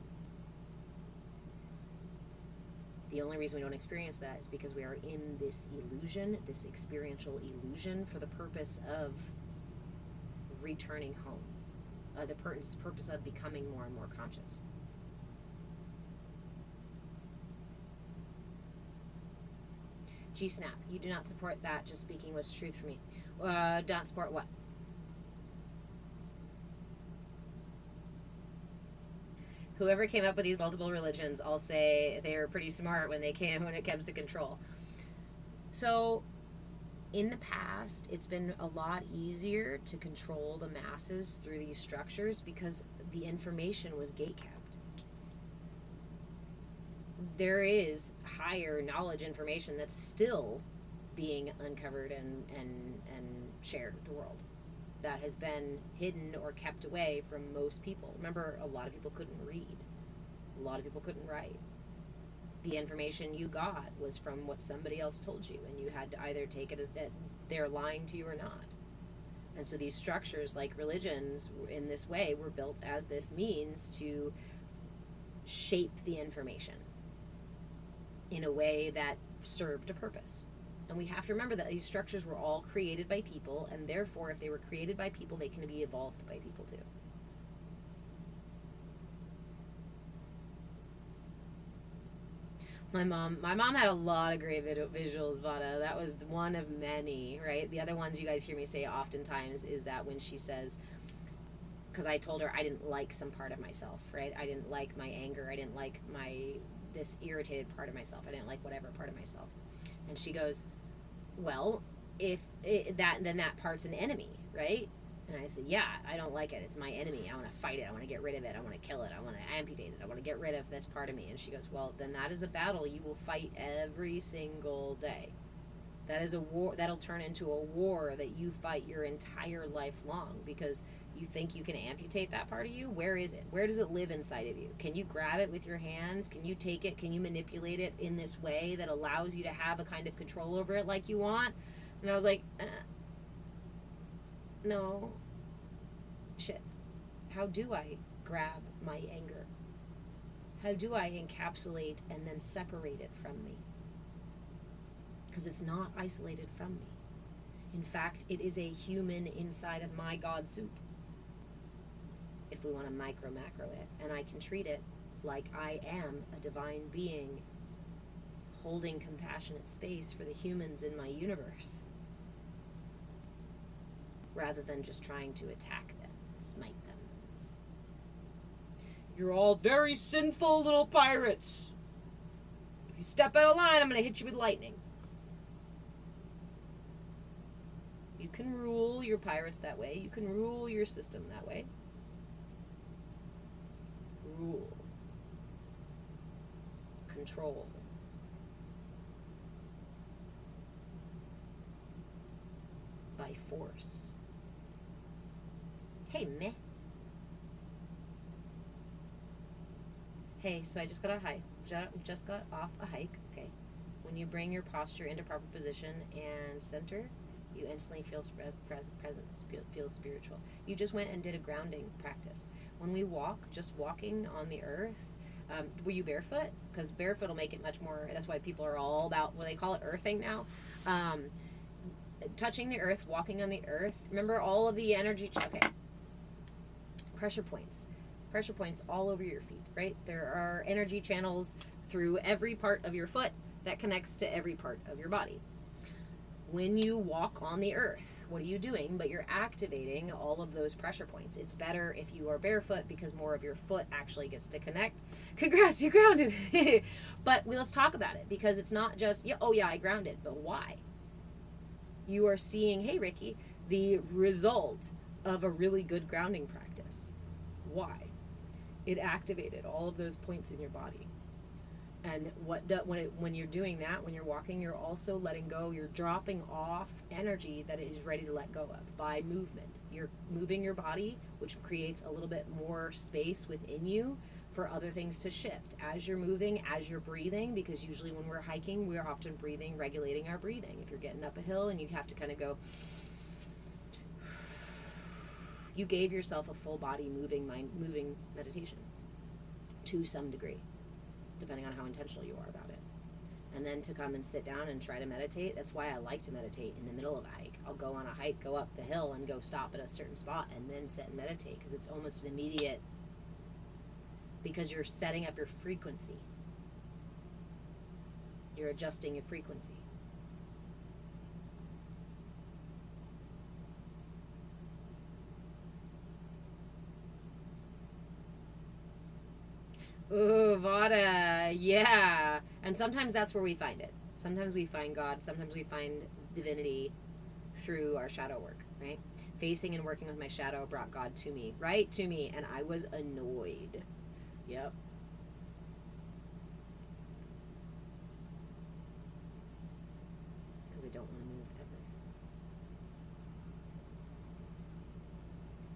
The only reason we don't experience that is because we are in this illusion, this experiential illusion, for the purpose of returning home, the purpose of becoming more and more conscious. G-Snap, you do not support that, just speaking what's truth for me. Do not support what? Whoever came up with these multiple religions, I'll say they were pretty smart when it comes to control. So, in the past, it's been a lot easier to control the masses through these structures because the information was gatekept. There is higher knowledge information that's still being uncovered and shared with the world, that has been hidden or kept away from most people. Remember, a lot of people couldn't read. A lot of people couldn't write. The information you got was from what somebody else told you, and you had to either take it as that they're lying to you or not. And so these structures, like religions, in this way, were built as this means to shape the information in a way that served a purpose. And we have to remember that these structures were all created by people, and therefore, if they were created by people, they can be evolved by people too. My mom had a lot of great visuals, Vada. That was one of many, right? The other ones you guys hear me say oftentimes is that when she says, because I told her I didn't like some part of myself, right? I didn't like my anger. I didn't like this irritated part of myself. I didn't like whatever part of myself. And she goes, well, if then that part's an enemy, right? And I said, yeah, I don't like it. It's my enemy. I want to fight it. I want to get rid of it. I want to kill it. I want to amputate it. I want to get rid of this part of me. And she goes, well, then that is a battle you will fight every single day. That is a war that'll turn into a war that you fight your entire life long because you think you can amputate that part of you. Where is it? Where does it live inside of you? Can you grab it with your hands? Can you take it? Can you manipulate it in this way that allows you to have a kind of control over it like you want? And I was like, no, shit. How do I grab my anger? How do I encapsulate and then separate it from me? Because it's not isolated from me. In fact, it is a human inside of my God soup. If we want to micro macro it, and I can treat it like I am a divine being holding compassionate space for the humans in my universe rather than just trying to attack them and smite them. You're all very sinful little pirates. If you step out of line, I'm going to hit you with lightning. You can rule your pirates that way. You can rule your system that way. Rule. Control. By force. Hey, meh. Hey, so I just got off a hike. Okay. When you bring your posture into proper position and center, you instantly feel presence, feel spiritual. You just went and did a grounding practice. When we walk, just walking on the earth, were you barefoot? Because barefoot will make it much more, that's why people are all about, what they call it, earthing now. Touching the earth, walking on the earth. Remember all of the energy, okay. Pressure points all over your feet, right? There are energy channels through every part of your foot that connects to every part of your body. When you walk on the earth, what are you doing? But you're activating all of those pressure points. It's better if you are barefoot because more of your foot actually gets to connect. Congrats, you grounded. But let's talk about it because it's not just, yeah, oh yeah, I grounded, but why? You are seeing, hey Ricky, the result of a really good grounding practice. Why? It activated all of those points in your body. And when you're doing that, when you're walking, you're also letting go. You're dropping off energy that it is ready to let go of by movement. You're moving your body, which creates a little bit more space within you for other things to shift. As you're moving, as you're breathing, because usually when we're hiking, we're often breathing, regulating our breathing. If you're getting up a hill and you have to kind of go, you gave yourself a full body moving meditation to some degree, depending on how intentional you are about it. And then to come and sit down and try to meditate, that's why I like to meditate in the middle of a hike. I'll go on a hike, go up the hill, and go stop at a certain spot, and then sit and meditate, because it's almost an immediate, because you're setting up your frequency. You're adjusting your frequency. Ooh, Vada, yeah. And sometimes that's where we find it. Sometimes we find God, sometimes we find divinity through our shadow work, right? Facing and working with my shadow brought God to me, right? To me, and I was annoyed. Yep. Because I don't want to move ever.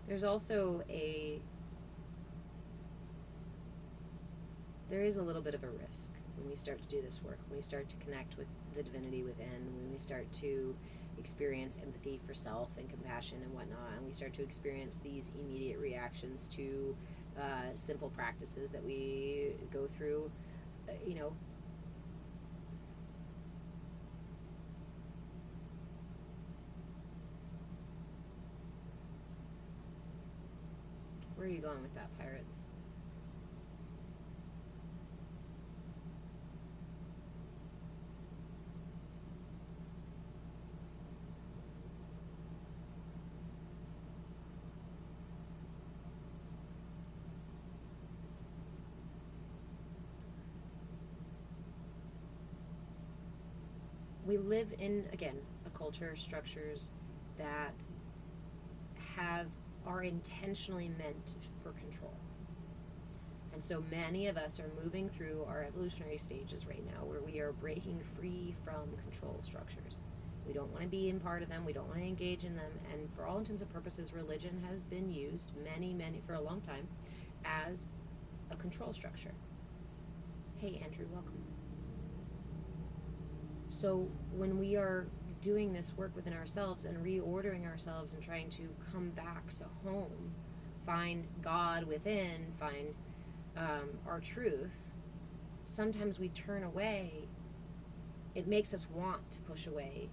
There's also there is a little bit of a risk when we start to do this work, when we start to connect with the divinity within, when we start to experience empathy for self and compassion and whatnot, and we start to experience these immediate reactions to simple practices that we go through, you know. Where are you going with that, Pirates? We live in, again, a culture, structures that are intentionally meant for control. And so many of us are moving through our evolutionary stages right now where we are breaking free from control structures. We don't want to be in part of them. We don't want to engage in them. And for all intents and purposes, religion has been used for a long time as a control structure. Hey, Andrew, welcome. So when we are doing this work within ourselves and reordering ourselves and trying to come back to home, find God within, find our truth, sometimes we turn away. It makes us want to push away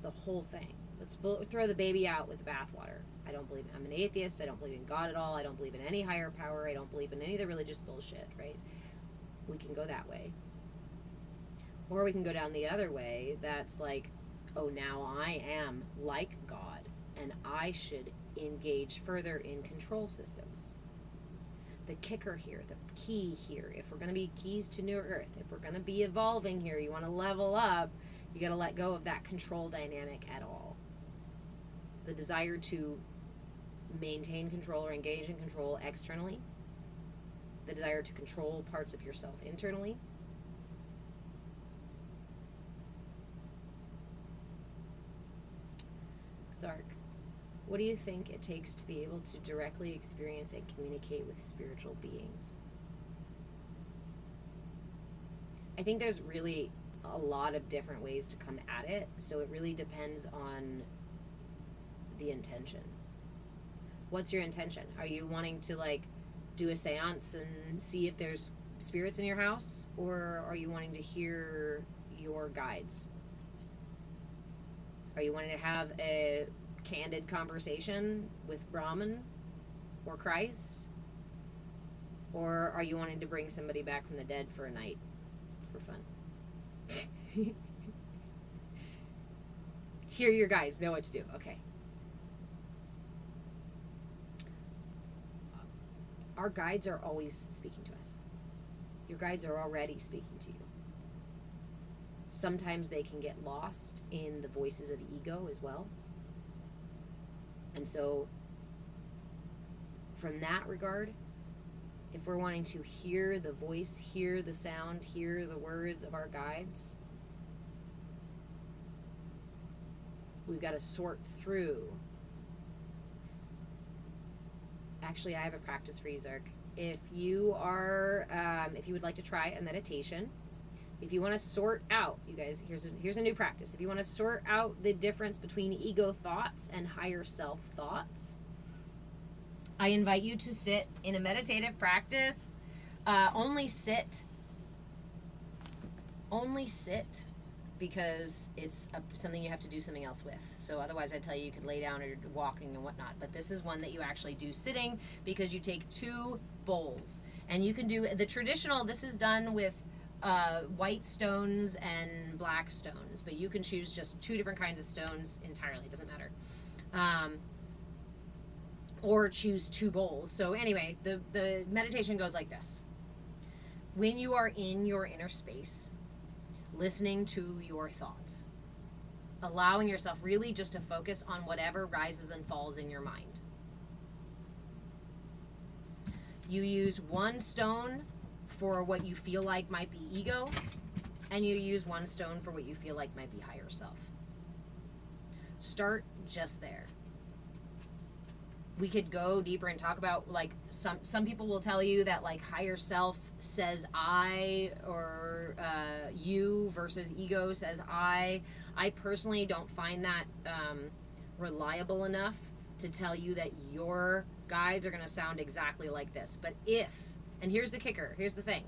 the whole thing. Let's throw the baby out with the bathwater. I don't believe, I'm an atheist. I don't believe in God at all. I don't believe in any higher power. I don't believe in any of the religious bullshit, right? We can go that way. Or we can go down the other way that's like, oh, now I am like God and I should engage further in control systems. The kicker here, the key here, if we're going to be keys to New Earth, if we're going to be evolving here, you want to level up, you got to let go of that control dynamic at all. The desire to maintain control or engage in control externally, the desire to control parts of yourself internally. Zark, what do you think it takes to be able to directly experience and communicate with spiritual beings? I think there's really a lot of different ways to come at it, so it really depends on the intention. What's your intention? Are you wanting to like do a seance and see if there's spirits in your house, or are you wanting to hear your guides? Are you wanting to have a candid conversation with Brahman or Christ? Or are you wanting to bring somebody back from the dead for a night for fun? Hear your guides, know what to do. Okay. Our guides are always speaking to us. Your guides are already speaking to you. Sometimes they can get lost in the voices of ego as well. And so, from that regard, if we're wanting to hear the voice, hear the sound, hear the words of our guides, we've got to sort through. Actually, I have a practice for you, Zark. If you are, if you would like to try a meditation, if you want to sort out, you guys, here's a new practice. If you want to sort out the difference between ego thoughts and higher self thoughts, I invite you to sit in a meditative practice. Only sit, because it's something you have to do something else with. So otherwise I'd tell you could lay down or walking and whatnot. But this is one that you actually do sitting, because you take 2 bowls. And you can do the traditional, this is done with white stones and black stones. But you can choose just 2 different kinds of stones entirely. It doesn't matter. Or choose 2 bowls. So anyway, the meditation goes like this. When you are in your inner space, listening to your thoughts, allowing yourself really just to focus on whatever rises and falls in your mind. You use 1 stone for what you feel like might be ego, and you use 1 stone for what you feel like might be higher self. Start just there. we could go deeper and talk about, like, some people will tell you that, like, higher self says I, or you versus ego says I personally don't find that reliable enough to tell you that your guides are going to sound exactly like this. But if, and here's the kicker, here's the thing,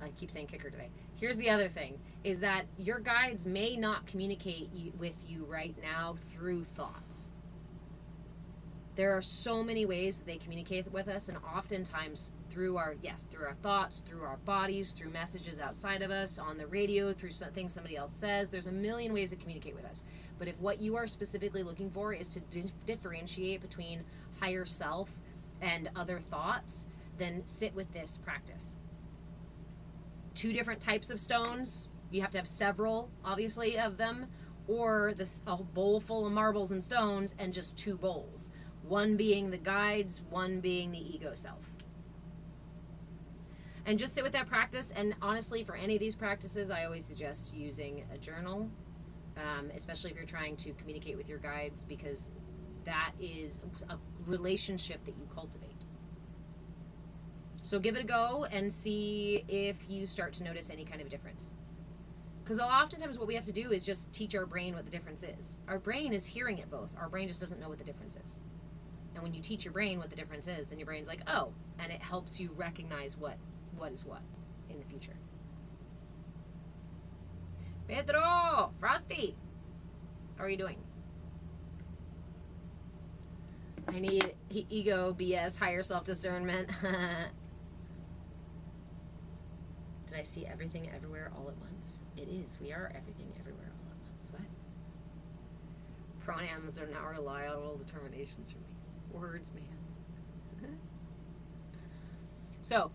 I keep saying kicker today, here's the other thing, is that your guides may not communicate with you right now through thoughts. There are so many ways that they communicate with us, and oftentimes through our thoughts, through our bodies, through messages outside of us, on the radio, through things somebody else says. There's a million ways to communicate with us. But if what you are specifically looking for is to differentiate between higher self and other thoughts, then sit with this practice. 2 different types of stones. You have to have several, obviously, of them, or a bowl full of marbles and stones and just 2 bowls. One being the guides, one being the ego self. And just sit with that practice. And honestly, for any of these practices, I always suggest using a journal, especially if you're trying to communicate with your guides, because that is a relationship that you cultivate. So give it a go and see if you start to notice any kind of difference. Because oftentimes what we have to do is just teach our brain what the difference is. Our brain is hearing it both. Our brain just doesn't know what the difference is. And when you teach your brain what the difference is, then your brain's like, oh, and it helps you recognize what is what in the future. Pedro! Frosty! How are you doing? I need ego, BS, higher self-discernment. Did I see everything everywhere all at once? It is. We are everything everywhere all at once. What? Pronouns are now reliable determinations for me. Words, man. So,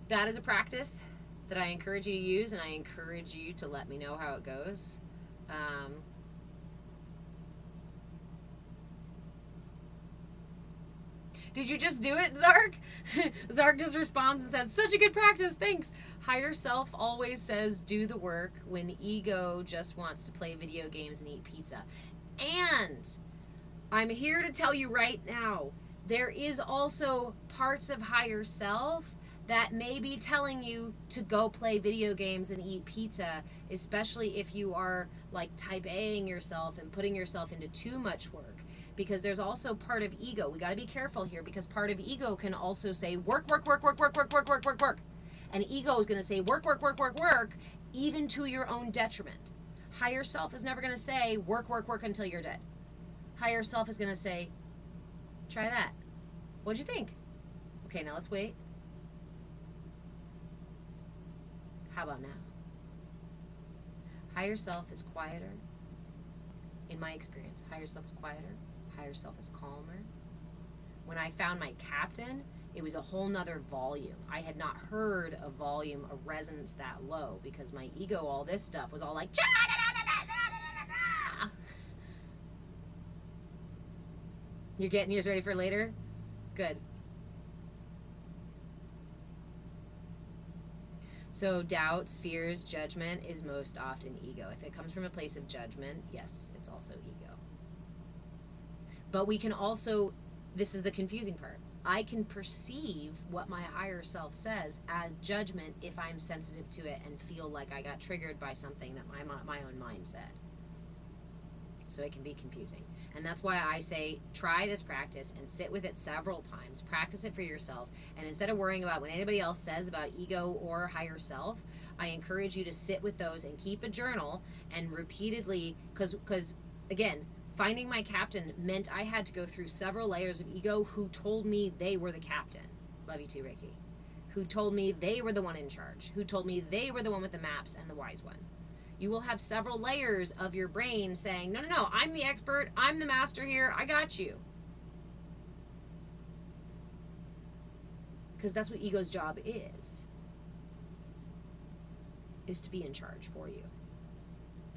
that is a practice that I encourage you to use, and I encourage you to let me know how it goes. Did you just do it, Zark? Zark just responds and says, such a good practice, thanks. Higher self always says do the work when ego just wants to play video games and eat pizza. And I'm here to tell you right now, there is also parts of higher self that may be telling you to go play video games and eat pizza, especially if you are like type A-ing yourself and putting yourself into too much work. Because there's also part of ego. We got to be careful here, because part of ego can also say work, work, work, work, work, work, work, work, work, work. And ego is going to say work, work, work, work, work, even to your own detriment. Higher self is never going to say work, work, work until you're dead. Higher self is going to say, try that. What'd you think? Okay, now let's wait. How about now? Higher self is quieter. In my experience, higher self is quieter. Higher self is calmer. When I found my captain, it was a whole nother volume. I had not heard a volume, a resonance that low, because my ego, all this stuff, was all like, you're getting yours ready for later? Good. So doubts, fears, judgment is most often ego. If it comes from a place of judgment, yes, it's also ego. But we can also, this is the confusing part, I can perceive what my higher self says as judgment if I'm sensitive to it and feel like I got triggered by something that my own mind said. So it can be confusing. And that's why I say try this practice and sit with it several times. Practice it for yourself. And instead of worrying about what anybody else says about ego or higher self, I encourage you to sit with those and keep a journal and repeatedly, because again, finding my captain meant I had to go through several layers of ego who told me they were the captain. Love you too, Reiki. Who told me they were the one in charge. Who told me they were the one with the maps and the wise one. You will have several layers of your brain saying, no, no, no, I'm the expert. I'm the master here. I got you. Because that's what ego's job is to be in charge for you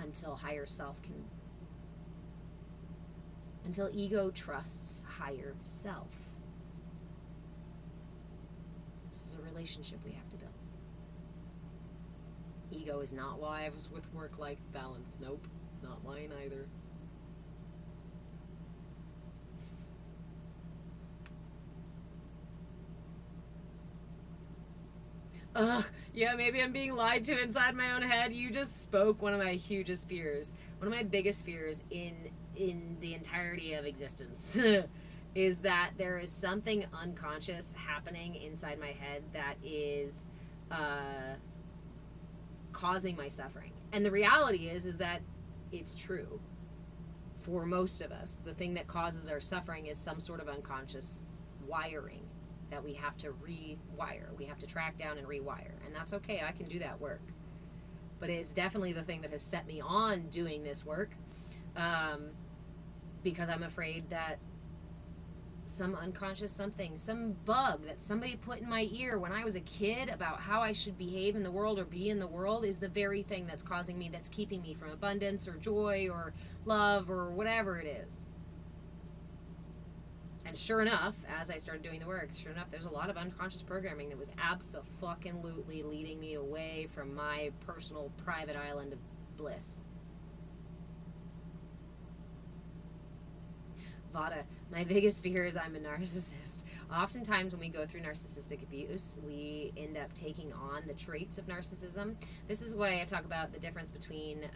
until higher self can, until ego trusts higher self. This is a relationship we have to build. Ego is not why I was with work-life balance. Nope, not mine either. Ugh, yeah, maybe I'm being lied to inside my own head. You just spoke one of my hugest fears. One of my biggest fears in the entirety of existence is that there is something unconscious happening inside my head that is causing my suffering. And the reality is that it's true. For most of us, the thing that causes our suffering is some sort of unconscious wiring that we have to rewire. We have to track down and rewire. And that's okay. I can do that work. But it's definitely the thing that has set me on doing this work, because I'm afraid that some unconscious something, some bug that somebody put in my ear when I was a kid about how I should behave in the world or be in the world is the very thing that's causing me, that's keeping me from abundance or joy or love or whatever it is. And sure enough, as I started doing the work, sure enough, there's a lot of unconscious programming that was abso-fucking-lutely leading me away from my personal private island of bliss. Vada, my biggest fear is I'm a narcissist. Oftentimes when we go through narcissistic abuse, we end up taking on the traits of narcissism. This is why I talk about the difference between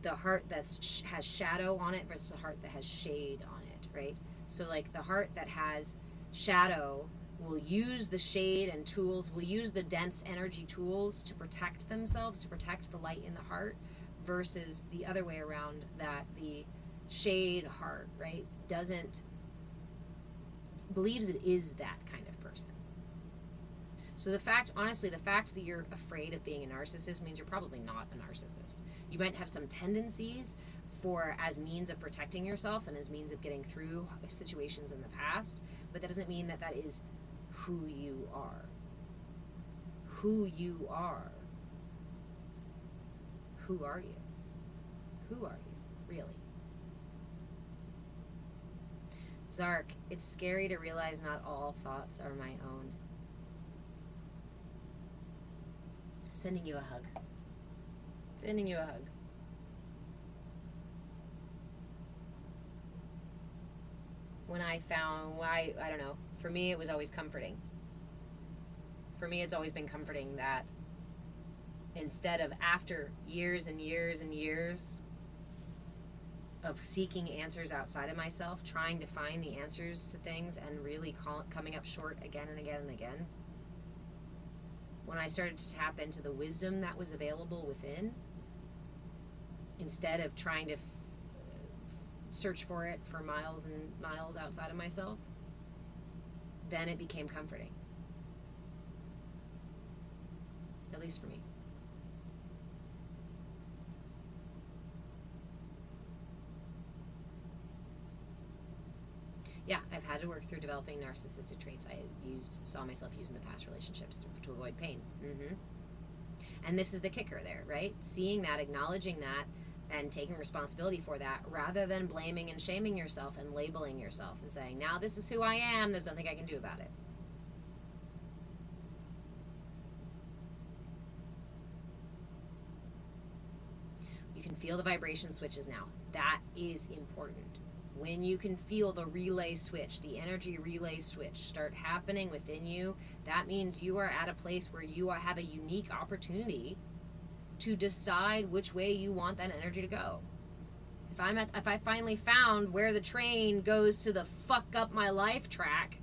the heart that's has shadow on it versus a heart that has shade on it, right? So like the heart that has shadow will use the shade and tools, will use the dense energy tools to protect themselves, to protect the light in the heart, versus the other way around, that the shade heart, right, doesn't, believes it is that kind of person. So the fact, honestly, the fact that you're afraid of being a narcissist means you're probably not a narcissist. You might have some tendencies for as means of protecting yourself and as means of getting through situations in the past, but that doesn't mean that that is who you are. Who you are. Who are you? Who are you, really? Zark, it's scary to realize not all thoughts are my own. Sending you a hug. Sending you a hug. When I found, I don't know, for me it was always comforting. For me it's always been comforting that instead of, after years and years and years of seeking answers outside of myself, trying to find the answers to things and really coming up short again and again and again, when I started to tap into the wisdom that was available within, instead of trying to search for it for miles and miles outside of myself, then it became comforting. At least for me. Yeah, I've had to work through developing narcissistic traits I saw myself use in the past relationships to avoid pain. And this is the kicker there, right? Seeing that, acknowledging that, and taking responsibility for that, rather than blaming and shaming yourself and labeling yourself and saying, now this is who I am, there's nothing I can do about it. You can feel the vibration switches now. That is important. When you can feel the relay switch, the energy relay switch start happening within you, that means you are at a place where you have a unique opportunity to decide which way you want that energy to go. If I finally found where the train goes to the fuck up my life track,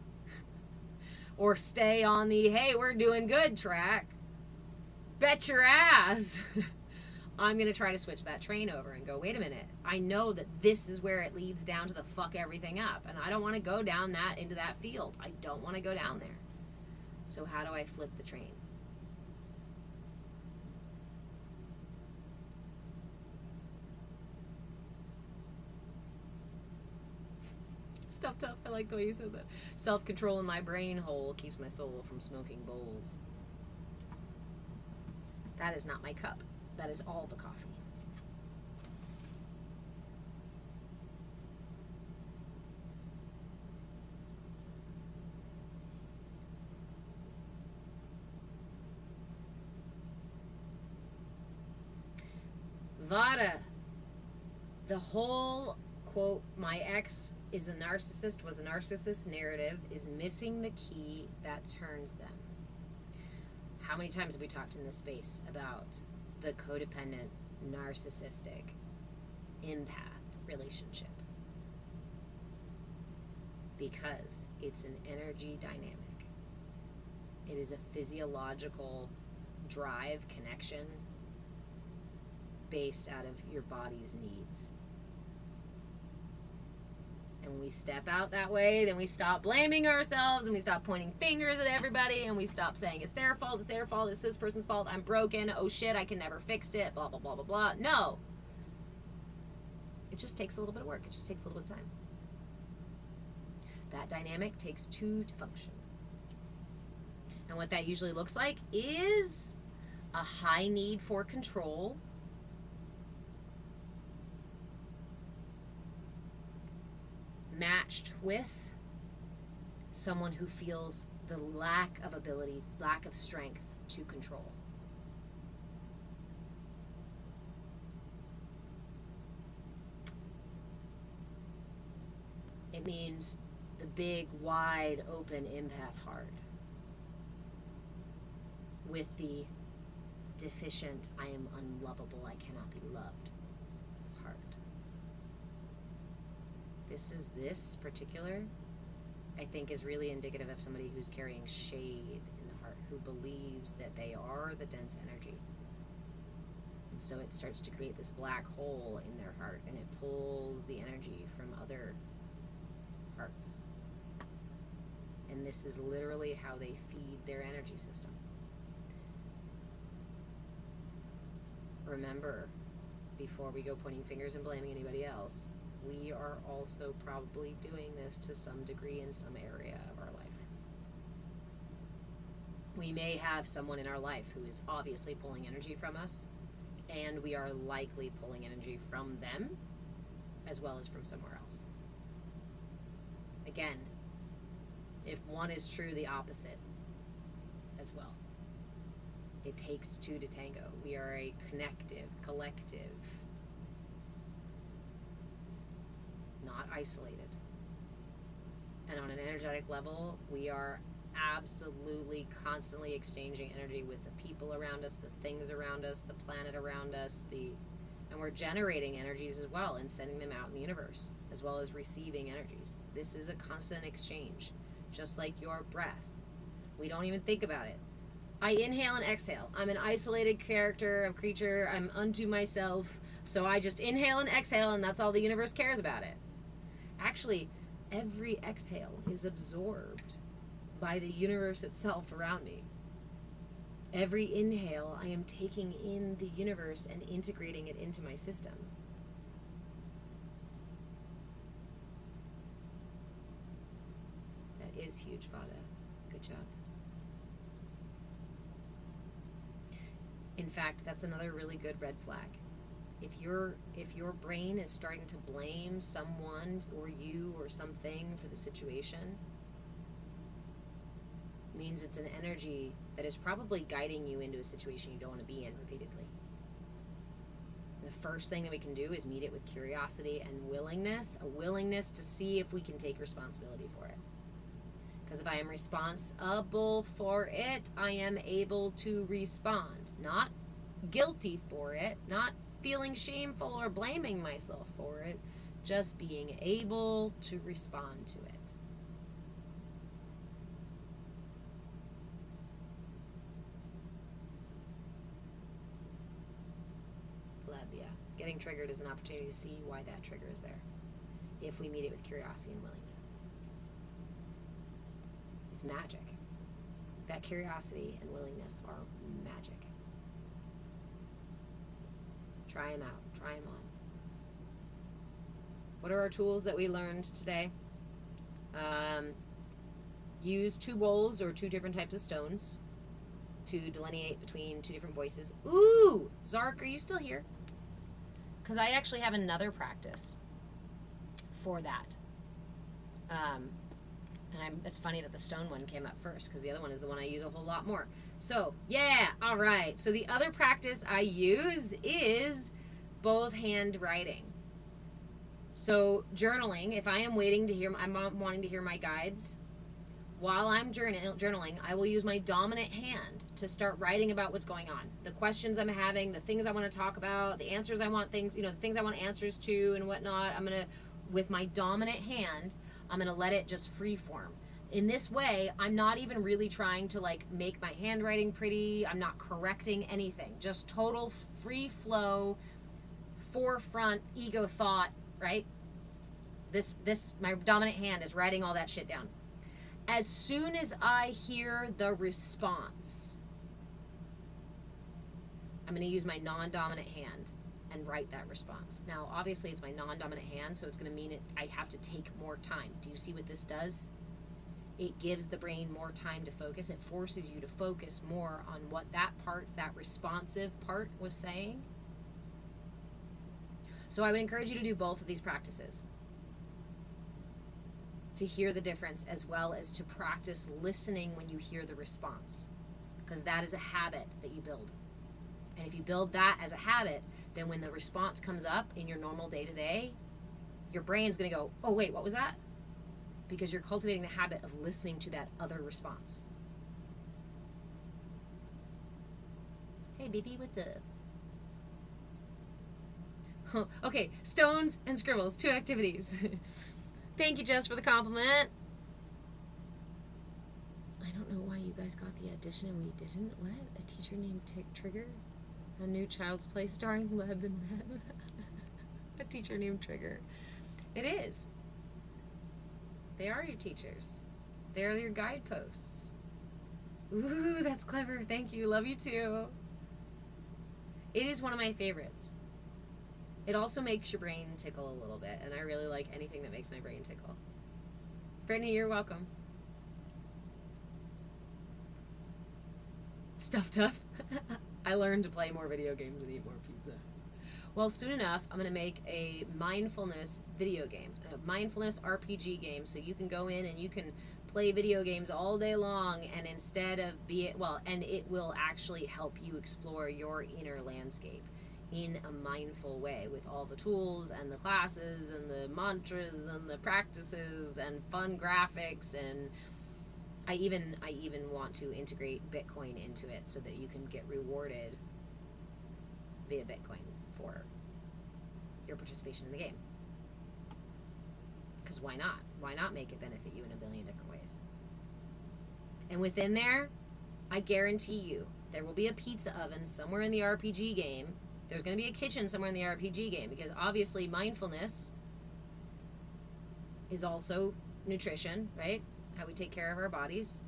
or stay on the hey, we're doing good track, bet your ass I'm going to try to switch that train over and go, wait a minute, I know that this is where it leads down to the fuck everything up, and I don't want to go down that into that field. I don't want to go down there. So how do I flip the train? Stuffed up. I like the way you said that. Self-control in my brain hole keeps my soul from smoking bowls. That is not my cup. That is all the coffee. Vada, the whole quote, "My ex is a narcissist, was a narcissist" narrative is missing the key that turns them. How many times have we talked in this space about the codependent, narcissistic, empath relationship? Because it's an energy dynamic. It is a physiological drive connection based out of your body's needs. And when we step out that way, then we stop blaming ourselves and we stop pointing fingers at everybody and we stop saying it's their fault, it's this person's fault, I'm broken, oh shit, I can never fix it, blah, blah, blah, blah, blah. No. It just takes a little bit of work. It just takes a little bit of time. That dynamic takes two to function. And what that usually looks like is a high need for control, matched with someone who feels the lack of ability, lack of strength to control. It means the big, wide open empath heart with the deficient, I am unlovable, I cannot be loved heart. This particular, I think, is really indicative of somebody who's carrying shade in the heart, who believes that they are the dense energy. And so it starts to create this black hole in their heart, and it pulls the energy from other hearts. And this is literally how they feed their energy system. Remember, before we go pointing fingers and blaming anybody else, we are also probably doing this to some degree in some area of our life. We may have someone in our life who is obviously pulling energy from us, and we are likely pulling energy from them as well as from somewhere else. Again, if one is true, the opposite as well. It takes two to tango. We are a connective, collective, not isolated. And on an energetic level, we are absolutely constantly exchanging energy with the people around us, the things around us, the planet around us, and we're generating energies as well and sending them out in the universe, as well as receiving energies. This is a constant exchange, just like your breath. We don't even think about it. I inhale and exhale. I'm an isolated character, a creature, I'm unto myself, so I just inhale and exhale, and that's all the universe cares about it. Actually, every exhale is absorbed by the universe itself around me. Every inhale, I am taking in the universe and integrating it into my system. That is huge, Vada. Good job. In fact, that's another really good red flag. If your brain is starting to blame someone or you or something for the situation, it means it's an energy that is probably guiding you into a situation you don't want to be in repeatedly. The first thing that we can do is meet it with curiosity and willingness, a willingness to see if we can take responsibility for it. Because if I am responsible for it, I am able to respond. Not guilty for it, not feeling shameful or blaming myself for it, just being able to respond to it. Yeah. Getting triggered is an opportunity to see why that trigger is there, if we meet it with curiosity and willingness. It's magic. That curiosity and willingness are magic. Try them out. Try them on. What are our tools that we learned today? Use two bowls or two different types of stones to delineate between two different voices. Ooh! Zark, are you still here? Because I actually have another practice for that. It's funny that the stone one came up first, because the other one is the one I use a whole lot more. So, yeah, all right. So the other practice I use is both hand writing. So journaling, if I am waiting to hear, I'm wanting to hear my guides, while I'm journaling, I will use my dominant hand to start writing about what's going on, the questions I'm having, the things I want to talk about, the answers I want, things, the things I want answers to and whatnot. I'm going to, with my dominant hand, I'm going to let it just free form. In this way, I'm not even really trying to like make my handwriting pretty. I'm not correcting anything. Just total free flow, forefront ego thought, right? This my dominant hand is writing all that shit down. As soon as I hear the response, I'm going to use my non-dominant hand and write that response. Now, obviously, it's my non-dominant hand, so it's going to mean I have to take more time. Do you see what this does? It gives the brain more time to focus. It forces you to focus more on what that part, that responsive part, was saying. So I would encourage you to do both of these practices, to hear the difference as well as to practice listening when you hear the response, because that is a habit that you build. And if you build that as a habit, then when the response comes up in your normal day-to-day, your brain's going to go, oh, wait, what was that? Because you're cultivating the habit of listening to that other response. Hey, baby, what's up? Okay, stones and scribbles, 2 activities. Thank you, Jess, for the compliment. I don't know why you guys got the audition and we didn't. What? A teacher named Trigger? A new Child's Play starring Leb and Reb? A teacher named Trigger. It is. They are your teachers. They are your guideposts. Ooh, that's clever. Thank you. Love you too. It is one of my favorites. It also makes your brain tickle a little bit, and I really like anything that makes my brain tickle. Brittany, you're welcome. Stuff tough. I learned to play more video games and eat more pizza. Well, soon enough, I'm going to make a mindfulness video game, a mindfulness RPG game, so you can go in and you can play video games all day long, and instead of and it will actually help you explore your inner landscape in a mindful way with all the tools and the classes and the mantras and the practices and fun graphics, and I even want to integrate Bitcoin into it so that you can get rewarded via Bitcoin for your participation in the game. Because why not? Why not make it benefit you in a billion different ways? And within there, I guarantee you, there will be a pizza oven somewhere in the RPG game. There's going to be a kitchen somewhere in the RPG game, because obviously mindfulness is also nutrition, right? How we take care of our bodies.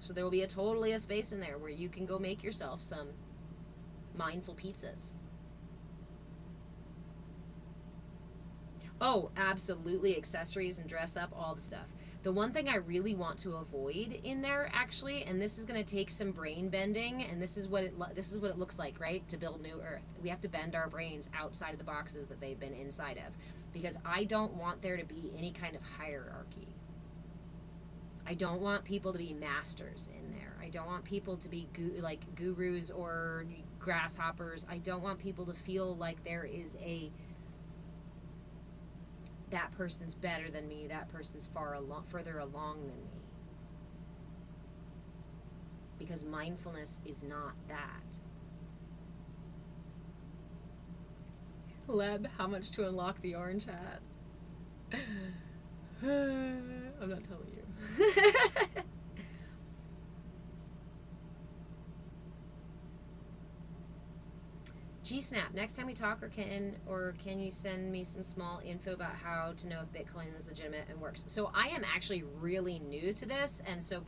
So there will be a space in there where you can go make yourself some mindful pizzas. Oh, absolutely. Accessories and dress up, all the stuff. The one thing I really want to avoid in there, actually, and this is going to take some brain bending, and this is what it looks like, right? To build New Earth, we have to bend our brains outside of the boxes that they've been inside of, because I don't want there to be any kind of hierarchy. I don't want people to be masters in there. I don't want people to be like gurus or grasshoppers. I don't want people to feel like there is that person's better than me, that person's further along than me. Because mindfulness is not that. Leb, how much to unlock the orange hat? I'm not telling you. G-Snap, next time we talk, or can you send me some small info about how to know if Bitcoin is legitimate and works? So I am actually really new to this, and so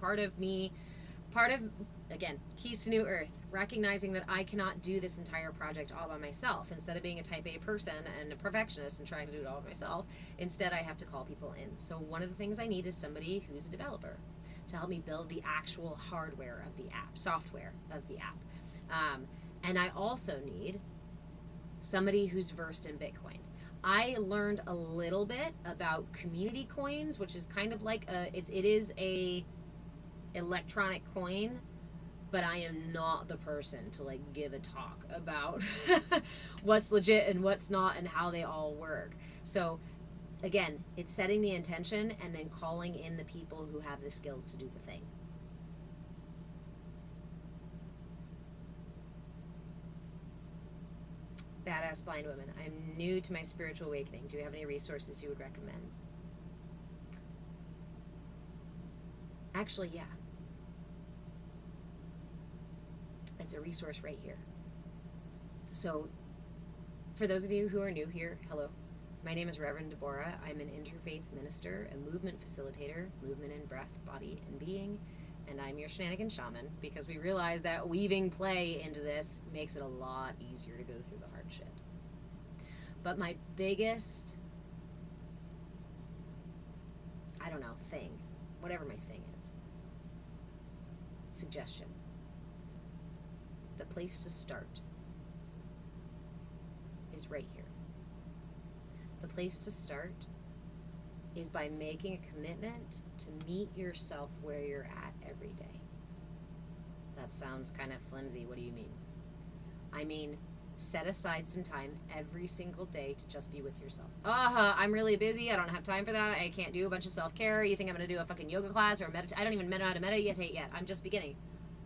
again, keys to New Earth, recognizing that I cannot do this entire project all by myself. Instead of being a type A person and a perfectionist and trying to do it all by myself, instead I have to call people in. So one of the things I need is somebody who's a developer to help me build the actual hardware of the app, software of the app. And I also need somebody who's versed in Bitcoin. I learned a little bit about community coins, which is kind of like it is a electronic coin, but I am not the person to like give a talk about what's legit and what's not and how they all work. So Again, it's setting the intention and then calling in the people who have the skills to do the thing. Badass blind woman. I'm new to my spiritual awakening. Do you have any resources you would recommend? Actually, yeah. It's a resource right here. So, for those of you who are new here, hello. My name is Reverend Deborah. I'm an interfaith minister, a movement facilitator, movement in breath, body, and being, and I'm your shenanigan shaman because we realize that weaving play into this makes it a lot easier to go through the hard shit. But my biggest, I don't know, thing, whatever my thing is, suggestion, the place to start is right here. The place to start is by making a commitment to meet yourself where you're at every day. That sounds kind of flimsy. What do you mean? I mean, set aside some time every single day to just be with yourself. I'm really busy. I don't have time for that. I can't do a bunch of self-care. You think I'm going to do a fucking yoga class or a meditate? I don't even know how to meditate yet. I'm just beginning.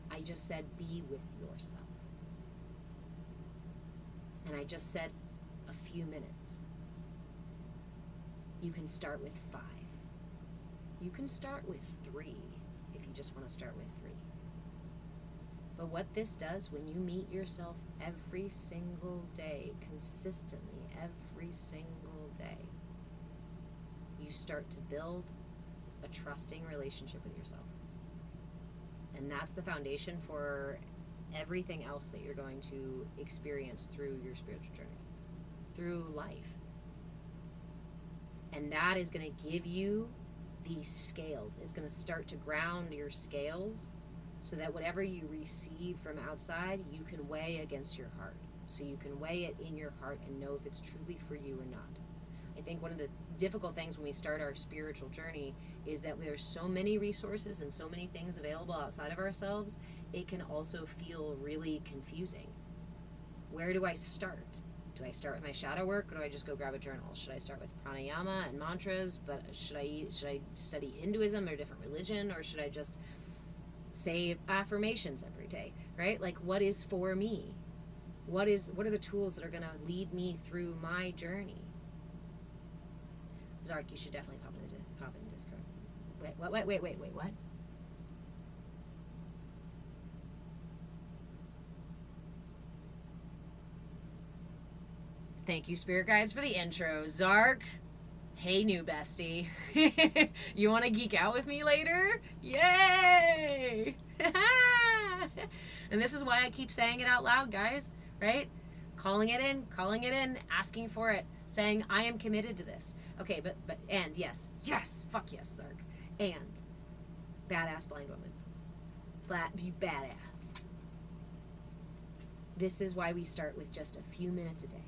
I just said be with yourself. And I just said a few minutes. You can start with 5. You can start with 3 if you just want to start with 3. But what this does when you meet yourself every single day, consistently, every single day, you start to build a trusting relationship with yourself. And that's the foundation for everything else that you're going to experience through your spiritual journey, through life. And that is going to give you these scales. It's going to start to ground your scales so that whatever you receive from outside, you can weigh against your heart. So you can weigh it in your heart and know if it's truly for you or not. I think one of the difficult things when we start our spiritual journey is that there's so many resources and so many things available outside of ourselves, it can also feel really confusing. Where do I start? Do I start with my shadow work, or do I just go grab a journal? Should I start with pranayama and mantras? But should I study Hinduism or a different religion, or should I just say affirmations every day? Right? Like, what is for me? What are the tools that are going to lead me through my journey? Zark, you should definitely pop in Discord. Wait, what? Thank you, Spirit Guides, for the intro. Zark, hey, new bestie. You want to geek out with me later? Yay! And this is why I keep saying it out loud, guys, right? Calling it in, asking for it, saying, I am committed to this. Okay, and yes, fuck yes, Zark. And badass blind woman. You badass. This is why we start with just a few minutes a day.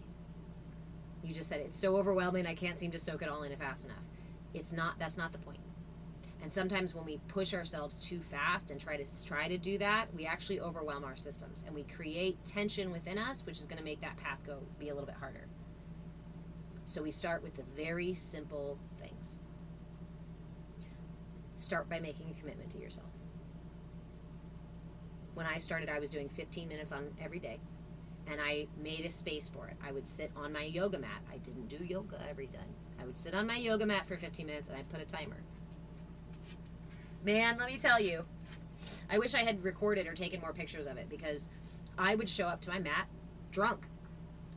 You just said it's so overwhelming I can't seem to soak it all in fast enough. That's not the point. And sometimes when we push ourselves too fast and try to do that, we actually overwhelm our systems and we create tension within us, which is going to make that path be a little bit harder. So we start with the very simple things. Start by making a commitment to yourself. When I started, I was doing 15 minutes on every day. And I made a space for it. I would sit on my yoga mat. I didn't do yoga every day. I would sit on my yoga mat for 15 minutes and I'd put a timer. Man, let me tell you, I wish I had recorded or taken more pictures of it because I would show up to my mat drunk.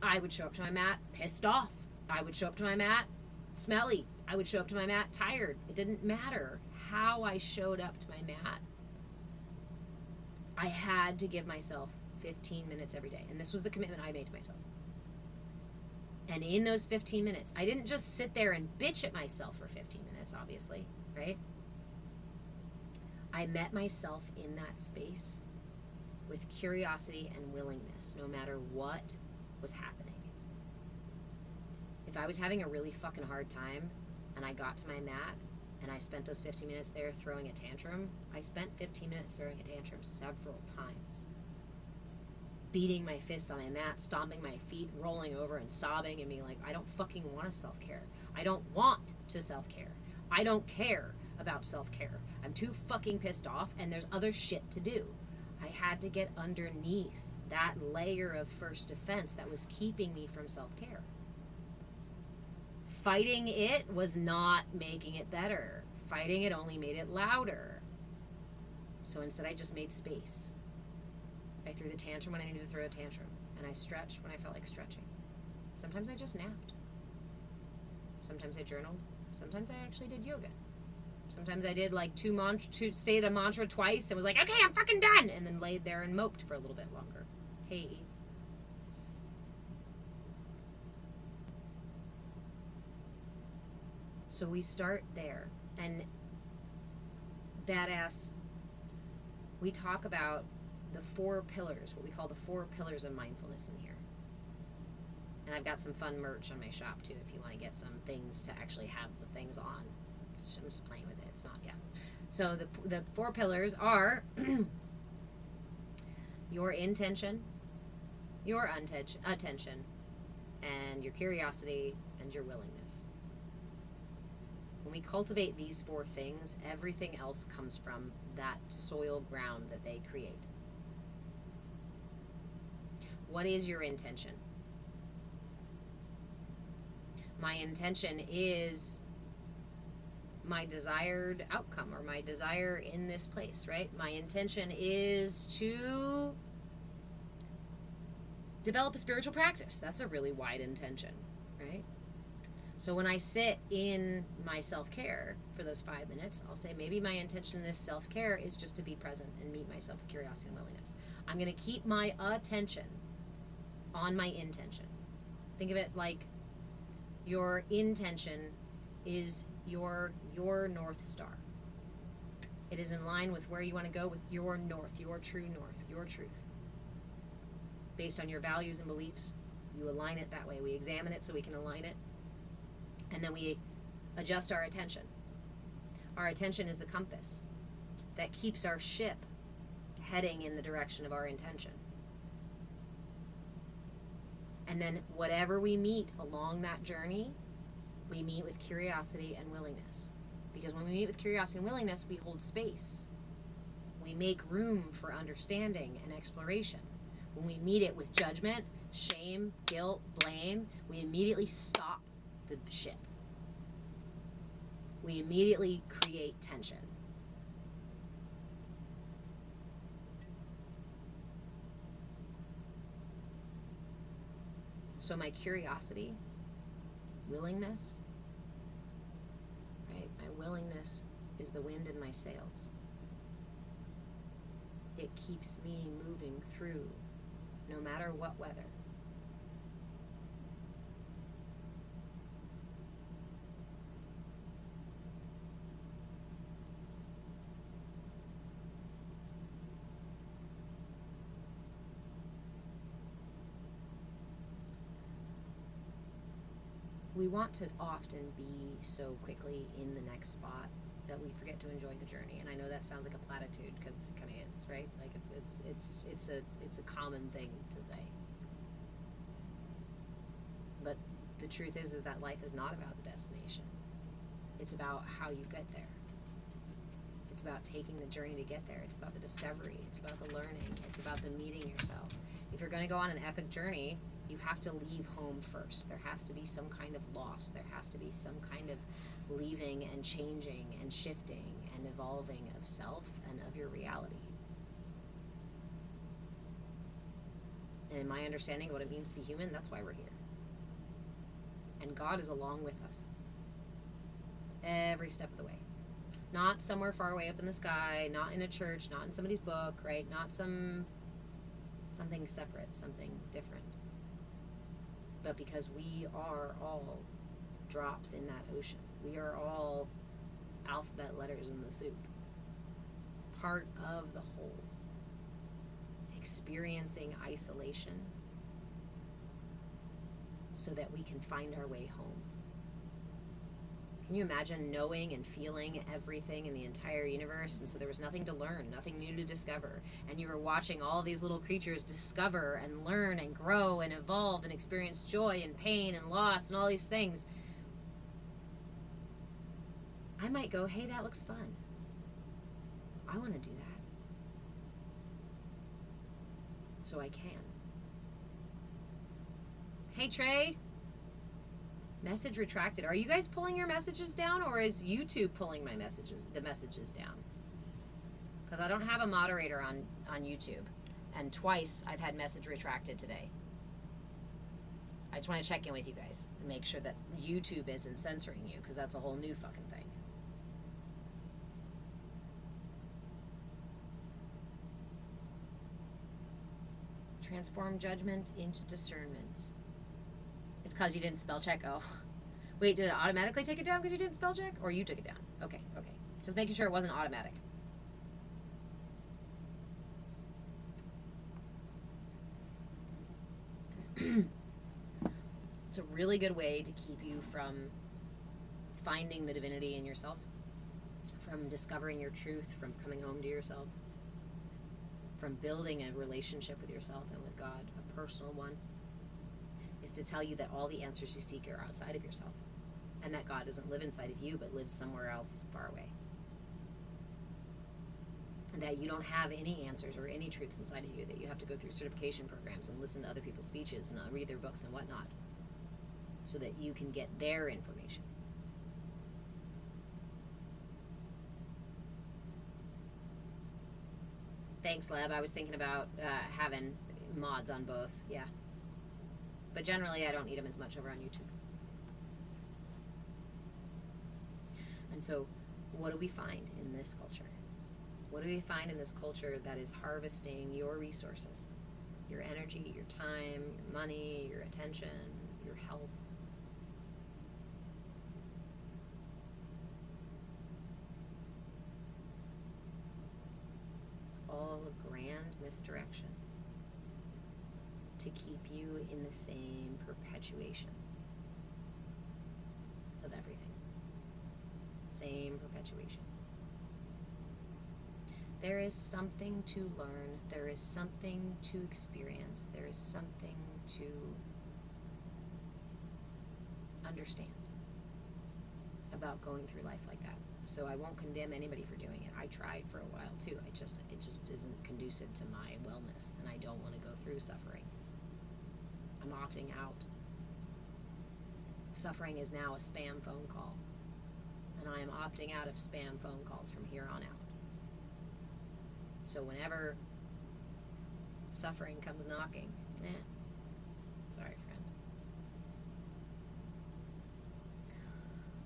I would show up to my mat pissed off. I would show up to my mat smelly. I would show up to my mat tired. It didn't matter how I showed up to my mat. I had to give myself 15 minutes every day. And this was the commitment I made to myself. And in those 15 minutes, I didn't just sit there and bitch at myself for 15 minutes, obviously, right? I met myself in that space with curiosity and willingness, no matter what was happening. If I was having a really fucking hard time and I got to my mat and I spent those 15 minutes there throwing a tantrum, I spent 15 minutes throwing a tantrum several times. beating my fist on my mat, stomping my feet, rolling over and sobbing and being like, I don't fucking want to self-care. I don't want to self-care. I don't care about self-care. I'm too fucking pissed off and there's other shit to do. I had to get underneath that layer of first defense that was keeping me from self-care. Fighting it was not making it better. Fighting it only made it louder. So instead I just made space. I threw the tantrum when I needed to throw a tantrum, and I stretched when I felt like stretching. Sometimes I just napped. Sometimes I journaled. Sometimes I actually did yoga. Sometimes I did like stayed a mantra twice and was like, okay, I'm fucking done, and then laid there and moped for a little bit longer. Hey. So we start there, and badass, we talk about the 4 pillars, what we call the 4 pillars of mindfulness in here. And I've got some fun merch on my shop too if you want to get some things to actually have the things on. I'm just playing with it. It's not, yeah. So the 4 pillars are your intention, your attention, and your curiosity, and your willingness. When we cultivate these 4 things, everything else comes from that soil ground that they create. What is your intention? My intention is my desired outcome or my desire in this place, right? My intention is to develop a spiritual practice. That's a really wide intention, right? So when I sit in my self-care for those 5 minutes, I'll say maybe my intention in this self-care is just to be present and meet myself with curiosity and willingness. I'm going to keep my attention on my intention. Think of it like your intention is your North Star. It is in line with where you want to go with your north, your true north, your truth. Based on your values and beliefs, you align it that way. We examine it so we can align it. And then we adjust our attention. Our attention is the compass that keeps our ship heading in the direction of our intention. And then whatever we meet along that journey, we meet with curiosity and willingness. Because when we meet with curiosity and willingness, we hold space. We make room for understanding and exploration. When we meet it with judgment, shame, guilt, blame, we immediately stop the ship. We immediately create tension. So my curiosity, willingness, right? My willingness is the wind in my sails. It keeps me moving through no matter what weather. We want to often be so quickly in the next spot that we forget to enjoy the journey. And I know that sounds like a platitude because it kind of is, right? Like it's a common thing to say. But the truth is that life is not about the destination. It's about how you get there. It's about taking the journey to get there. It's about the discovery. It's about the learning. It's about the meeting yourself. If you're going to go on an epic journey, you have to leave home first. There has to be some kind of loss. There has to be some kind of leaving and changing and shifting and evolving of self and of your reality. And in my understanding of what it means to be human, that's why we're here. And God is along with us every step of the way. Not somewhere far away up in the sky, not in a church, not in somebody's book, right? Not something separate, something different. But because we are all drops in that ocean. We are all alphabet letters in the soup. Part of the whole. Experiencing isolation so that we can find our way home. Can you imagine knowing and feeling everything in the entire universe? And so there was nothing to learn, nothing new to discover. And you were watching all these little creatures discover and learn and grow and evolve and experience joy and pain and loss and all these things. I might go, hey, that looks fun. I want to do that. So I can. Hey, Trey. Message retracted. Are you guys pulling your messages down, or is YouTube pulling the messages down? Because I don't have a moderator on YouTube. And twice I've had message retracted today. I just want to check in with you guys and make sure that YouTube isn't censoring you, because that's a whole new fucking thing. Transform judgment into discernment. It's because you didn't spell check. Oh. Wait, did it automatically take it down because you didn't spell check? Or you took it down? Okay, okay. Just making sure it wasn't automatic. It's a really good way to keep you from finding the divinity in yourself, from discovering your truth, from coming home to yourself, from building a relationship with yourself and with God, a personal one, is to tell you that all the answers you seek are outside of yourself, and that God doesn't live inside of you but lives somewhere else far away. And that you don't have any answers or any truth inside of you, that you have to go through certification programs and listen to other people's speeches and read their books and whatnot so that you can get their information. Thanks, Lev. I was thinking about having mods on both. Yeah. But generally, I don't need them as much over on YouTube. And so, what do we find in this culture? What do we find in this culture that is harvesting your resources? Your energy, your time, your money, your attention, your health. It's all a grand misdirection to keep you in the same perpetuation of everything. Same perpetuation. There is something to learn. There is something to experience. There is something to understand about going through life like that. So I won't condemn anybody for doing it. I tried for a while too. It just isn't conducive to my wellness, and I don't want to go through suffering. I'm opting out. Suffering is now a spam phone call, and I am opting out of spam phone calls from here on out. So whenever suffering comes knocking, sorry, friend.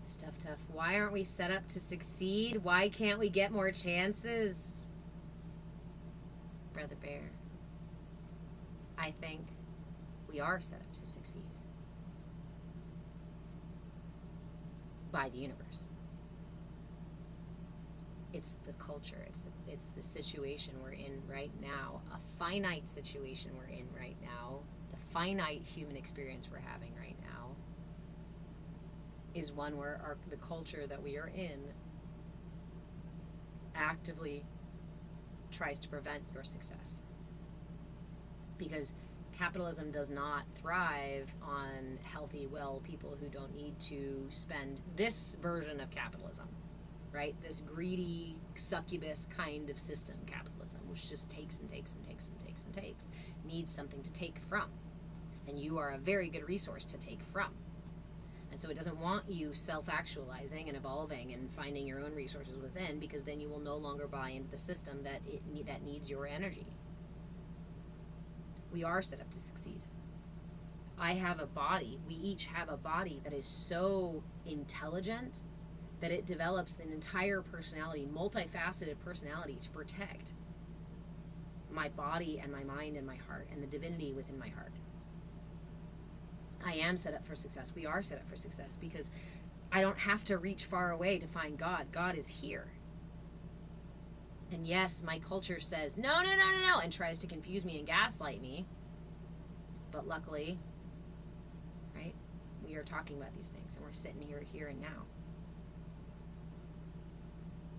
Stuff tough. Why aren't we set up to succeed? Why can't we get more chances? Brother Bear. I think we are set up to succeed. By the universe. It's the culture. It's the situation we're in right now. A finite situation we're in right now. The finite human experience we're having right now is one where the culture that we are in actively tries to prevent your success. Because capitalism does not thrive on healthy, well people who don't need to spend this version of capitalism. Right? This greedy, succubus kind of system, capitalism, which just takes and takes and takes and takes and takes, needs something to take from. And you are a very good resource to take from. And so it doesn't want you self-actualizing and evolving and finding your own resources within, because then you will no longer buy into the system that needs your energy. We are set up to succeed. I have a body, we each have a body that is so intelligent that it develops an entire personality, multifaceted personality, to protect my body and my mind and my heart and the divinity within my heart. I am set up for success. We are set up for success because I don't have to reach far away to find God. God is here. And yes, my culture says, no, and tries to confuse me and gaslight me. But luckily, right, we are talking about these things and we're sitting here and now.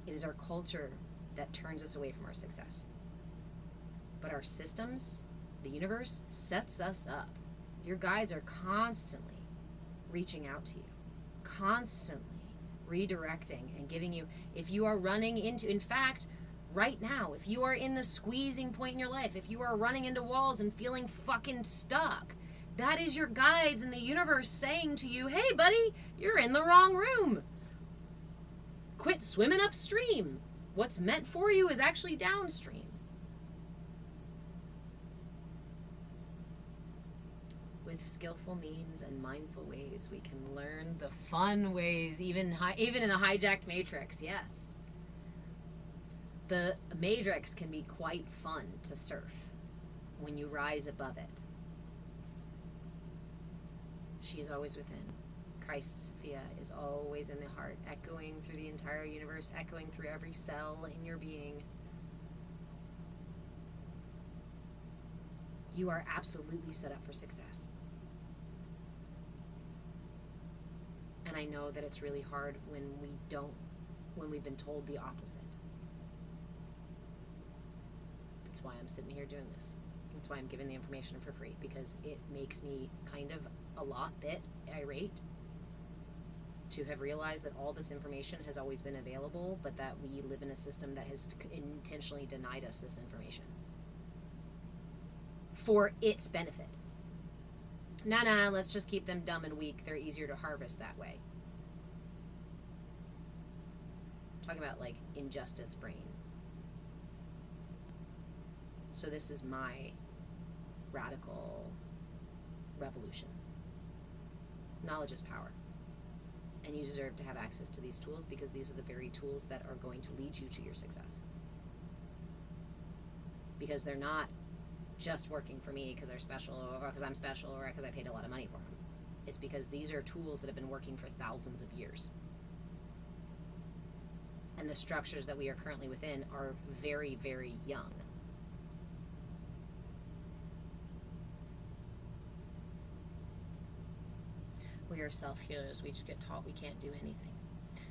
It is our culture that turns us away from our success. But our systems, the universe, sets us up. Your guides are constantly reaching out to you, constantly redirecting and giving you, if you are running into, in fact, right now, if you are in the squeezing point in your life, if you are running into walls and feeling fucking stuck, that is your guides in the universe saying to you, hey buddy, you're in the wrong room. Quit swimming upstream. What's meant for you is actually downstream. With skillful means and mindful ways, we can learn the fun ways, even in the hijacked matrix. Yes. The matrix can be quite fun to surf when you rise above it. She is always within. Christ Sophia is always in the heart, echoing through the entire universe, echoing through every cell in your being. You are absolutely set up for success. And I know that it's really hard when we've been told the opposite. That's why I'm sitting here doing this. That's why I'm giving the information for free, because it makes me kind of a bit irate to have realized that all this information has always been available, but that we live in a system that has intentionally denied us this information for its benefit. Nah, let's just keep them dumb and weak. They're easier to harvest that way. Talking about like injustice brain. So this is my radical revolution. Knowledge is power. And you deserve to have access to these tools, because these are the very tools that are going to lead you to your success. Because they're not just working for me because they're special, or because I'm special, or because I paid a lot of money for them. It's because these are tools that have been working for thousands of years. And the structures that we are currently within are very, very young. We are self-healers. We just get taught we can't do anything.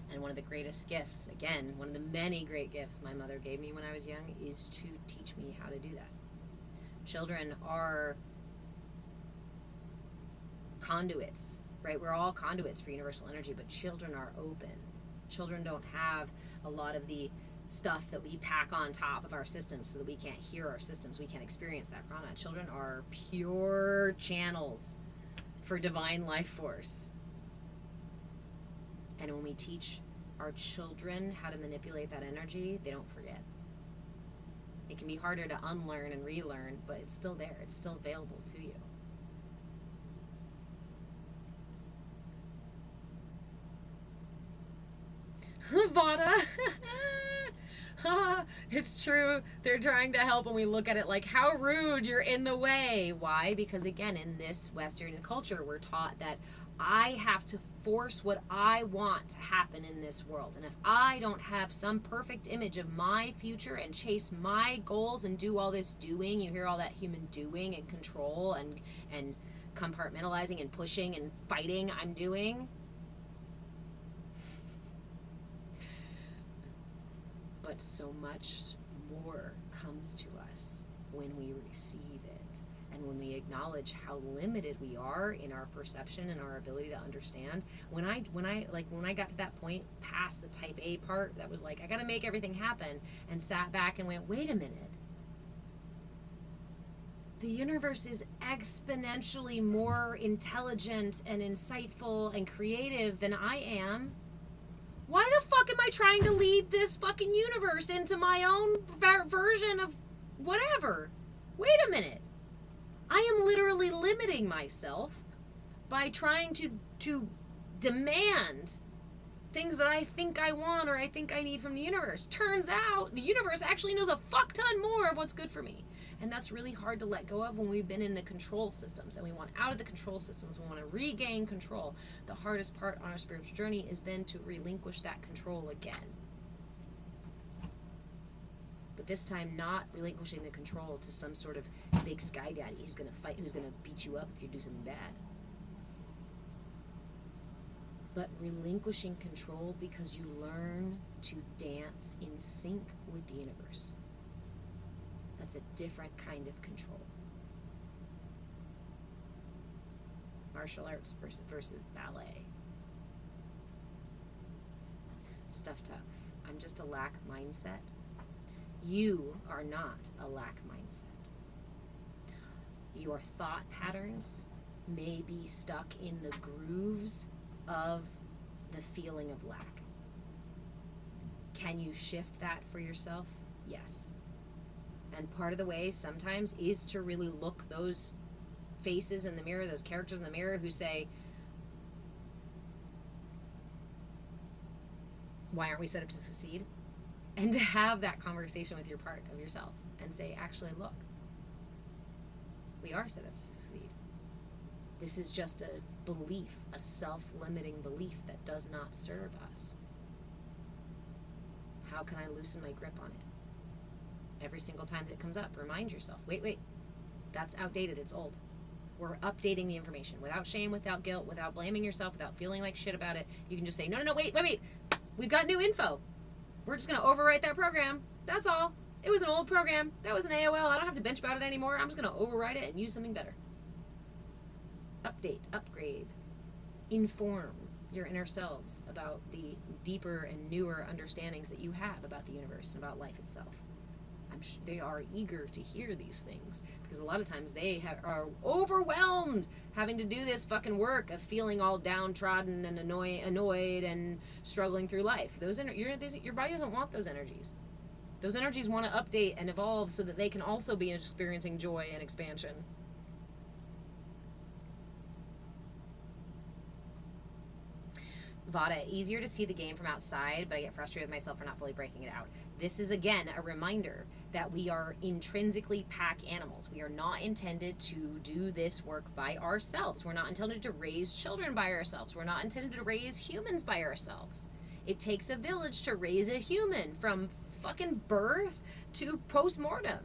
And one of the greatest gifts, again, one of the many great gifts my mother gave me when I was young, is to teach me how to do that. Children are conduits, right? We're all conduits for universal energy, but children are open. Children don't have a lot of the stuff that we pack on top of our systems so that we can't hear our systems, we can't experience that prana. Children are pure channels for divine life force. And when we teach our children how to manipulate that energy, they don't forget. It can be harder to unlearn and relearn, but it's still there. It's still available to you. Vada! It's true. They're trying to help, and we look at it like, how rude, you're in the way. Why? Because again, in this Western culture, we're taught that I have to force what I want to happen in this world. And if I don't have some perfect image of my future and chase my goals and do all this doing, you hear all that human doing and control and compartmentalizing and pushing and fighting I'm doing. But so much more comes to us when we receive it, and when we acknowledge how limited we are in our perception and our ability to understand. When I got to that point past the type A part that was like, I gotta make everything happen, and sat back and went, wait a minute. The universe is exponentially more intelligent and insightful and creative than I am. Why the fuck am I trying to lead this fucking universe into my own version of whatever? Wait a minute. I am literally limiting myself by trying to demand things that I think I want or I think I need from the universe. Turns out the universe actually knows a fuck ton more of what's good for me. And that's really hard to let go of when we've been in the control systems and we want out of the control systems. We want to regain control. The hardest part on our spiritual journey is then to relinquish that control again. But this time not relinquishing the control to some sort of big sky daddy who's going to fight, who's going to beat you up if you do something bad. but relinquishing control because you learn to dance in sync with the universe. That's a different kind of control. Martial arts versus ballet. Stuff tough. I'm just a lack mindset. You are not a lack mindset. Your thought patterns may be stuck in the grooves of the feeling of lack. Can you shift that for yourself? Yes. And part of the way sometimes is to really look those faces in the mirror, those characters in the mirror who say, why aren't we set up to succeed? And to have that conversation with your part of yourself and say, actually, look, we are set up to succeed. This is just a belief, a self-limiting belief that does not serve us. How can I loosen my grip on it? Every single time that it comes up, remind yourself, wait, that's outdated, it's old. We're updating the information without shame, without guilt, without blaming yourself, without feeling like shit about it. You can just say, no, wait. We've got new info. We're just going to overwrite that program. That's all. It was an old program. That was an AOL. I don't have to bitch about it anymore. I'm just going to overwrite it and use something better. Update, upgrade, inform your inner selves about the deeper and newer understandings that you have about the universe and about life itself. They are eager to hear these things because a lot of times they are overwhelmed having to do this fucking work of feeling all downtrodden and annoyed and struggling through life. Your body doesn't want those energies. Those energies want to update and evolve so that they can also be experiencing joy and expansion. Vada, easier to see the game from outside, but I get frustrated with myself for not fully breaking it out. This is, again, a reminder that we are intrinsically pack animals. We are not intended to do this work by ourselves. We're not intended to raise children by ourselves. We're not intended to raise humans by ourselves. It takes a village to raise a human from fucking birth to post-mortem.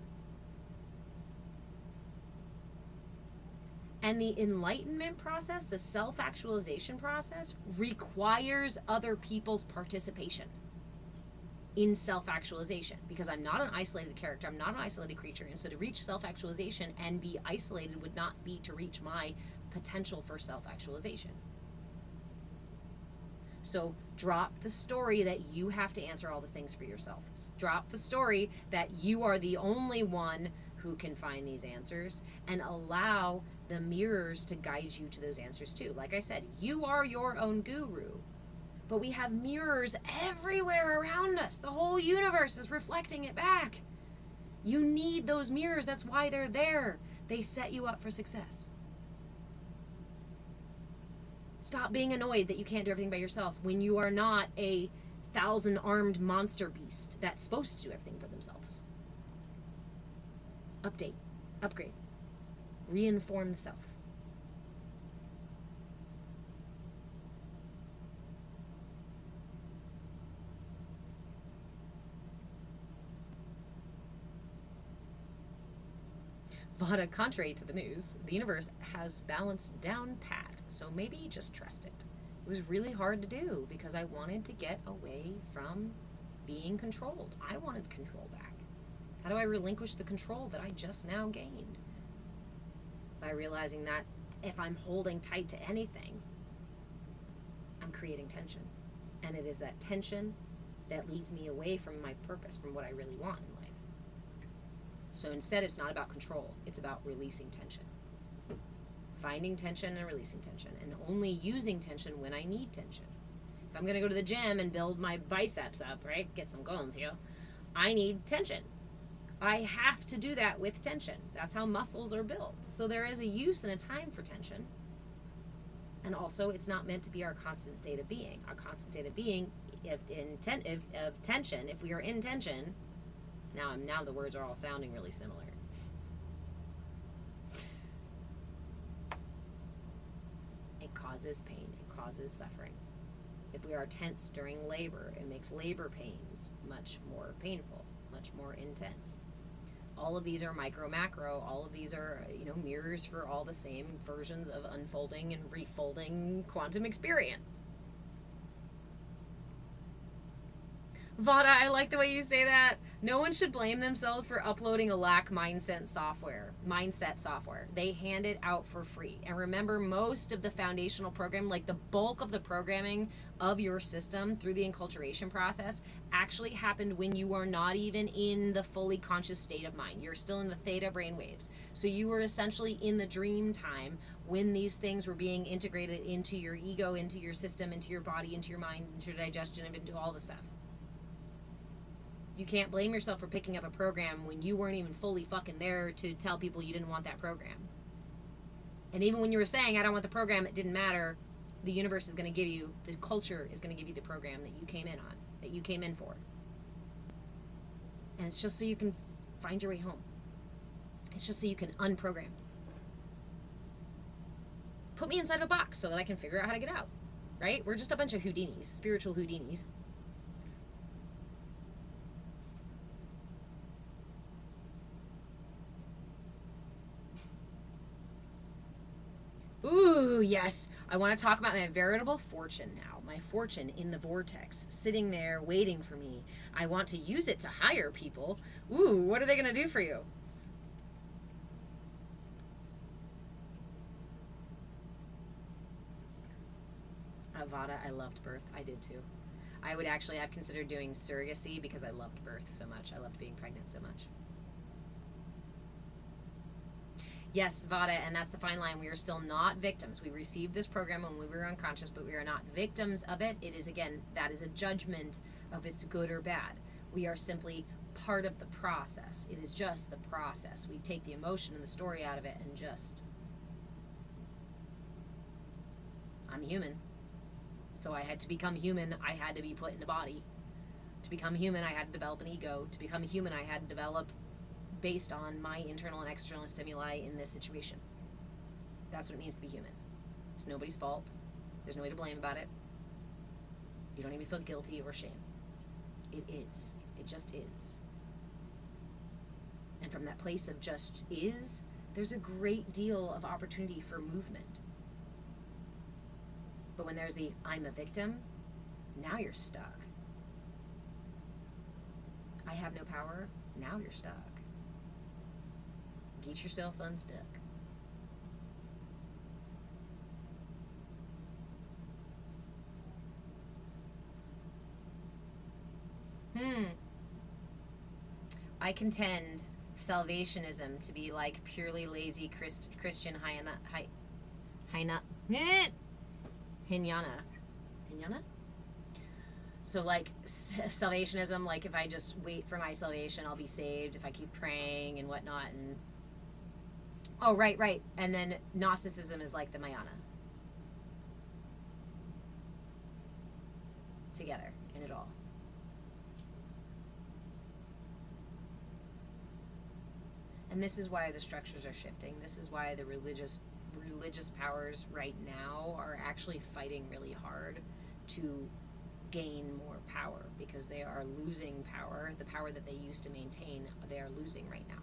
And the enlightenment process, the self-actualization process, requires other people's participation in self-actualization. Because I'm not an isolated character, I'm not an isolated creature. And so to reach self-actualization and be isolated would not be to reach my potential for self-actualization. So drop the story that you have to answer all the things for yourself. Drop the story that you are the only one who can find these answers, and allow the mirrors to guide you to those answers too. Like I said, you are your own guru, but we have mirrors everywhere around us. The whole universe is reflecting it back. You need those mirrors. That's why they're there. They set you up for success. Stop being annoyed that you can't do everything by yourself when you are not a 1,000-armed monster beast that's supposed to do everything for themselves. Update, upgrade, reinform the self. Vada, contrary to the news, the universe has balance down pat, so maybe just trust it. It was really hard to do because I wanted to get away from being controlled. I wanted control back. How do I relinquish the control that I just now gained? By realizing that if I'm holding tight to anything, I'm creating tension. And it is that tension that leads me away from my purpose, from what I really want in life. So instead, it's not about control. It's about releasing tension. Finding tension and releasing tension. And only using tension when I need tension. If I'm going to go to the gym and build my biceps up, right? Get some guns here. I need tension. I have to do that with tension. That's how muscles are built. So there is a use and a time for tension. And also, it's not meant to be our constant state of being. Our constant state of being, of tension, if we are in tension, now the words are all sounding really similar. It causes pain. It causes suffering. If we are tense during labor, it makes labor pains much more painful, much more intense. All of these are micro, macro. All of these are, mirrors for all the same versions of unfolding and refolding quantum experience. Vada, I like the way you say that. No one should blame themselves for uploading a lack mindset software. They hand it out for free. And remember, most of the foundational program, like the bulk of the programming of your system through the enculturation process, actually happened when you are not even in the fully conscious state of mind. You're still in the theta brainwaves. So you were essentially in the dream time when these things were being integrated into your ego, into your system, into your body, into your mind, into your digestion, and into all the stuff. You can't blame yourself for picking up a program when you weren't even fully fucking there to tell people you didn't want that program. And even when you were saying, I don't want the program, it didn't matter, the universe is going to give you, the culture is going to give you the program that you came in on, that you came in for. And it's just so you can find your way home. It's just so you can unprogram. Put me inside of a box so that I can figure out how to get out. Right? We're just a bunch of Houdinis, spiritual Houdinis. Ooh, yes. I want to talk about my veritable fortune now. My fortune in the vortex, sitting there waiting for me. I want to use it to hire people. Ooh, what are they going to do for you? Avada, I loved birth. I did too. I would actually have considered doing surrogacy because I loved birth so much. I loved being pregnant so much. Yes, Vada, and that's the fine line. We are still not victims. We received this program when we were unconscious, but we are not victims of it. It is, again, that is a judgment of it's good or bad. We are simply part of the process. It is just the process. We take the emotion and the story out of it and just, I'm human. So I had to become human. I had to be put in a body. To become human, I had to develop an ego. To become human, I had to develop based on my internal and external stimuli in this situation. That's what it means to be human. It's nobody's fault. There's no way to blame about it. You don't even feel guilty or shame. It is. It just is. And from that place of just is, there's a great deal of opportunity for movement. But when there's the I'm a victim, now you're stuck. I have no power, now you're stuck. Get yourself unstuck. I contend salvationism to be like purely lazy Christian hinayana. So like salvationism, like if I just wait for my salvation, I'll be saved if I keep praying and whatnot. And oh, right. And then Gnosticism is like the Mayana. Together in it all. And this is why the structures are shifting. This is why the religious powers right now are actually fighting really hard to gain more power, because they are losing power. The power that they used to maintain, they are losing right now.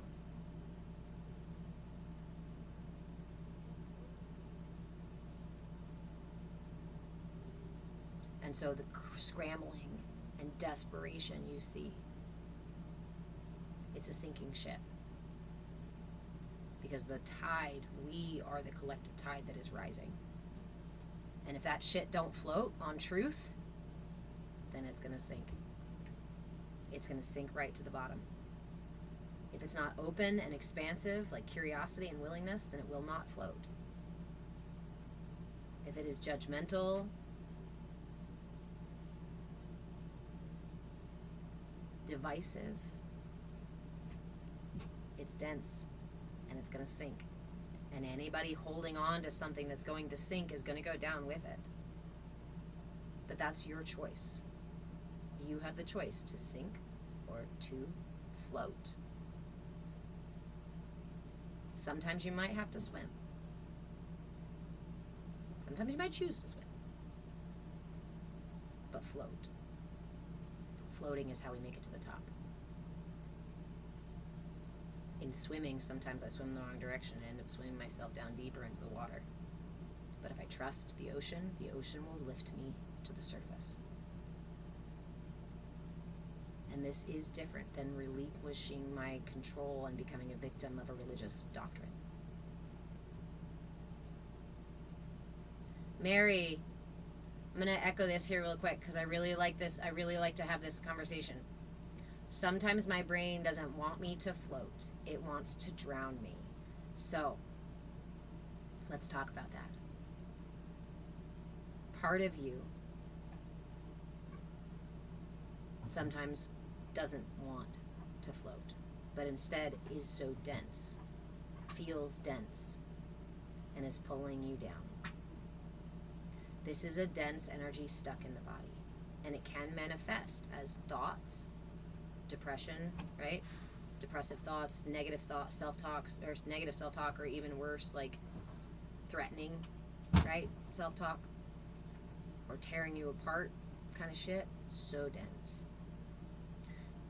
And so the scrambling and desperation you see, it's a sinking ship. Because the tide, we are the collective tide that is rising. And if that shit don't float on truth, then it's going to sink. It's going to sink right to the bottom. If it's not open and expansive, like curiosity and willingness, then it will not float. If it is judgmental, divisive, it's dense and it's going to sink. And anybody holding on to something that's going to sink is going to go down with it. But that's your choice. You have the choice to sink or to float. Sometimes you might have to swim. Sometimes you might choose to swim. But float. Floating is how we make it to the top. In swimming, sometimes I swim in the wrong direction and end up swimming myself down deeper into the water. But if I trust the ocean will lift me to the surface. And this is different than relinquishing my control and becoming a victim of a religious doctrine. Mary, I'm going to echo this here real quick because I really like this. I really like to have this conversation. Sometimes my brain doesn't want me to float. It wants to drown me. So, let's talk about that. Part of you sometimes doesn't want to float, but instead is so dense, feels dense, and is pulling you down. This is a dense energy stuck in the body, and it can manifest as thoughts, depression, right? Depressive thoughts, negative thoughts, self-talks, or negative self-talk, or even worse, like threatening, right? Self-talk, or tearing you apart kind of shit. So dense.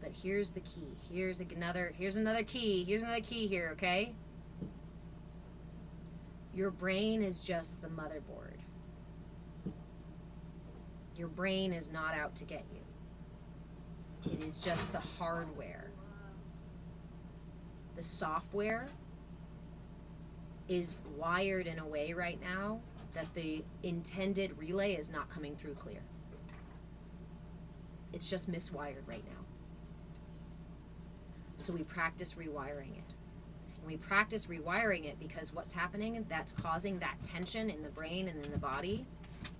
But here's the key. Here's another key. Here's another key here, okay? Your brain is just the motherboard. Your brain is not out to get you. It is just the hardware. The software is wired in a way right now that the intended relay is not coming through clear. It's just miswired right now. So we practice rewiring it. And we practice rewiring it because what's happening that's causing that tension in the brain and in the body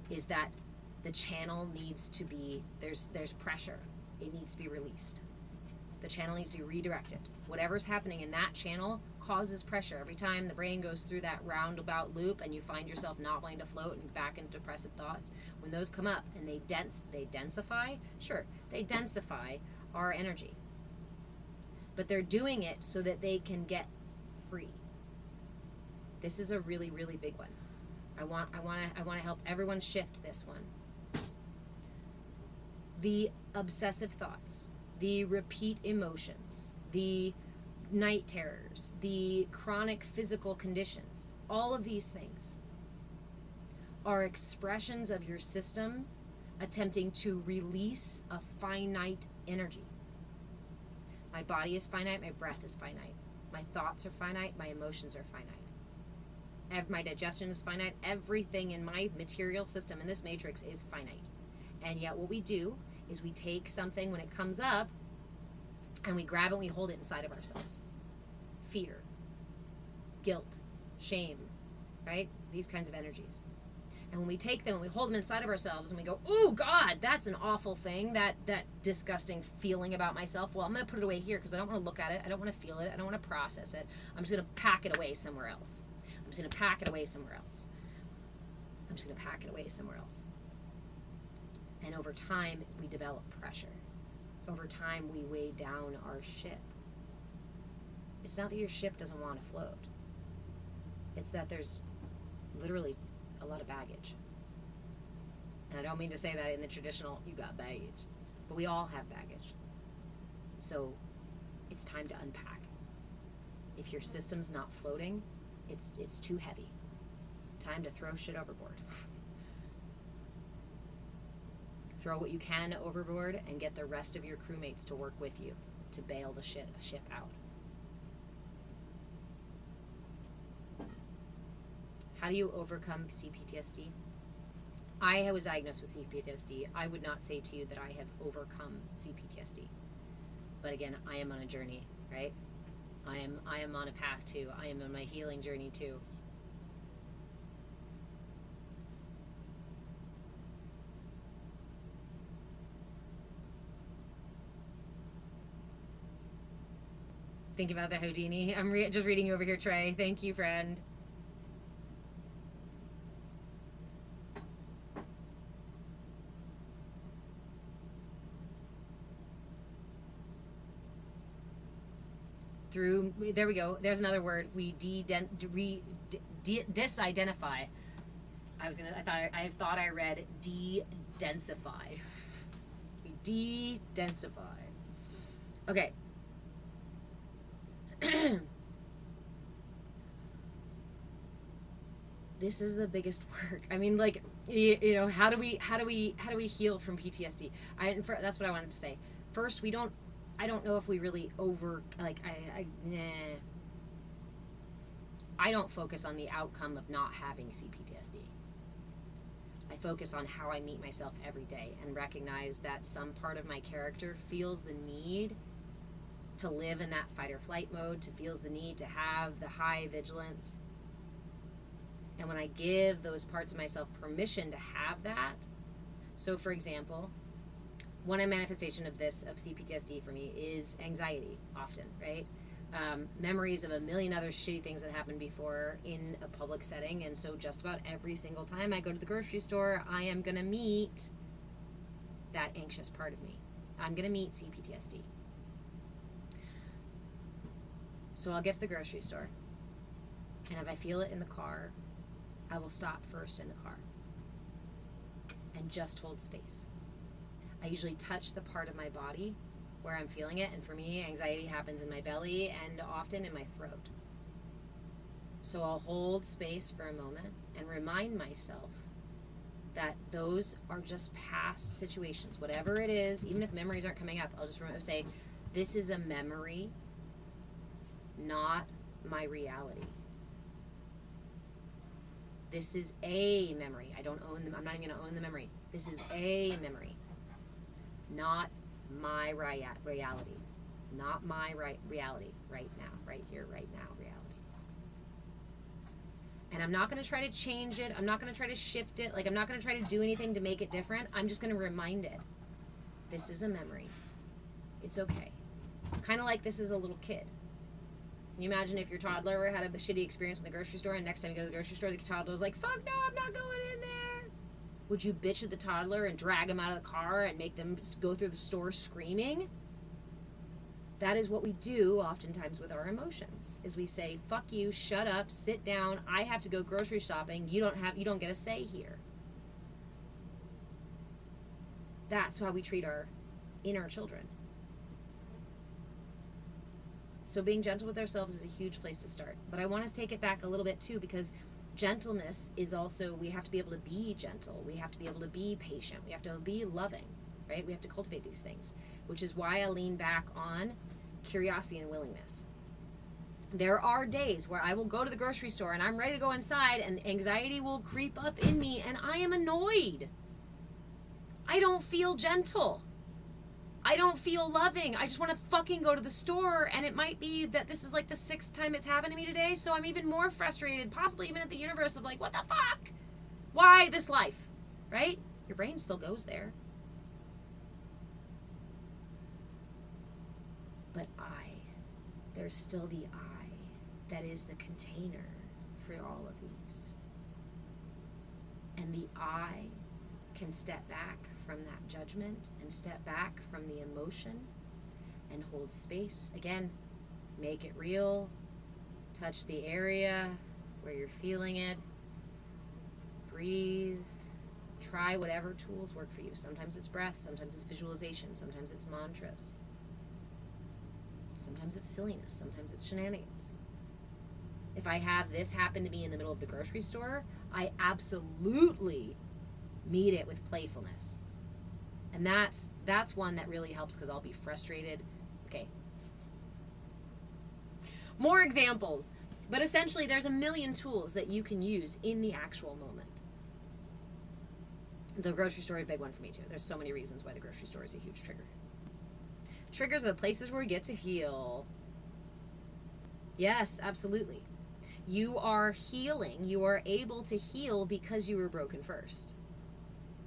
is that the channel needs to be, there's pressure. It needs to be released. The channel needs to be redirected. Whatever's happening in that channel causes pressure. Every time the brain goes through that roundabout loop and you find yourself not wanting to float and back into depressive thoughts, when those come up and they densify, sure, they densify our energy. But they're doing it so that they can get free. This is a really, really big one. I want to help everyone shift this one. The obsessive thoughts, the repeat emotions, the night terrors, the chronic physical conditions, all of these things are expressions of your system attempting to release a finite energy. My body is finite, my breath is finite, my thoughts are finite, my emotions are finite. My digestion is finite. Everything in my material system in this matrix is finite. And yet what we do is we take something when it comes up and we grab it and we hold it inside of ourselves. Fear, guilt, shame, right? These kinds of energies. And when we take them and we hold them inside of ourselves and we go, oh God, that's an awful thing, that disgusting feeling about myself. Well, I'm going to put it away here because I don't want to look at it. I don't want to feel it. I don't want to process it. I'm just going to pack it away somewhere else. I'm just going to pack it away somewhere else. I'm just going to pack it away somewhere else. And over time, we develop pressure. Over time, we weigh down our ship. It's not that your ship doesn't want to float. It's that there's literally a lot of baggage. And I don't mean to say that in the traditional, you got baggage. But we all have baggage. So it's time to unpack. If your system's not floating, it's too heavy. Time to throw shit overboard. Throw what you can overboard and get the rest of your crewmates to work with you to bail the ship out. How do you overcome CPTSD? I was diagnosed with CPTSD. I would not say to you that I have overcome CPTSD. But again, I am on a journey, right? I am on a path too. I am on my healing journey too. Think about the Houdini. I'm just reading you over here, Trey. Thank you, friend. There we go. There's another word. We disidentify. I thought I read de-densify. We de-densify. Okay. This is the biggest work. I mean, like, you know, how do we heal from PTSD? That's what I wanted to say. first, I don't know if we really I don't focus on the outcome of not having CPTSD. I focus on how I meet myself every day and recognize that some part of my character feels the need to live in that fight or flight mode, feels the need to have the high vigilance. And when I give those parts of myself permission to have that, so for example, one manifestation of CPTSD for me is anxiety often, right? Memories of a million other shitty things that happened before in a public setting. And so just about every single time I go to the grocery store, I am going to meet that anxious part of me. I'm going to meet CPTSD. So I'll get to the grocery store, and if I feel it in the car, I will stop first in the car and just hold space. I usually touch the part of my body where I'm feeling it, and for me, anxiety happens in my belly and often in my throat. So I'll hold space for a moment and remind myself that those are just past situations. Whatever it is, even if memories aren't coming up, I'll just say, this is a memory, not my reality. This is a memory. I don't own them. I'm not even going to own the memory. This is a memory, not my reality. Not my reality right now, right here, right now, reality. And I'm not going to try to change it. I'm not going to try to shift it. I'm not going to try to do anything to make it different. I'm just going to remind it. This is a memory. It's okay. Kind of like this is a little kid. Can you imagine if your toddler had a shitty experience in the grocery store, and next time you go to the grocery store, the toddler's like, fuck no, I'm not going in there. Would you bitch at the toddler and drag him out of the car and make them go through the store screaming? That is what we do oftentimes with our emotions, is we say, fuck you, shut up, sit down, I have to go grocery shopping, you don't get a say here. That's how we treat our inner children. So being gentle with ourselves is a huge place to start. But I want to take it back a little bit too, because gentleness is also, we have to be able to be gentle. We have to be able to be patient. We have to be loving, right? We have to cultivate these things, which is why I lean back on curiosity and willingness. There are days where I will go to the grocery store and I'm ready to go inside and anxiety will creep up in me and I am annoyed. I don't feel gentle. I don't feel loving. I just want to fucking go to the store, and it might be that this is like the 6th time it's happened to me today, so I'm even more frustrated, possibly even at the universe of like, what the fuck? Why this life? Right? Your brain still goes there. But there's still the I that is the container for all of these. And the I can step back from that judgment and step back from the emotion and hold space. Again, make it real. Touch the area where you're feeling it. Breathe. Try whatever tools work for you. Sometimes it's breath, sometimes it's visualization, sometimes it's mantras. Sometimes it's silliness, sometimes it's shenanigans. If I have this happen to me in the middle of the grocery store, I absolutely meet it with playfulness. And that's one that really helps, because I'll be frustrated. Okay. More examples. But essentially, there's a million tools that you can use in the actual moment. The grocery store is a big one for me, too. There's so many reasons why the grocery store is a huge trigger. Triggers are the places where we get to heal. Yes, absolutely. You are healing. You are able to heal because you were broken first.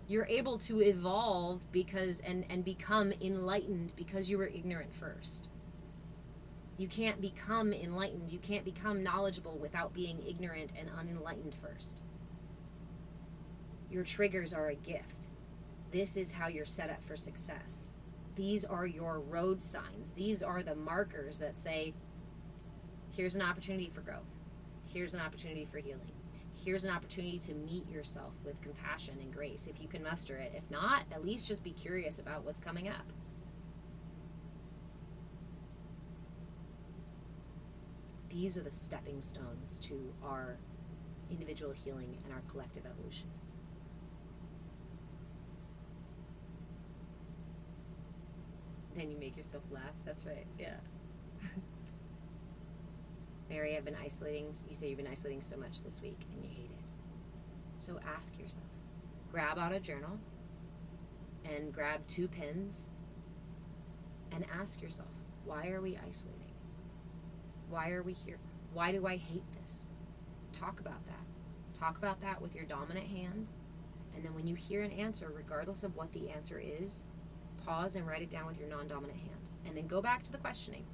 You're able to evolve because and become enlightened because you were ignorant first. You can't become enlightened. You can't become knowledgeable without being ignorant and unenlightened first. Your triggers are a gift. This is how you're set up for success. These are your road signs. These are the markers that say, here's an opportunity for growth. Here's an opportunity for healing. Here's an opportunity to meet yourself with compassion and grace, if you can muster it. If not, at least just be curious about what's coming up. These are the stepping stones to our individual healing and our collective evolution. Then you make yourself laugh. That's right. Yeah. Mary, I've been isolating. You say you've been isolating so much this week and you hate it. So ask yourself. Grab out a journal and grab 2 pens and ask yourself, why are we isolating? Why are we here? Why do I hate this? Talk about that. Talk about that with your dominant hand. And then when you hear an answer, regardless of what the answer is, pause and write it down with your non-dominant hand. And then go back to the questioning.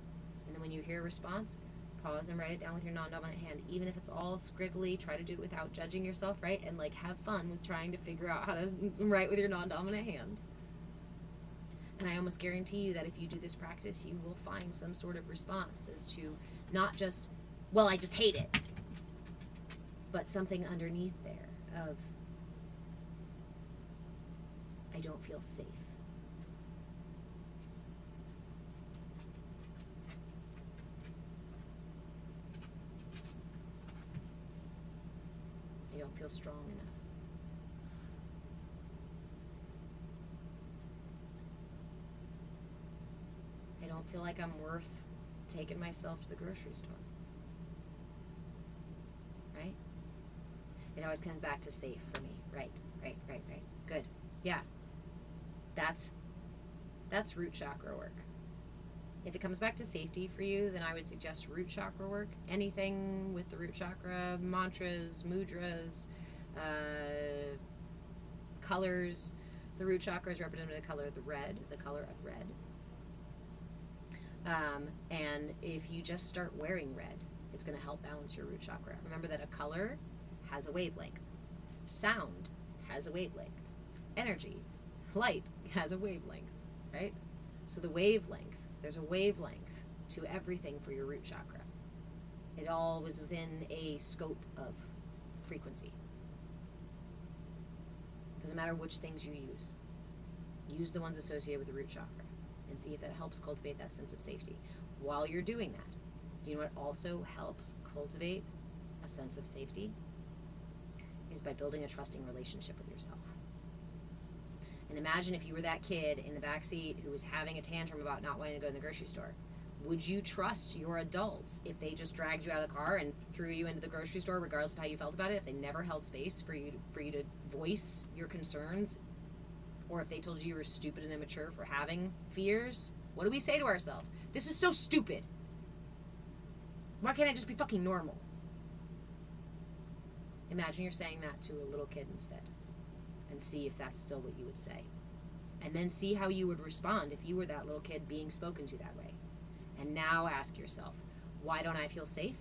And then when you hear a response, pause and write it down with your non-dominant hand. Even if it's all scriggly, try to do it without judging yourself, right? And like have fun with trying to figure out how to write with your non-dominant hand. And I almost guarantee you that if you do this practice, you will find some sort of response as to not just, well, I just hate it, but something underneath there of, I don't feel safe. I don't feel strong enough. I don't feel like I'm worth taking myself to the grocery store. Right? It always comes back to safe for me. Right. Good. Yeah. That's root chakra work. If it comes back to safety for you, then I would suggest root chakra work. Anything with the root chakra, mantras, mudras, colors. The root chakra is represented by the color of the red, the color of red. And if you just start wearing red, it's going to help balance your root chakra. Remember that a color has a wavelength. Sound has a wavelength. Energy, light has a wavelength, right? So the wavelength, there's a wavelength to everything for your root chakra. It all was within a scope of frequency. Doesn't matter which things you use. Use the ones associated with the root chakra and see if that helps cultivate that sense of safety. While you're doing that, do you know what also helps cultivate a sense of safety? Is by building a trusting relationship with yourself. And imagine if you were that kid in the back seat who was having a tantrum about not wanting to go to the grocery store. Would you trust your adults if they just dragged you out of the car and threw you into the grocery store, regardless of how you felt about it? If they never held space for you to voice your concerns, or if they told you you were stupid and immature for having fears? What do we say to ourselves? This is so stupid. Why can't I just be fucking normal? Imagine you're saying that to a little kid instead, and see if that's still what you would say. And then see how you would respond if you were that little kid being spoken to that way. And now ask yourself, why don't I feel safe?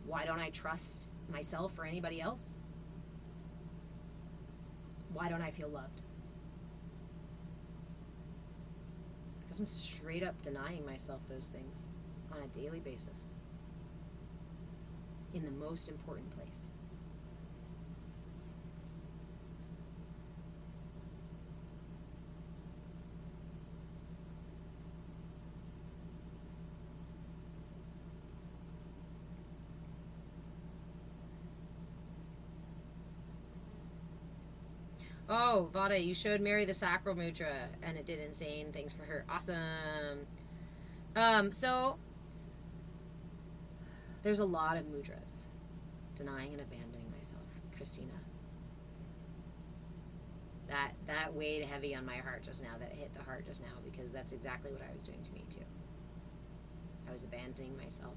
Why don't I trust myself or anybody else? Why don't I feel loved? Because I'm straight up denying myself those things on a daily basis in the most important place. Oh, Vada, you showed Mary the sacral mudra, and it did insane things for her. Awesome. So there's a lot of mudras. Denying and abandoning myself. Christina. That weighed heavy on my heart just now. That hit the heart just now, because that's exactly what I was doing to me too. I was abandoning myself.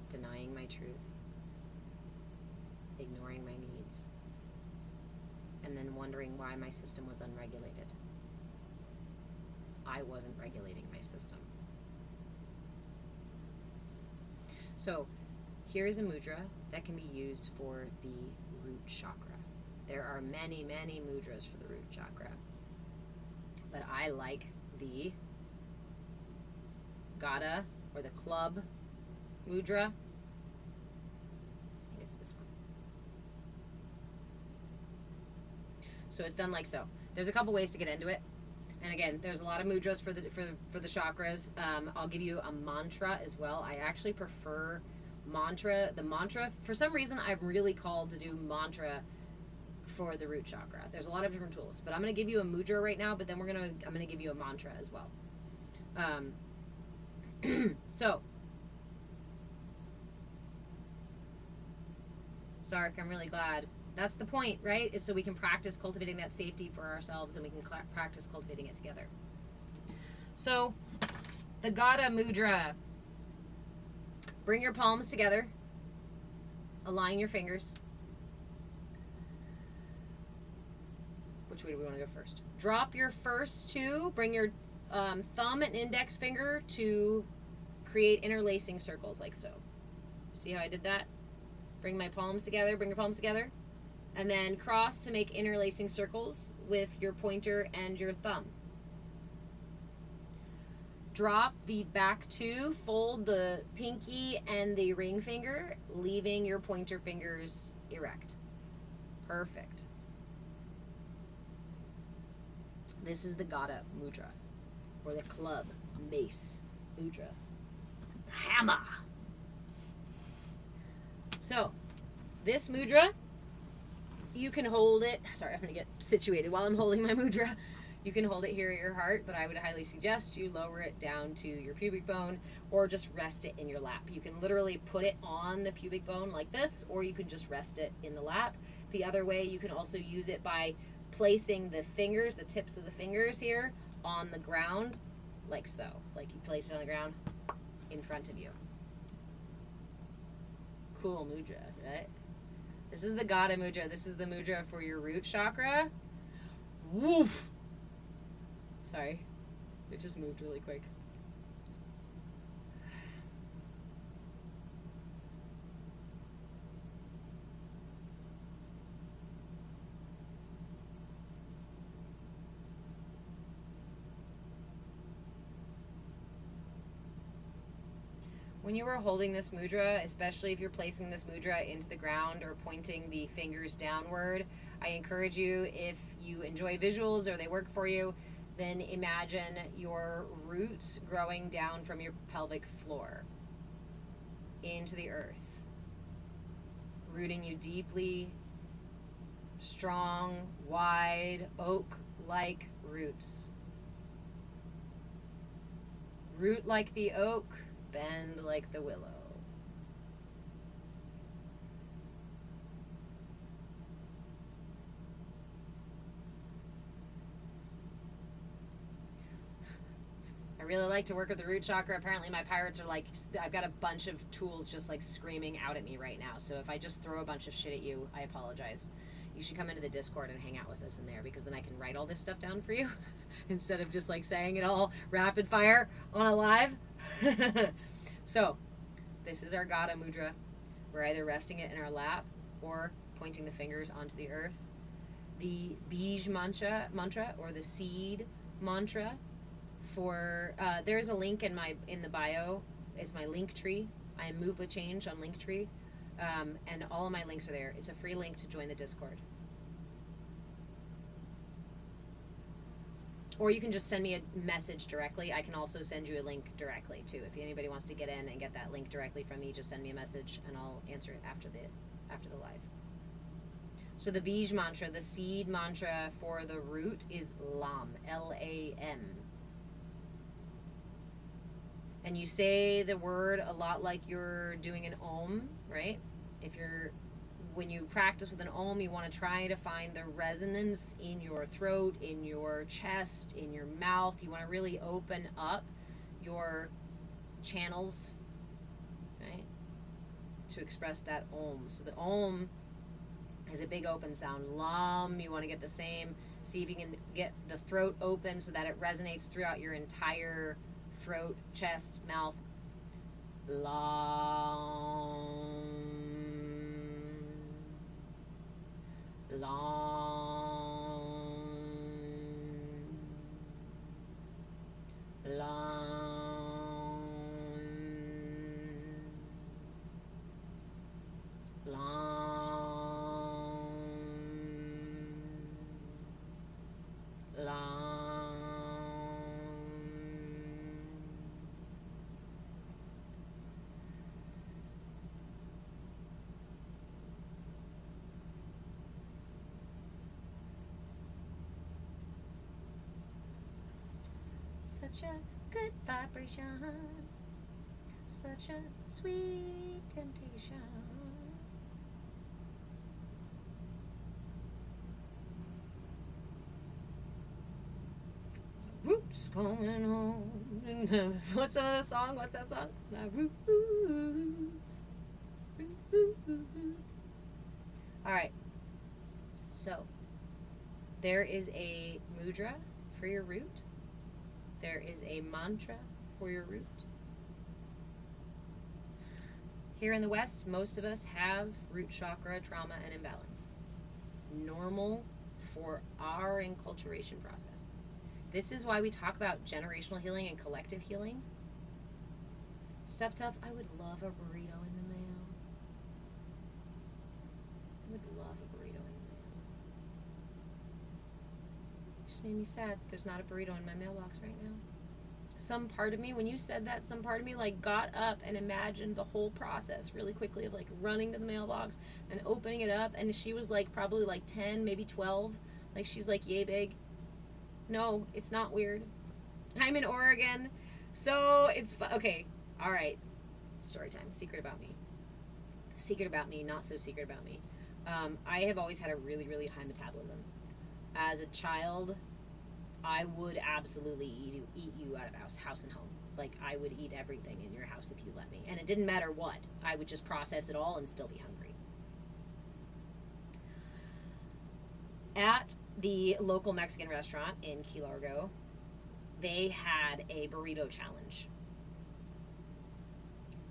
Denying my truth. Ignoring my needs. And then wondering why my system was unregulated. I wasn't regulating my system. So here is a mudra that can be used for the root chakra. There are many, many mudras for the root chakra, but I like the Gada or the club mudra. I think it's this one. So it's done like so. There's a couple ways to get into it. And again, there's a lot of mudras for the chakras. I'll give you a mantra as well. I actually prefer mantra. The mantra, for some reason, I'm really called to do mantra for the root chakra. There's a lot of different tools, but I'm going to give you a mudra right now, but then I'm going to give you a mantra as well. So, Sark, I'm really glad. That's the point, right? Is so we can practice cultivating that safety for ourselves, and we can practice cultivating it together. So, the Gata Mudra. Bring your palms together. Align your fingers. Which way do we want to go first? Drop your first two. Bring your thumb and index finger to create interlacing circles like so. See how I did that? Bring my palms together. Bring your palms together. And then cross to make interlacing circles with your pointer and your thumb. Drop the back two, fold the pinky and the ring finger, leaving your pointer fingers erect. Perfect. This is the Gata Mudra, or the club mace mudra. Hammer. So, this mudra, you can hold it. Sorry, I'm going to get situated while I'm holding my mudra. You can hold it here at your heart, but I would highly suggest you lower it down to your pubic bone or just rest it in your lap. You can literally put it on the pubic bone like this, or you can just rest it in the lap. The other way, you can also use it by placing the fingers, the tips of the fingers here, on the ground, like so. Like you place it on the ground in front of you. Cool mudra, right? This is the Gata Mudra. This is the mudra for your root chakra. Woof! Sorry, it just moved really quick. When you are holding this mudra, especially if you're placing this mudra into the ground or pointing the fingers downward, I encourage you, if you enjoy visuals or they work for you, then imagine your roots growing down from your pelvic floor into the earth, rooting you deeply, strong, wide, oak-like roots. Root like the oak, bend like the willow. I really like to work with the root chakra. Apparently my pirates are like, I've got a bunch of tools just like screaming out at me right now. So if I just throw a bunch of shit at you, I apologize. You should come into the Discord and hang out with us in there, because then I can write all this stuff down for you instead of just like saying it all rapid fire on a live. So this is our Gata Mudra. We're either resting it in our lap or pointing the fingers onto the earth. The Bij mantra or the seed mantra for there's a link in the bio. It's my link tree. I move with change on Linktree, and all of my links are there. It's a free link to join the Discord, or you can just send me a message directly. I can also send you a link directly too. If anybody wants to get in and get that link directly from me, just send me a message and I'll answer it after the live. So the Bij mantra, the seed mantra for the root, is Lam, L-A-M. And you say the word a lot like you're doing an Om, right? When you practice with an Om, you want to try to find the resonance in your throat, in your chest, in your mouth. You want to really open up your channels, right, to express that Om. So the Om is a big open sound. Lam, you want to get the same. See if you can get the throat open so that it resonates throughout your entire throat, chest, mouth. Lam. Lam. Lam. Lam. Lam. Such a good vibration. Such a sweet temptation. Roots coming home. What's the song? What's that song? My roots. Roots. All right. So, there is a mudra for your root. There is a mantra for your root. Here in the West, most of us have root chakra trauma and imbalance. Normal for our enculturation process. This is why we talk about generational healing and collective healing. Stuff tough, I would love a burrito in the mail. I would love a burrito in the mail. It just made me sad that there's not a burrito in my mailbox right now. Some part of me, when you said that, some part of me like got up and imagined the whole process really quickly of like running to the mailbox and opening it up, and she was like probably like 10, maybe 12. Like she's like yay big. No, it's not weird. I'm in Oregon, so it's okay. All right, story time. Secret about me. Secret about me. Not so secret about me. I have always had a really, really high metabolism. As a child, I would absolutely eat you out of house and home. Like I would eat everything in your house if you let me, and it didn't matter what. I would just process it all and still be hungry. At the local Mexican restaurant in Key Largo, they had a burrito challenge.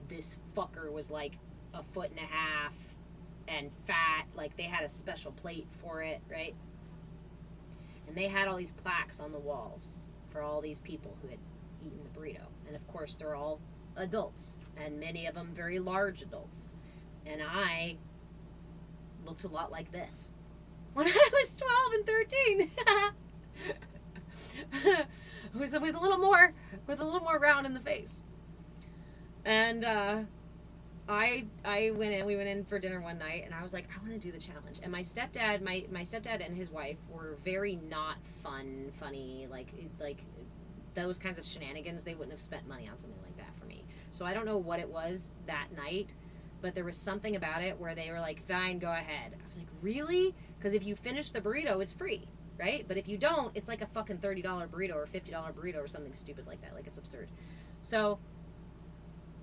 This fucker was like a foot and a half and fat. Like they had a special plate for it, right? And they had all these plaques on the walls for all these people who had eaten the burrito. And of course, they're all adults, and many of them very large adults. And I looked a lot like this when I was 12 and 13. with a little more round in the face. And I went in. We went in for dinner one night, and I was like, I want to do the challenge. And my stepdad and his wife were very not funny, like those kinds of shenanigans. They wouldn't have spent money on something like that for me. So I don't know what it was that night, but there was something about it where they were like, fine, go ahead. I was like, really? Because if you finish the burrito, it's free, right? But if you don't, it's like a fucking $30 burrito or $50 burrito or something stupid like that. Like, it's absurd. So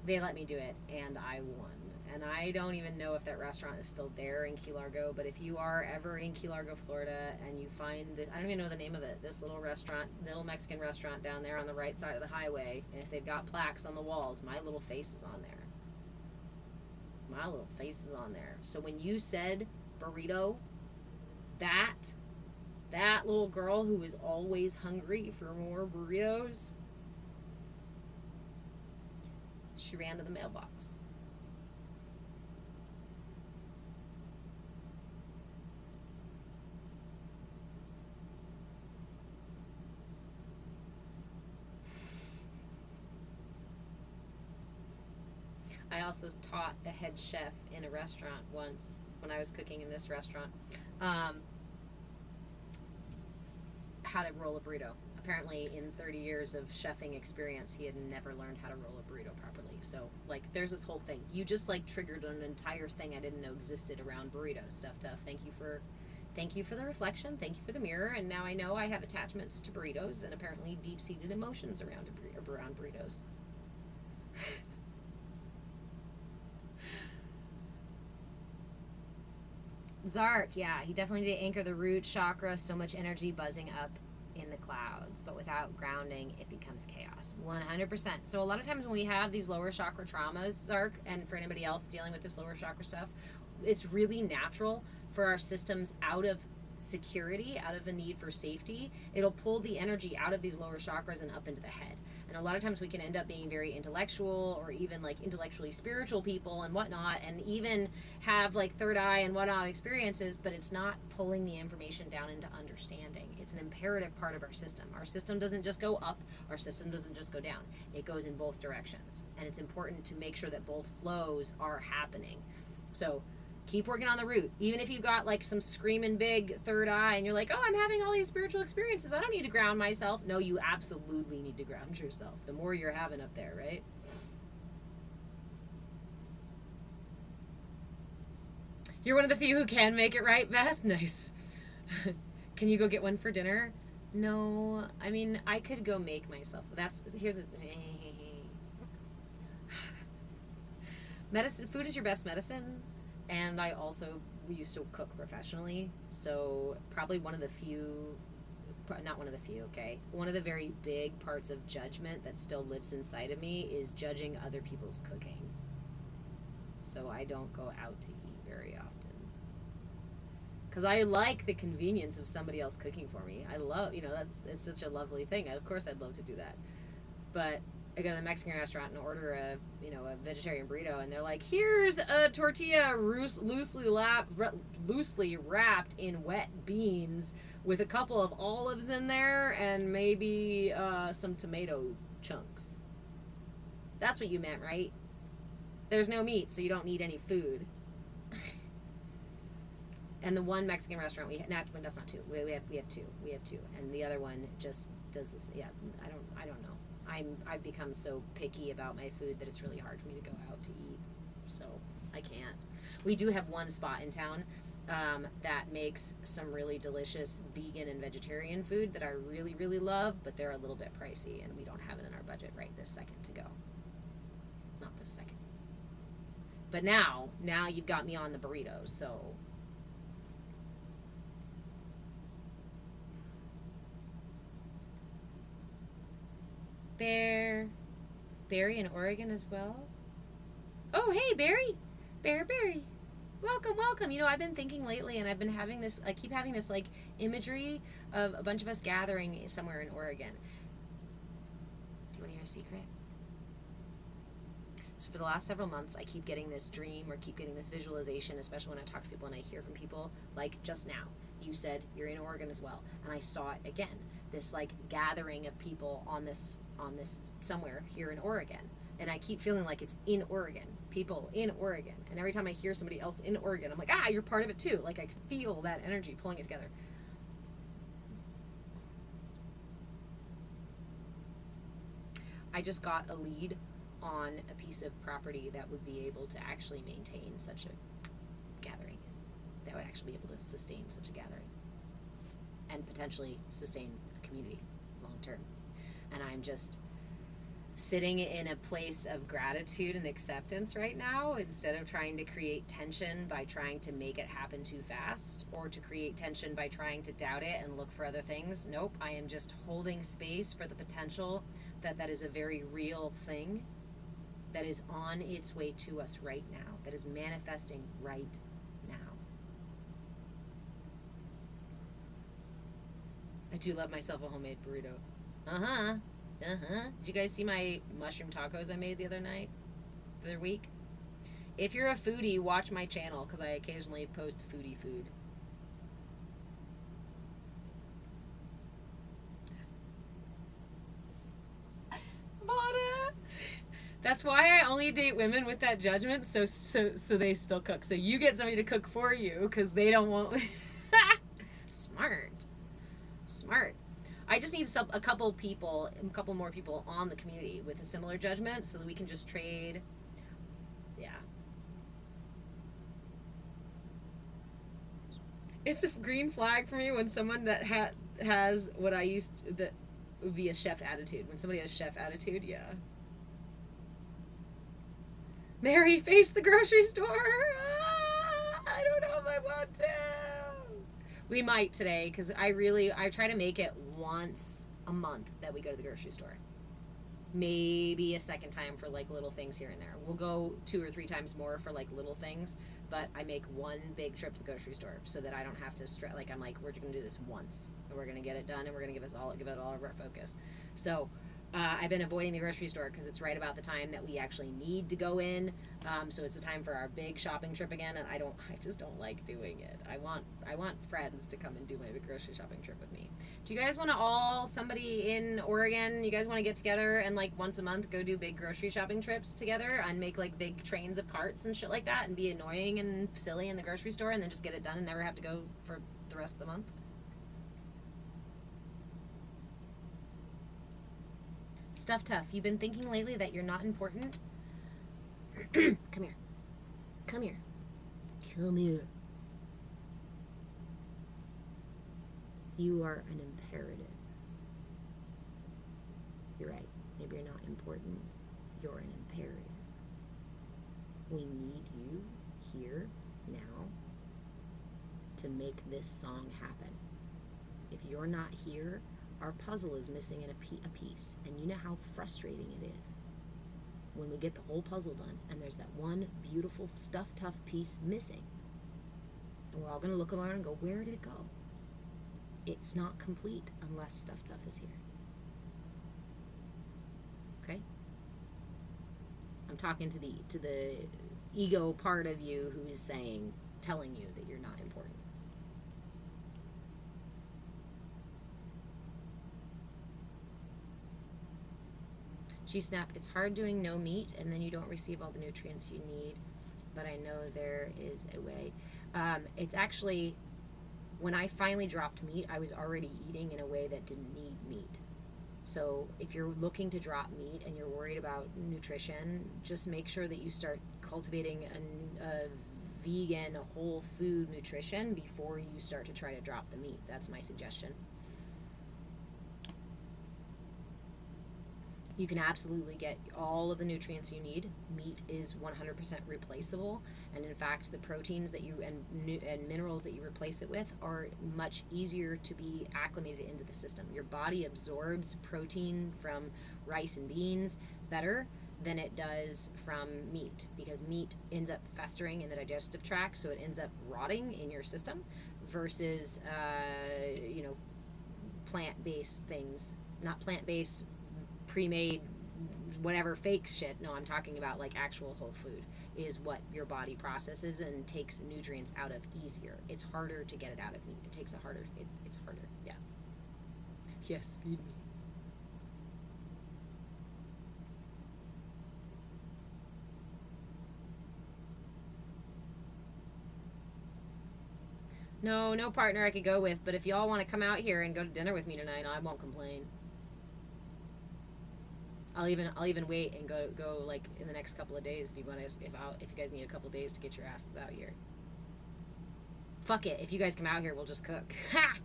they let me do it, and I won. And I don't even know if that restaurant is still there in Key Largo, but if you are ever in Key Largo, Florida, and you find this, I don't even know the name of it, this little restaurant, little Mexican restaurant down there on the right side of the highway, and if they've got plaques on the walls, my little face is on there. My little face is on there. So when you said burrito, that little girl who is always hungry for more burritos, she ran to the mailbox. I also taught a head chef in a restaurant once when I was cooking in this restaurant how to roll a burrito. Apparently, in 30 years of chefing experience, he had never learned how to roll a burrito properly. So, like, there's this whole thing. You just, like, triggered an entire thing I didn't know existed around burrito stuff. Thank you for the reflection. Thank you for the mirror. And now I know I have attachments to burritos and apparently deep-seated emotions around burritos. Zark, yeah, he definitely did anchor the root chakra. So much energy buzzing up in the clouds, but without grounding, it becomes chaos. 100%. So a lot of times when we have these lower chakra traumas, Zark, and for anybody else dealing with this lower chakra stuff, it's really natural for our systems out of security, out of a need for safety. It'll pull the energy out of these lower chakras and up into the head. And a lot of times we can end up being very intellectual or even like intellectually spiritual people and whatnot, and even have like third eye and whatnot experiences, but it's not pulling the information down into understanding. It's an imperative part of our system. Our system doesn't just go up, our system doesn't just go down. It goes in both directions. And it's important to make sure that both flows are happening. So Keep working on the root. Even if you've got like some screaming big third eye and you're like, oh, I'm having all these spiritual experiences. I don't need to ground myself. No, you absolutely need to ground yourself. The more you're having up there, right? You're one of the few who can make it right, Beth. Nice. Can you go get one for dinner? No. I mean, I could go make myself. Here's medicine. Food is your best medicine. And I also used to cook professionally, so probably one of the few, not one of the few, okay, one of the very big parts of judgment that still lives inside of me is judging other people's cooking. So I don't go out to eat very often. Because I like the convenience of somebody else cooking for me. I love, it's such a lovely thing. Of course I'd love to do that. But I go to the Mexican restaurant and order a vegetarian burrito, and they're like, here's a tortilla loosely wrapped in wet beans with a couple of olives in there and maybe some tomato chunks. That's what you meant, right? There's no meat, so you don't need any food. And the one Mexican restaurant that's not two. We have two, and the other one just does this. Yeah, I don't know. I've become so picky about my food that it's really hard for me to go out to eat. So I can't. We do have one spot in town that makes some really delicious vegan and vegetarian food that I really, really love, but they're a little bit pricey, and we don't have it in our budget right this second to go. Not this second. But now you've got me on the burritos, so. Barry in Oregon as well. Oh, hey, Barry. Barry. Welcome. I've been thinking lately, and I keep having this, like, imagery of a bunch of us gathering somewhere in Oregon. Do you want to hear a secret? So for the last several months, I keep getting this dream or keep getting this visualization, especially when I talk to people and I hear from people, like just now. You said you're in Oregon as well, and I saw it again. This like gathering of people on this somewhere here in Oregon, and I keep feeling like it's in Oregon, people in Oregon. And every time I hear somebody else in Oregon, I'm like, you're part of it too. Like I feel that energy pulling it together. I just got a lead on a piece of property that would be able to actually maintain such a gathering, that would actually be able to sustain such a gathering and potentially sustain a community long term. And I'm just sitting in a place of gratitude and acceptance right now, instead of trying to create tension by trying to make it happen too fast or to create tension by trying to doubt it and look for other things. Nope, I am just holding space for the potential that is a very real thing that is on its way to us right now, that is manifesting right now. I do love myself a homemade burrito. Did you guys see my mushroom tacos I made the other week? If you're a foodie, watch my channel, because I occasionally post foodie food. That's why I only date women with that judgment, so they still cook. So you get somebody to cook for you because they don't want. Smart. I just need a couple more people on the community with a similar judgment so that we can just trade. Yeah. It's a green flag for me when someone that has what I used to, that would be a chef attitude. When somebody has chef attitude, yeah. Mary, face the grocery store. I don't know if I want to. We might today, because I try to make it once a month that we go to the grocery store. Maybe a second time for like little things here and there. We'll go 2 or 3 times more for like little things, but I make one big trip to the grocery store so that I don't have to stress. Like I'm like, we're going to do this once, and we're going to get it done, and we're going to give it all of our focus. So I've been avoiding the grocery store because it's right about the time that we actually need to go in. So it's the time for our big shopping trip again, and I just don't like doing it. I want friends to come and do my big grocery shopping trip with me. Do you guys want to somebody in Oregon, you guys want to get together and like once a month go do big grocery shopping trips together and make like big trains of carts and shit like that and be annoying and silly in the grocery store and then just get it done and never have to go for the rest of the month? Stuff tough. You've been thinking lately that you're not important? Come here. Come here. Come here. You are an imperative. You're right. Maybe you're not important. You're an imperative. We need you here now to make this song happen. If you're not here, our puzzle is missing in a piece. And you know how frustrating it is when we get the whole puzzle done and there's that one beautiful stuff tough piece missing. And we're all going to look around and go, where did it go? It's not complete unless stuff tough is here. Okay? I'm talking to the ego part of you who is telling you that you're not important. G-Snap, it's hard doing no meat and then you don't receive all the nutrients you need, but I know there is a way. It's actually, when I finally dropped meat, I was already eating in a way that didn't need meat. So if you're looking to drop meat and you're worried about nutrition, just make sure that you start cultivating a vegan, whole food nutrition before you start to try to drop the meat. That's my suggestion. You can absolutely get all of the nutrients you need. Meat is 100% replaceable, and in fact, the proteins that you and minerals that you replace it with are much easier to be acclimated into the system. Your body absorbs protein from rice and beans better than it does from meat because meat ends up festering in the digestive tract, so it ends up rotting in your system versus plant-based things, not plant-based pre-made whatever fake shit. No, I'm talking about like actual whole food is what your body processes and takes nutrients out of easier. It's harder to get it out of meat. It takes it's harder. Yeah. Yes, feed me. No partner I could go with, but if y'all want to come out here and go to dinner with me tonight, I won't complain. I'll even wait and go like in the next couple of days if you guys need a couple of days to get your asses out here. Fuck it. If you guys come out here, we'll just cook. Ha!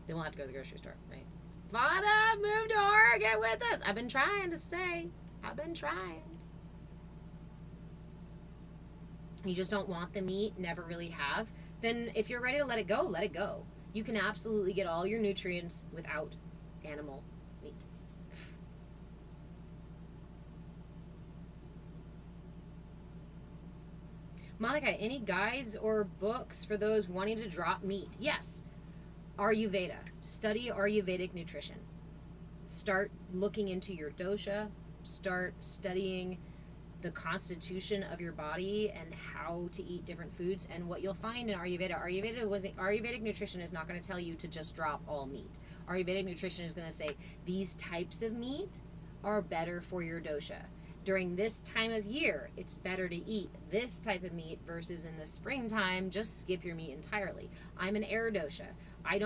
Then we'll have to go to the grocery store, right? Vada, move to Oregon with us. I've been trying to say. I've been trying. You just don't want the meat, never really have. Then if you're ready to let it go, let it go. You can absolutely get all your nutrients without animal meat. Monica, any guides or books for those wanting to drop meat? Yes. Ayurveda. Study Ayurvedic nutrition. Start looking into your dosha. Start studying the constitution of your body and how to eat different foods. And what you'll find in Ayurvedic nutrition is not going to tell you to just drop all meat. Ayurvedic nutrition is going to say these types of meat are better for your dosha. During this time of year, it's better to eat this type of meat versus in the springtime, just skip your meat entirely. I'm an air dosha. I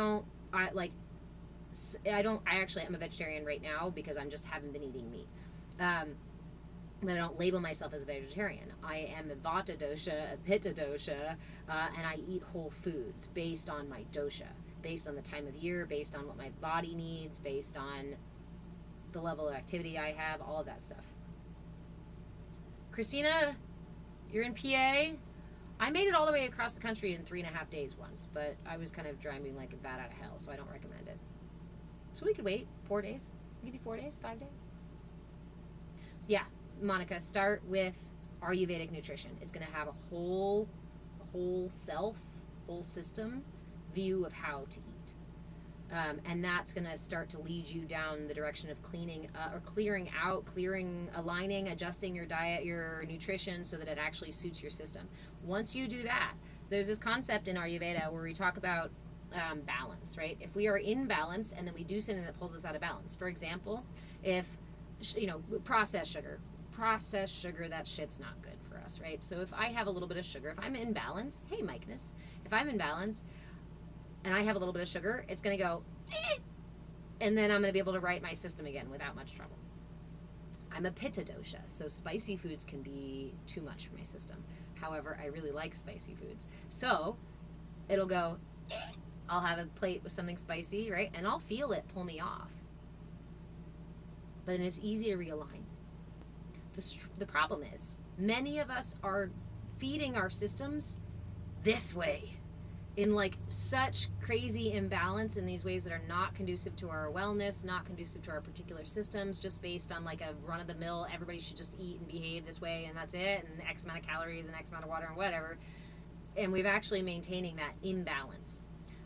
actually am a vegetarian right now because I just haven't been eating meat. But I don't label myself as a vegetarian. I am a Vata dosha, a Pitta dosha, and I eat whole foods based on my dosha, based on the time of year, based on what my body needs, based on the level of activity I have, all of that stuff. Christina, you're in PA? I made it all the way across the country in 3.5 days once, but I was kind of driving like a bat out of hell, so I don't recommend it. So we could wait 4 days. Maybe 4 days, 5 days. So yeah, Monica, start with Ayurvedic nutrition. It's going to have a whole self, whole system view of how to eat. And that's going to start to lead you down the direction of cleaning or aligning, adjusting your diet, your nutrition so that it actually suits your system. Once you do that, so there's this concept in Ayurveda where we talk about balance, right? If we are in balance and then we do something that pulls us out of balance, for example, if processed sugar, that shit's not good for us, right? So if I have a little bit of sugar, if I'm in balance, hey Mikeness, if I'm in balance and I have a little bit of sugar, it's going to go, and then I'm going to be able to right my system again without much trouble. I'm a pitta dosha, so spicy foods can be too much for my system. However, I really like spicy foods. So it'll go, I'll have a plate with something spicy, right? And I'll feel it pull me off. But then it's easy to realign. The problem is, many of us are feeding our systems this way, in like such crazy imbalance in these ways that are not conducive to our wellness, not conducive to our particular systems, just based on like a run-of-the-mill, everybody should just eat and behave this way and that's it, and X amount of calories and X amount of water and whatever. And we've actually maintaining that imbalance.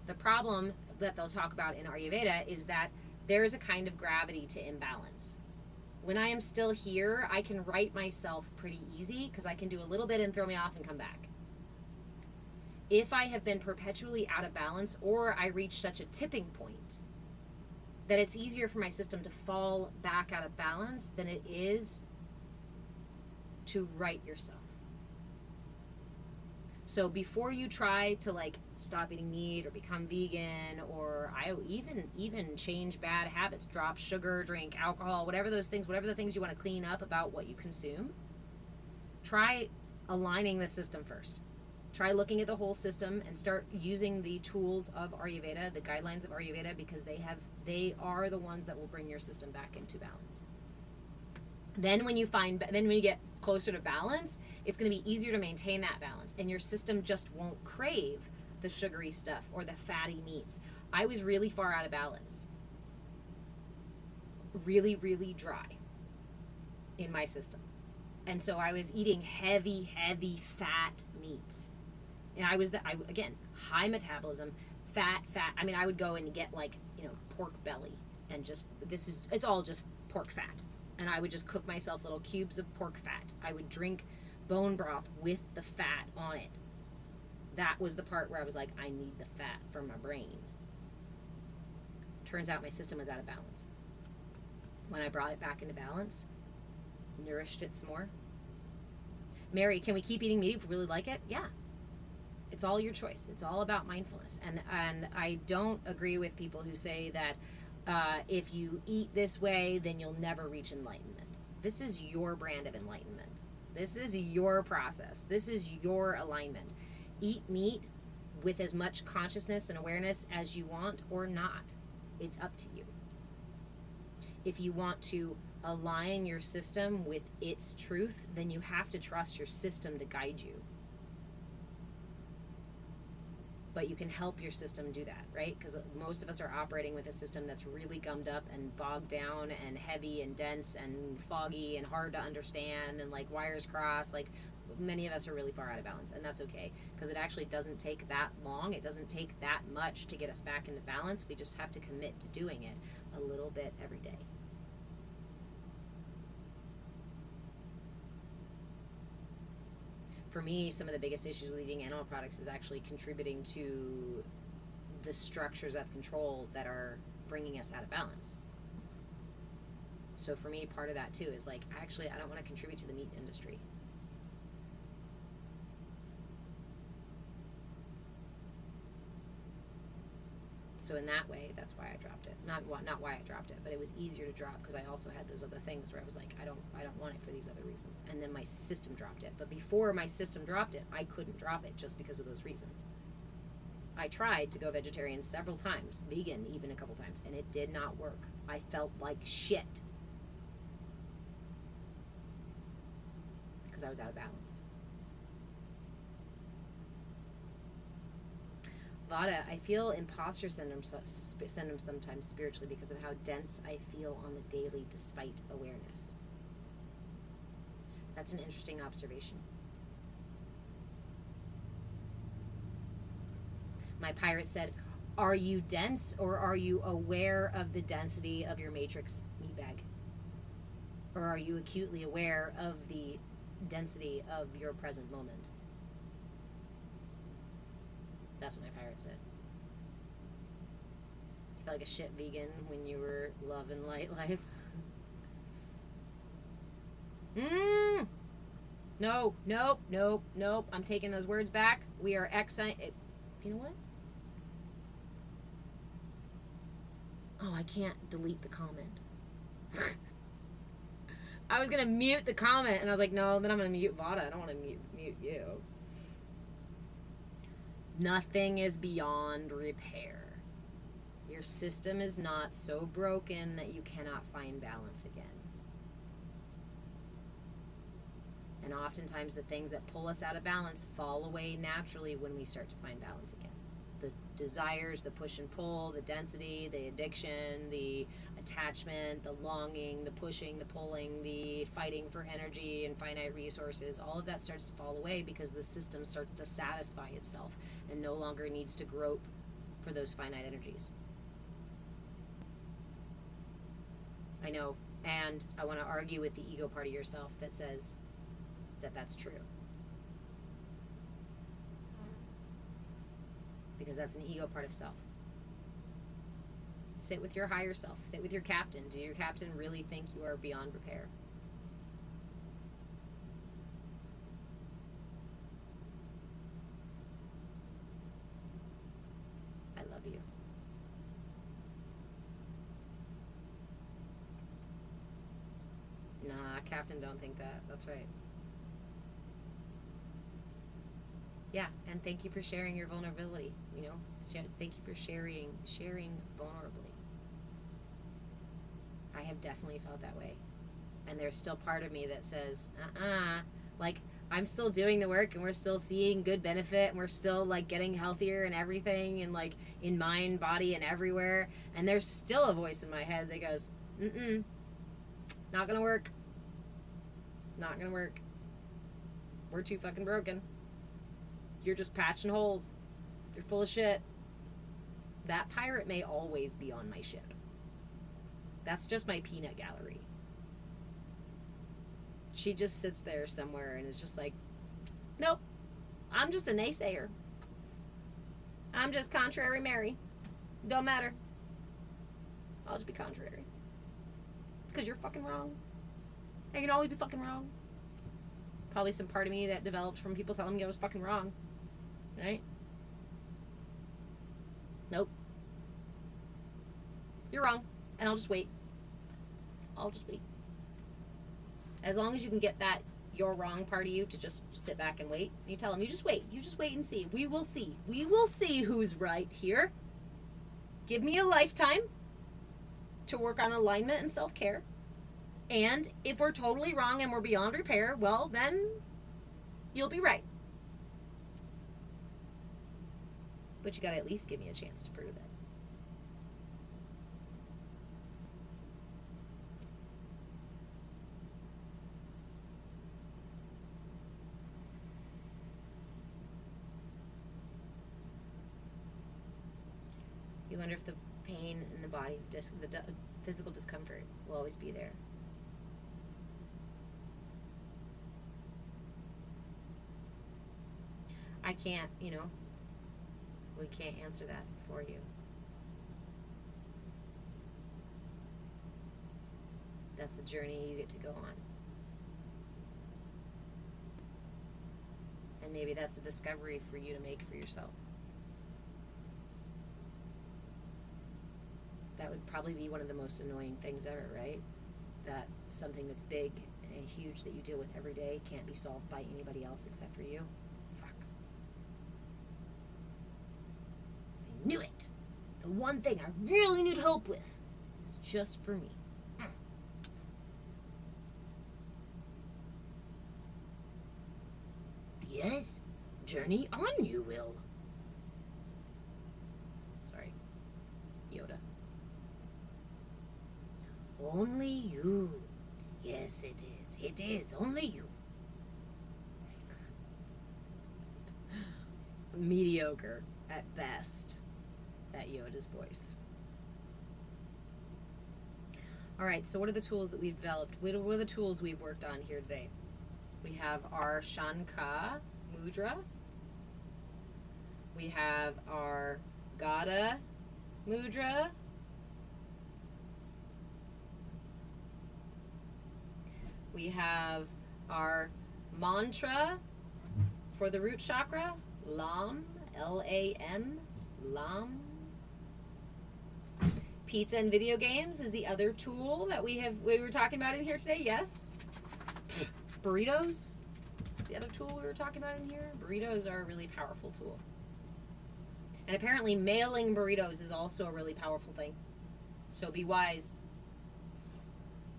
The problem that they'll talk about in Ayurveda is that there is a kind of gravity to imbalance. When I am still here, I can right myself pretty easy because I can do a little bit and throw me off and come back. If I have been perpetually out of balance, or I reach such a tipping point that it's easier for my system to fall back out of balance than it is to right yourself. So before you try to like stop eating meat or become vegan, or I even change bad habits, drop sugar, drink alcohol, whatever the things you want to clean up about what you consume, try aligning the system first. Try looking at the whole system and start using the tools of Ayurveda, the guidelines of Ayurveda, because they are the ones that will bring your system back into balance. Then when you get closer to balance, it's going to be easier to maintain that balance, and your system just won't crave the sugary stuff or the fatty meats. I was really far out of balance. Really, really dry in my system. And so I was eating heavy, heavy fat meats. And again, high metabolism, fat. I mean, I would go and get like, pork belly and it's all just pork fat. And I would just cook myself little cubes of pork fat. I would drink bone broth with the fat on it. That was the part where I was like, I need the fat for my brain. Turns out my system was out of balance. When I brought it back into balance, nourished it some more. Mary, can we keep eating meat if we really like it? Yeah. It's all your choice. It's all about mindfulness. And I don't agree with people who say that if you eat this way, then you'll never reach enlightenment. This is your brand of enlightenment. This is your process. This is your alignment. Eat meat with as much consciousness and awareness as you want or not. It's up to you. If you want to align your system with its truth, then you have to trust your system to guide you. But you can help your system do that, right? Because most of us are operating with a system that's really gummed up and bogged down and heavy and dense and foggy and hard to understand and like wires crossed. Like many of us are really far out of balance, and that's okay because it actually doesn't take that long. It doesn't take that much to get us back into balance. We just have to commit to doing it a little bit every day. For me, some of the biggest issues with eating animal products is actually contributing to the structures of control that are bringing us out of balance. So for me, part of that too is like, actually, I don't want to contribute to the meat industry. So in that way, that's why I dropped it. Not why I dropped it, but it was easier to drop because I also had those other things where I was like, I don't want it for these other reasons. And then my system dropped it. But before my system dropped it, I couldn't drop it just because of those reasons. I tried to go vegetarian several times, vegan even a couple times, and it did not work. I felt like shit because I was out of balance. Vada, I feel imposter syndrome sometimes spiritually because of how dense I feel on the daily despite awareness. That's an interesting observation. My pirate said, Are you dense, or are you aware of the density of your matrix meat bag? Or are you acutely aware of the density of your present moment? That's what my pirate said. You felt like a shit vegan when you were loving light life? No, nope, nope, nope. I'm taking those words back. We are you know what? Oh, I can't delete the comment. I was gonna mute the comment, and I was like, no, then I'm gonna mute Vada. I don't want to mute you. Nothing is beyond repair. Your system is not so broken that you cannot find balance again. And oftentimes the things that pull us out of balance fall away naturally when we start to find balance again. The desires, the push and pull, the density, the addiction, the attachment, the longing, the pushing, the pulling, the fighting for energy and finite resources, all of that starts to fall away because the system starts to satisfy itself and no longer needs to grope for those finite energies. I know, and I want to argue with the ego part of yourself that says that that's true. Because that's an ego part of self. Sit with your higher self. Sit with your captain. Does your captain really think you are beyond repair? I love you. Nah, captain don't think that. That's right. Yeah, and thank you for sharing your vulnerability. You know, thank you for sharing vulnerably. I have definitely felt that way. And there's still part of me that says, like, I'm still doing the work and we're still seeing good benefit and we're still like getting healthier and everything and like in mind, body, and everywhere. And there's still a voice in my head that goes, not gonna work. Not gonna work. We're too fucking broken. You're just patching holes. You're full of shit. That pirate may always be on my ship. That's just my peanut gallery. She just sits there somewhere and is just like, nope, I'm just a naysayer. I'm just contrary Mary. Don't matter. I'll just be contrary. Because you're fucking wrong. I can always be fucking wrong. Probably some part of me that developed from people telling me I was fucking wrong. Right? Nope. You're wrong. And I'll just wait. I'll just wait. As long as you can get that you're wrong part of you to just sit back and wait. You tell them, you just wait. You just wait and see. We will see. We will see who's right here. Give me a lifetime to work on alignment and self-care. And if we're totally wrong and we're beyond repair, well, then you'll be right. But you got to at least give me a chance to prove it. You wonder if the pain in the body, the physical discomfort will always be there. I can't, we can't answer that for you. That's a journey you get to go on. And maybe that's a discovery for you to make for yourself. That would probably be one of the most annoying things ever, right? That something that's big and huge that you deal with every day can't be solved by anybody else except for you. Fuck. I knew it! The one thing I really need help with is just for me. Yes, journey on you will. Sorry, Yoda. Only you. Yes, it is. It is only you. Mediocre at best. that Yoda's voice. All right, so what are the tools that we've developed? What are the tools we've worked on here today? We have our Shanka Mudra. We have our Gada Mudra. We have our mantra for the root chakra, Lam, L-A-M, Lam. Pizza and video games is the other tool that we were talking about in here today. Yes. Burritos is the other tool we were talking about in here. Burritos are a really powerful tool. And apparently mailing burritos is also a really powerful thing. So be wise.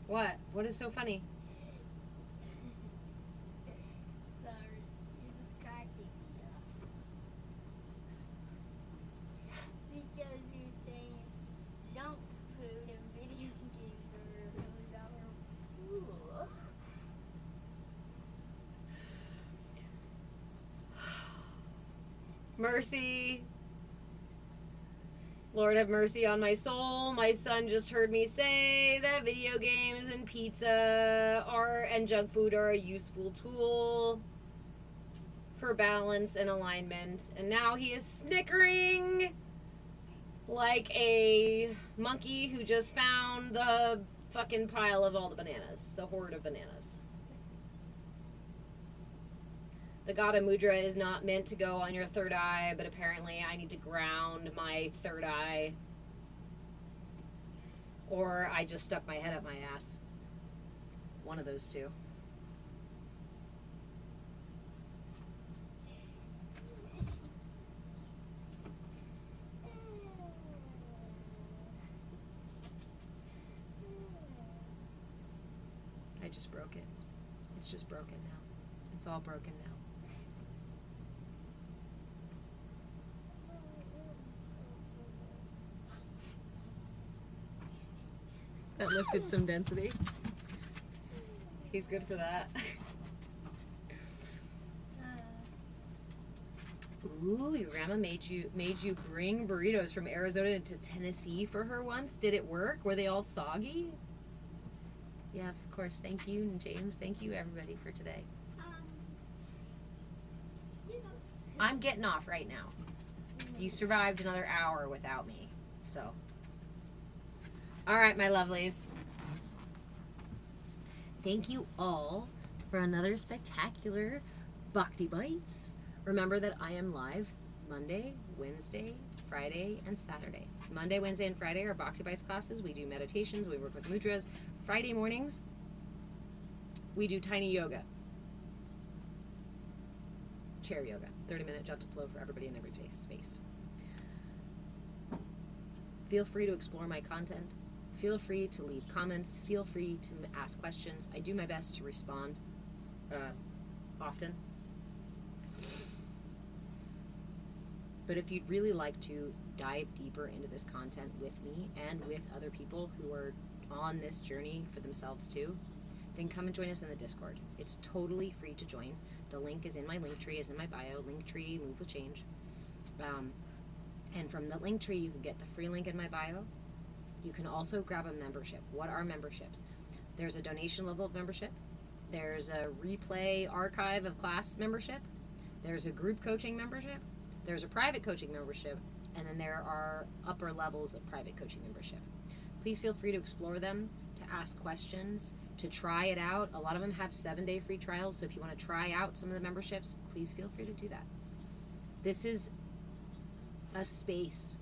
What? What is so funny? Sorry, you're just cracking me up. Because you're saying junk food and video games are really powerful. Mercy. Lord have mercy on my soul. My son just heard me say that video games and pizza and junk food are a useful tool for balance and alignment. And now he is snickering like a monkey who just found the fucking pile of all the bananas, the hoard of bananas. The Gada Mudra is not meant to go on your third eye, but apparently I need to ground my third eye. Or I just stuck my head up my ass. One of those two. I just broke it. It's just broken now. It's all broken now. That lifted some density. He's good for that. Ooh, your grandma made you bring burritos from Arizona to Tennessee for her once. Did it work? Were they all soggy? Yeah, of course. Thank you, James. Thank you, everybody, for today. You know. I'm getting off right now. You survived another hour without me, so. All right, my lovelies. Thank you all for another spectacular Bhakti Bites. Remember that I am live Monday, Wednesday, Friday, and Saturday. Monday, Wednesday, and Friday are Bhakti Bites classes. We do meditations. We work with mudras. Friday mornings, we do tiny yoga. Chair yoga. 30-minute gentle flow for everybody in every space. Feel free to explore my content. Feel free to leave comments. Feel free to ask questions. I do my best to respond often. But if you'd really like to dive deeper into this content with me and with other people who are on this journey for themselves too, then come and join us in the Discord. It's totally free to join. The link is in my link tree, is in my bio. Linktree, move with change. And from the link tree, you can get the free link in my bio. You can also grab a membership. What are memberships? There's a donation level of membership. There's a replay archive of class membership. There's a group coaching membership. There's a private coaching membership. And then there are upper levels of private coaching membership. Please feel free to explore them, to ask questions, to try it out. A lot of them have 7-day free trials. So if you want to try out some of the memberships, please feel free to do that. This is a space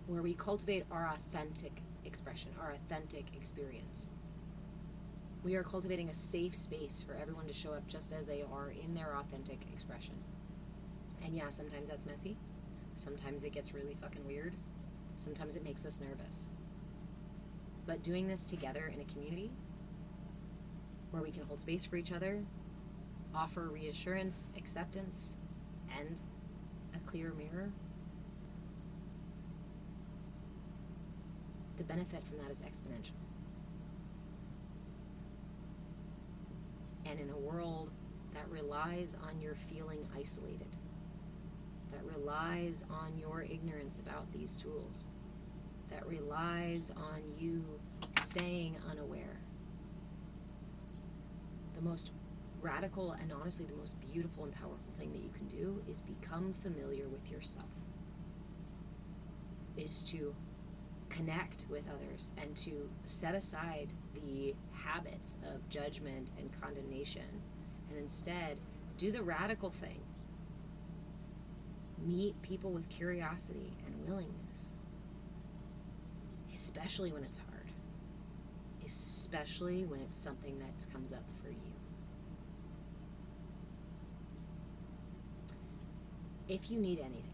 where we cultivate our authentic expression, our authentic experience. We are cultivating a safe space for everyone to show up just as they are in their authentic expression. And yeah, sometimes that's messy. Sometimes it gets really fucking weird. Sometimes it makes us nervous. But doing this together in a community where we can hold space for each other, offer reassurance, acceptance, and a clear mirror, the benefit from that is exponential. And in a world that relies on your feeling isolated, that relies on your ignorance about these tools, that relies on you staying unaware. The most radical and honestly the most beautiful and powerful thing that you can do is become familiar with yourself, is to connect with others and to set aside the habits of judgment and condemnation and instead do the radical thing. Meet people with curiosity and willingness, especially when it's hard, especially when it's something that comes up for you. If you need anything,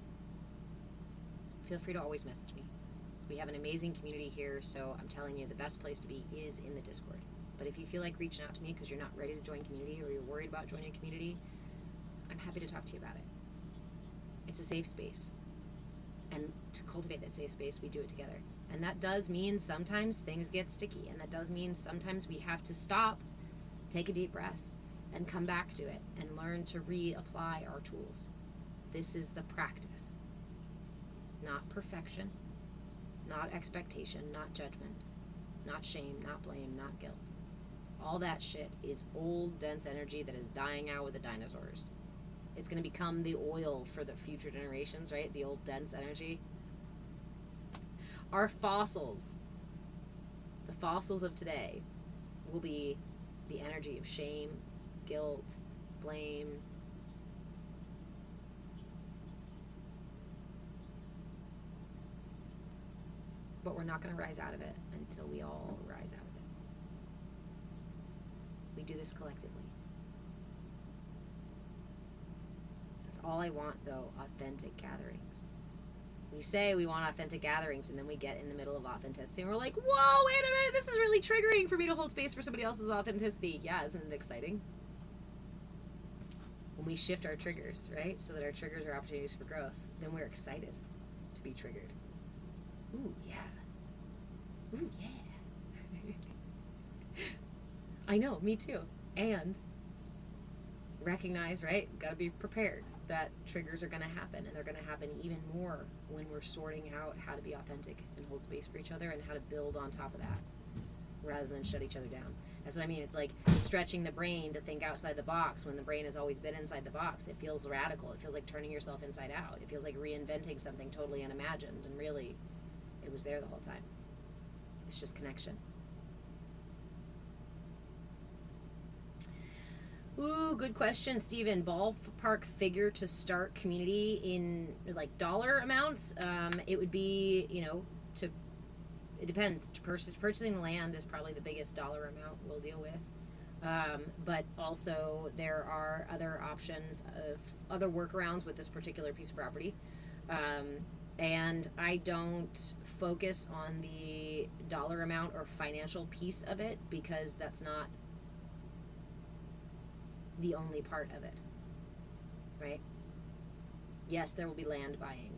feel free to always message me. We have an amazing community here, so I'm telling you, the best place to be is in the Discord. But if you feel like reaching out to me because you're not ready to join community or you're worried about joining a community, I'm happy to talk to you about it. It's a safe space. And to cultivate that safe space, we do it together. And that does mean sometimes things get sticky. And that does mean sometimes we have to stop, take a deep breath, and come back to it and learn to reapply our tools. This is the practice. Not perfection, not expectation, not judgment, not shame, not blame, not guilt. All that shit is old, dense energy that is dying out with the dinosaurs. It's going to become the oil for the future generations, right? The old, dense energy. Our fossils, the fossils of today, will be the energy of shame, guilt, blame. But we're not going to rise out of it until we all rise out of it. We do this collectively. That's all I want, though, authentic gatherings. We say we want authentic gatherings, and then we get in the middle of authenticity, and we're like, whoa, wait a minute, this is really triggering for me to hold space for somebody else's authenticity. Yeah, isn't it exciting? When we shift our triggers, right, so that our triggers are opportunities for growth, then we're excited to be triggered. Ooh, yeah. Ooh, yeah. I know, me too. And recognize, right, gotta be prepared that triggers are gonna happen, and they're gonna happen even more when we're sorting out how to be authentic and hold space for each other and how to build on top of that rather than shut each other down. That's what I mean. It's like stretching the brain to think outside the box when the brain has always been inside the box. It feels radical. It feels like turning yourself inside out. It feels like reinventing something totally unimagined, and really, it was there the whole time. It's just connection. Ooh, good question, Steven. Ballpark figure to start community in like dollar amounts. It would be, it depends. Purchasing the land is probably the biggest dollar amount we'll deal with. But also there are other options of other workarounds with this particular piece of property. And I don't focus on the dollar amount or financial piece of it because that's not the only part of it, right? Yes, there will be land buying,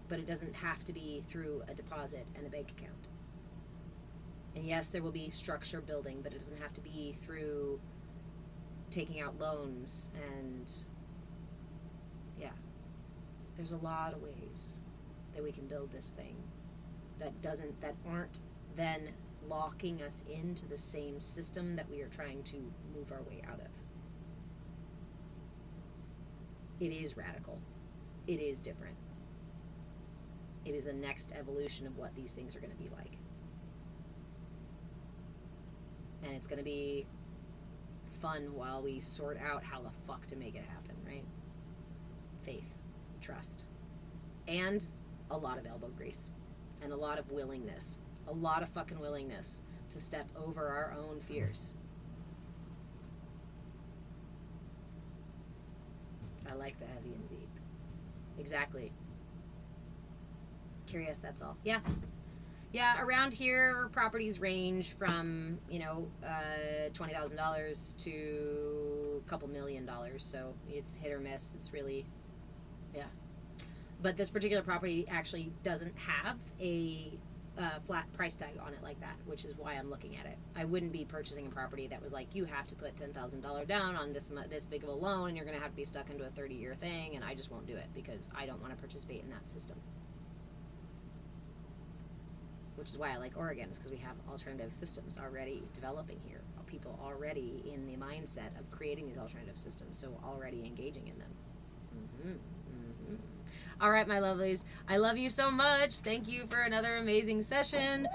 but it doesn't have to be through a deposit and a bank account. And yes, there will be structure building, but it doesn't have to be through taking out loans. And yeah, there's a lot of ways that we can build this thing that aren't then locking us into the same system that we are trying to move our way out of. It is radical. It is different. It is a next evolution of what these things are going to be like. And it's going to be fun while we sort out how the fuck to make it happen, right? Faith, trust, and a lot of elbow grease, and a lot of willingness, a lot of fucking willingness to step over our own fears. I like the heavy and deep. Exactly. Curious, that's all. Yeah. Yeah, around here, properties range from, $20,000 to a couple $1 million. So it's hit or miss. It's really, yeah. But this particular property actually doesn't have a flat price tag on it like that, which is why I'm looking at it. I wouldn't be purchasing a property that was like, you have to put $10,000 down on this big of a loan, and you're going to have to be stuck into a 30-year thing, and I just won't do it because I don't want to participate in that system. Which is why I like Oregon, is because we have alternative systems already developing here. People already in the mindset of creating these alternative systems, so already engaging in them. All right, my lovelies. I love you so much. Thank you for another amazing session.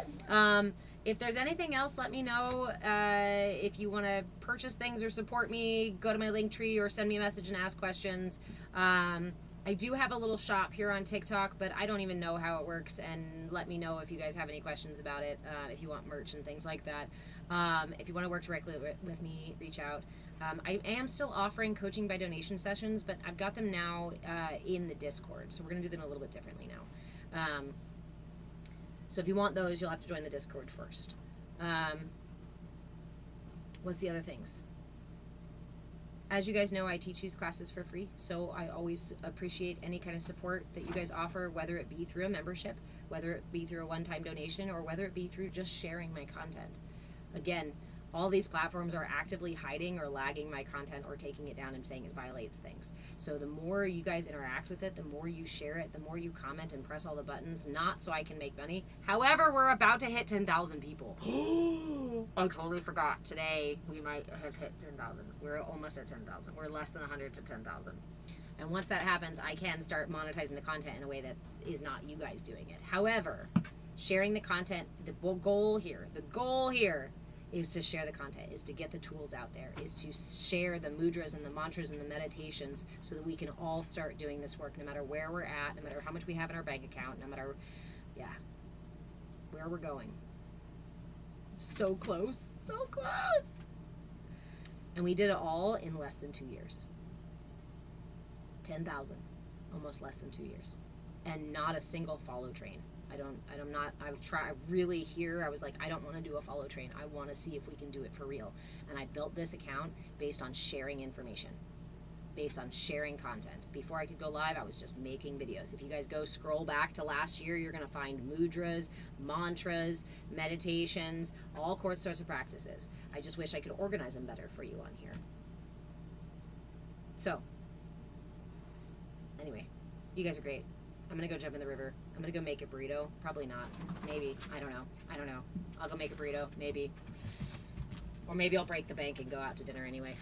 If there's anything else, let me know. If you want to purchase things or support me, go to my link tree or send me a message and ask questions. I do have a little shop here on TikTok, but I don't even know how it works. And let me know if you guys have any questions about it, if you want merch and things like that. If you want to work directly with me, reach out. I am still offering coaching by donation sessions, but I've got them now in the Discord. So we're going to do them a little bit differently now. So if you want those, you'll have to join the Discord first. What's the other things? As you guys know, I teach these classes for free, so I always appreciate any kind of support that you guys offer, whether it be through a membership, whether it be through a one-time donation, or whether it be through just sharing my content. Again, all these platforms are actively hiding or lagging my content or taking it down and saying it violates things. So the more you guys interact with it, the more you share it, the more you comment and press all the buttons, not so I can make money. However, we're about to hit 10,000 people. I totally forgot. Today, we might have hit 10,000. We're almost at 10,000. We're less than 100 to 10,000. And once that happens, I can start monetizing the content in a way that is not you guys doing it. However, sharing the content, the goal here is to share the content, is to get the tools out there, is to share the mudras and the mantras and the meditations so that we can all start doing this work no matter where we're at, no matter how much we have in our bank account, no matter, where we're going. So close, so close. And we did it all in less than 2 years. 10,000, almost less than 2 years. And not a single follow train. I was like, I don't want to do a follow train. I want to see if we can do it for real. And I built this account based on sharing information, based on sharing content. Before I could go live, I was just making videos. If you guys go scroll back to last year, you're going to find mudras, mantras, meditations, all sorts of practices. I just wish I could organize them better for you on here. So, anyway, you guys are great. I'm going to go jump in the river. I'm going to go make a burrito. Probably not. Maybe. I don't know. I'll go make a burrito. Maybe. Or maybe I'll break the bank and go out to dinner anyway.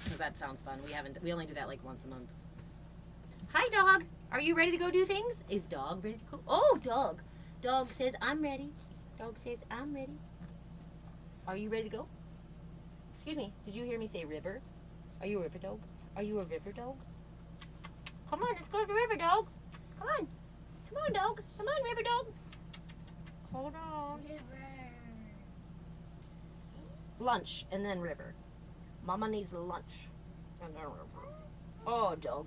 Because that sounds fun. We only do that like once a month. Hi, dog. Are you ready to go do things? Is dog ready to go? Oh, dog. Dog says, I'm ready. Dog says, I'm ready. Are you ready to go? Excuse me. Did you hear me say river? Are you a river dog? Are you a river dog? Come on, let's go to the river, dog. Come on. Come on, dog. Come on, river dog. Hold on. River. Lunch and then river. Mama needs lunch and then river. Oh, dog.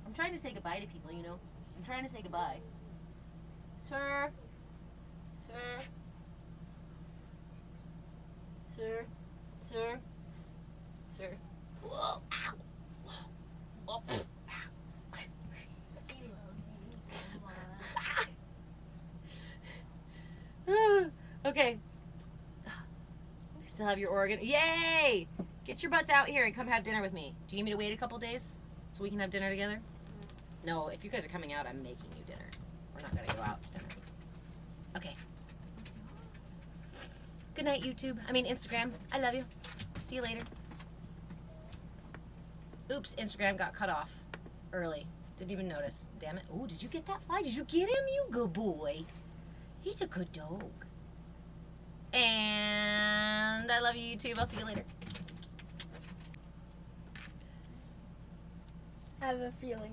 I'm trying to say goodbye to people, you know. I'm trying to say goodbye. Sir. Sir. Sir. Sir. Sir. Whoa. Ow. Oh. He loves you so much. Okay. We still have your Oregon. Yay! Get your butts out here and come have dinner with me. Do you need me to wait a couple days so we can have dinner together? No, if you guys are coming out, I'm making you dinner. We're not going to go out to dinner. Okay. Good night, YouTube. Instagram. I love you. See you later. Oops, Instagram got cut off early. Didn't even notice. Damn it. Oh, did you get that fly? Did you get him? You good boy. He's a good dog. And I love you, YouTube. I'll see you later. I have a feeling